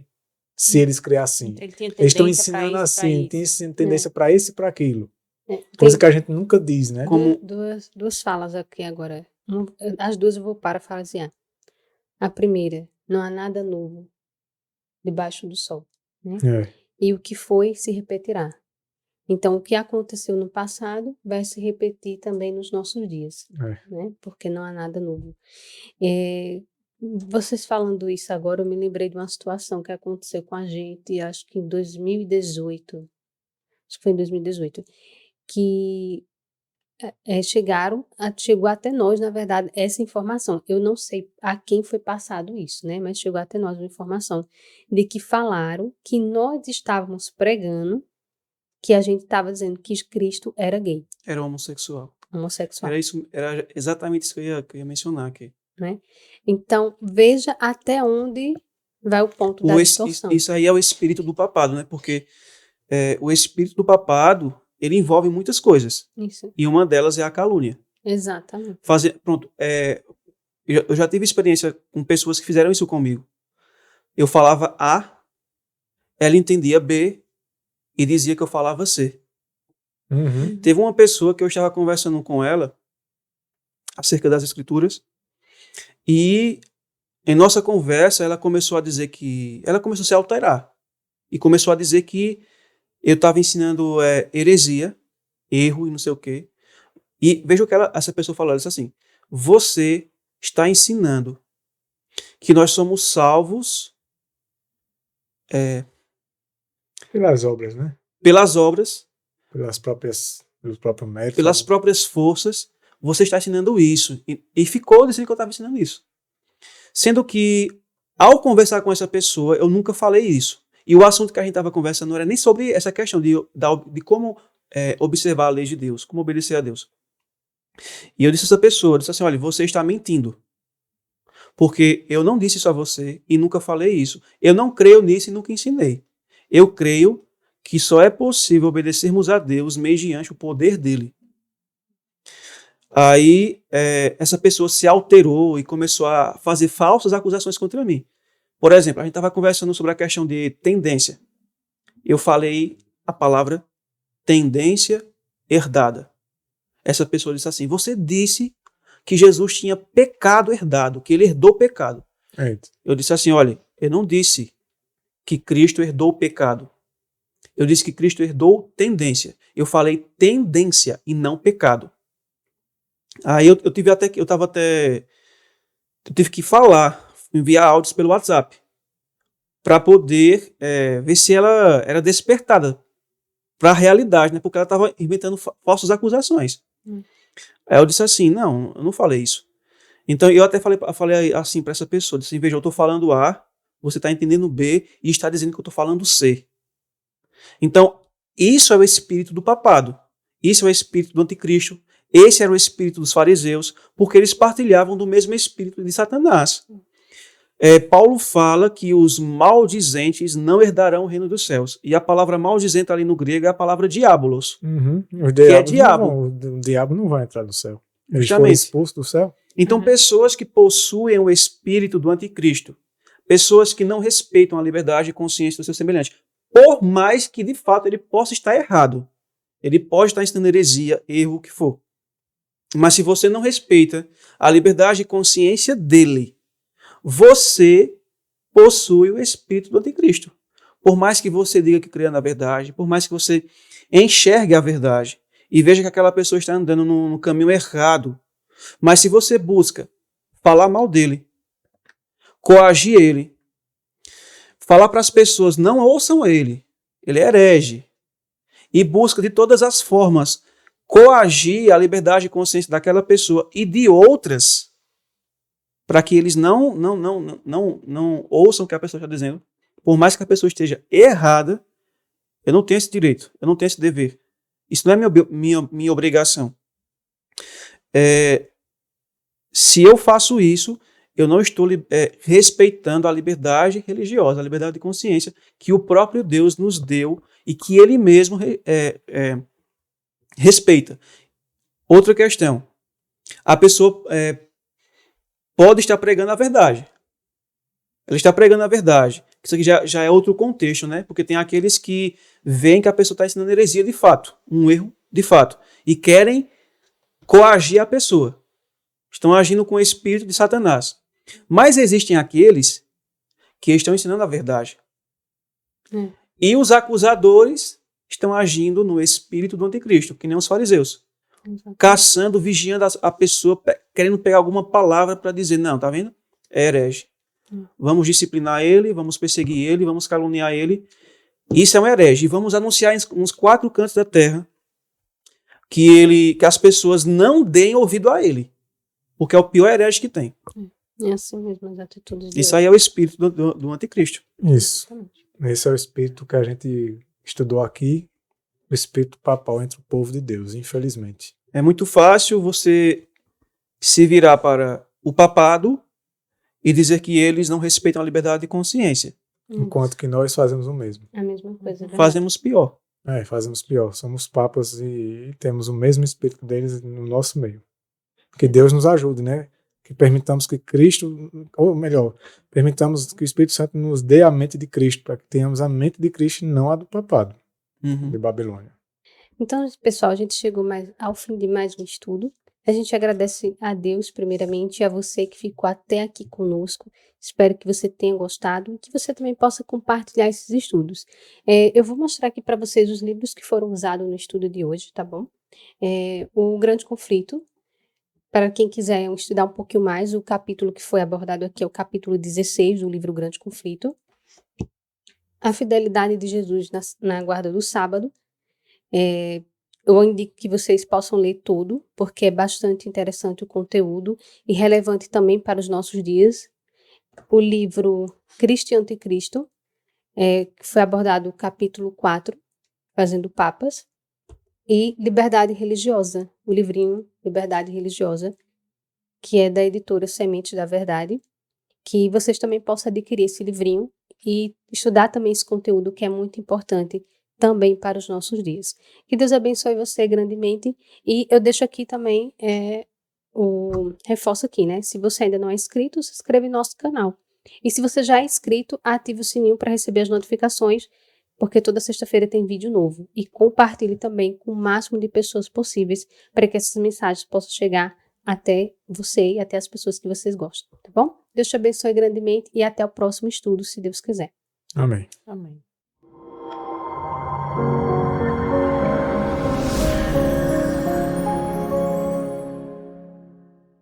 Se eles crêem assim. Ele tinha Eles estão tendência pra ensinando isso, pra assim, tem isso. tendência para isso e para aquilo. É, Coisa tem que a gente nunca diz, né? Como- duas falas aqui agora. As duas eu vou parafrasear. A primeira, não há nada novo debaixo do sol, né? É. E o que foi se repetirá. Então, o que aconteceu no passado vai se repetir também nos nossos dias, né? Porque não há nada novo. Vocês falando isso agora, eu me lembrei de uma situação que aconteceu com a gente, acho que em 2018, acho que foi em 2018, que chegou até nós, na verdade, essa informação. Eu não sei a quem foi passado isso, né? Mas chegou até nós uma informação de que falaram que nós estávamos pregando que a gente estava dizendo que Cristo era gay, Era homossexual. homossexual, Era exatamente isso que eu ia mencionar aqui. né? Então, veja até onde vai o ponto da distorção. Isso aí é o espírito do papado, né? Porque o espírito do papado, ele envolve muitas coisas. Isso, E uma delas é a calúnia. exatamente. Eu já tive experiência com pessoas que fizeram isso comigo. Eu falava A, ela entendia B e dizia que eu falava C. Uhum. Teve uma pessoa que eu estava conversando com ela acerca das escrituras e em nossa conversa ela começou a dizer que... Ela começou a se alterar e começou a dizer que eu estava ensinando heresia, erro e não sei o quê. E veja o que essa pessoa falou, ela disse assim: você está ensinando que nós somos salvos Pelas obras, né? pelas obras, Pelos próprios méritos. pelas próprias forças, você está ensinando isso. E ficou dizendo que eu estava ensinando isso. Sendo que, ao conversar com essa pessoa, eu nunca falei isso. E o assunto que a gente estava conversando não era nem sobre essa questão de como observar a lei de Deus, como obedecer a Deus. E eu disse a essa pessoa, eu disse assim, olha, você está mentindo. Porque eu não disse isso a você e nunca falei isso. Eu não creio nisso e nunca ensinei. Eu creio que só é possível obedecermos a Deus mediante o poder dele. Aí essa pessoa se alterou e começou a fazer falsas acusações contra mim. Por exemplo, a gente estava conversando sobre a questão de tendência. Eu falei a palavra tendência herdada. Essa pessoa disse assim, você disse que Jesus tinha pecado herdado, que ele herdou pecado. Eita. Eu disse assim, olha, eu não disse que Cristo herdou o pecado. Eu disse que Cristo herdou tendência. Eu falei tendência e não pecado. Aí eu tive que falar, enviar áudios pelo WhatsApp para poder ver se ela era despertada para a realidade, né? Porque ela estava inventando falsas acusações. Aí eu disse assim, não, eu não falei isso. Então eu até falei assim para essa pessoa, disse assim, veja, eu estou falando A, você está entendendo B e está dizendo que eu estou falando C. Então, isso é o espírito do papado. Isso é o espírito do anticristo. Esse era o espírito dos fariseus, porque eles partilhavam do mesmo espírito de Satanás. Paulo fala que os maldizentes não herdarão o reino dos céus. E a palavra maldizente ali no grego é a palavra diabolos. Os Que é diabos diabo. o diabo não vai entrar no céu. Eles foram Justamente. expulsos do céu. Então, pessoas que possuem o espírito do anticristo, pessoas que não respeitam a liberdade e consciência do seu semelhante, por mais que de fato ele possa estar errado, ele pode estar ensinando heresia, erro, o que for. Mas se você não respeita a liberdade e consciência dele, você possui o espírito do anticristo. Por mais que você diga que crê na verdade, por mais que você enxergue a verdade e veja que aquela pessoa está andando no caminho errado, mas se você busca falar mal dele, coagir ele, falar para as pessoas não ouçam ele é herege, e busca de todas as formas coagir a liberdade e consciência daquela pessoa e de outras para que eles não ouçam o que a pessoa está dizendo, por mais que a pessoa esteja errada, eu não tenho esse direito, eu não tenho esse dever. Isso não é minha obrigação. Se eu faço isso, eu não estou respeitando a liberdade religiosa, a liberdade de consciência que o próprio Deus nos deu e que ele mesmo respeita. Outra questão. A pessoa pode estar pregando a verdade. Ela está pregando a verdade. Isso aqui já é outro contexto, né? Porque tem aqueles que veem que a pessoa está ensinando heresia de fato, um erro de fato, e querem coagir a pessoa. Estão agindo com o espírito de Satanás. Mas existem aqueles que estão ensinando a verdade. E os acusadores estão agindo no espírito do anticristo, que nem os fariseus. Caçando, vigiando a pessoa, querendo pegar alguma palavra para dizer, não, tá vendo? É herege. Vamos disciplinar ele, vamos perseguir ele, vamos caluniar ele. Isso é um herege. E vamos anunciar nos 4 cantos da terra que as pessoas não deem ouvido a ele. Porque é o pior herege que tem. É assim mesmo, as atitudes de Isso hoje. aí é o espírito do anticristo. Isso. Exatamente. Esse é o espírito que a gente estudou aqui, o espírito papal entre o povo de Deus, infelizmente. É muito fácil você se virar para o papado e dizer que eles não respeitam a liberdade de consciência. Enquanto que nós fazemos o mesmo. É a mesma coisa, é verdade. Fazemos pior. Fazemos pior. Somos papas e temos o mesmo espírito deles no nosso meio. Que Deus nos ajude, né? Que permitamos que Cristo, ou melhor, permitamos que o Espírito Santo nos dê a mente de Cristo, para que tenhamos a mente de Cristo e não a do papado de Babilônia. Então, pessoal, a gente chegou ao fim de mais um estudo. A gente agradece a Deus, primeiramente, e a você que ficou até aqui conosco. Espero que você tenha gostado e que você também possa compartilhar esses estudos. Eu vou mostrar aqui para vocês os livros que foram usados no estudo de hoje, tá bom? O Grande Conflito. Para quem quiser estudar um pouquinho mais, o capítulo que foi abordado aqui é o capítulo 16 do livro Grande Conflito. A Fidelidade de Jesus na Guarda do Sábado. Eu indico que vocês possam ler todo, porque é bastante interessante o conteúdo e relevante também para os nossos dias. O livro Cristo e Anticristo, que foi abordado o capítulo 4, Fazendo Papas. E Liberdade Religiosa, o livrinho Liberdade Religiosa, que é da editora Sementes da Verdade, que vocês também possam adquirir esse livrinho e estudar também esse conteúdo que é muito importante também para os nossos dias. Que Deus abençoe você grandemente e eu deixo aqui também reforço aqui, né? Se você ainda não é inscrito, se inscreva em nosso canal. E se você já é inscrito, ative o sininho para receber as notificações, porque toda sexta-feira tem vídeo novo. E compartilhe também com o máximo de pessoas possíveis para que essas mensagens possam chegar até você e até as pessoas que vocês gostam, tá bom? Deus te abençoe grandemente e até o próximo estudo, se Deus quiser. Amém. Amém.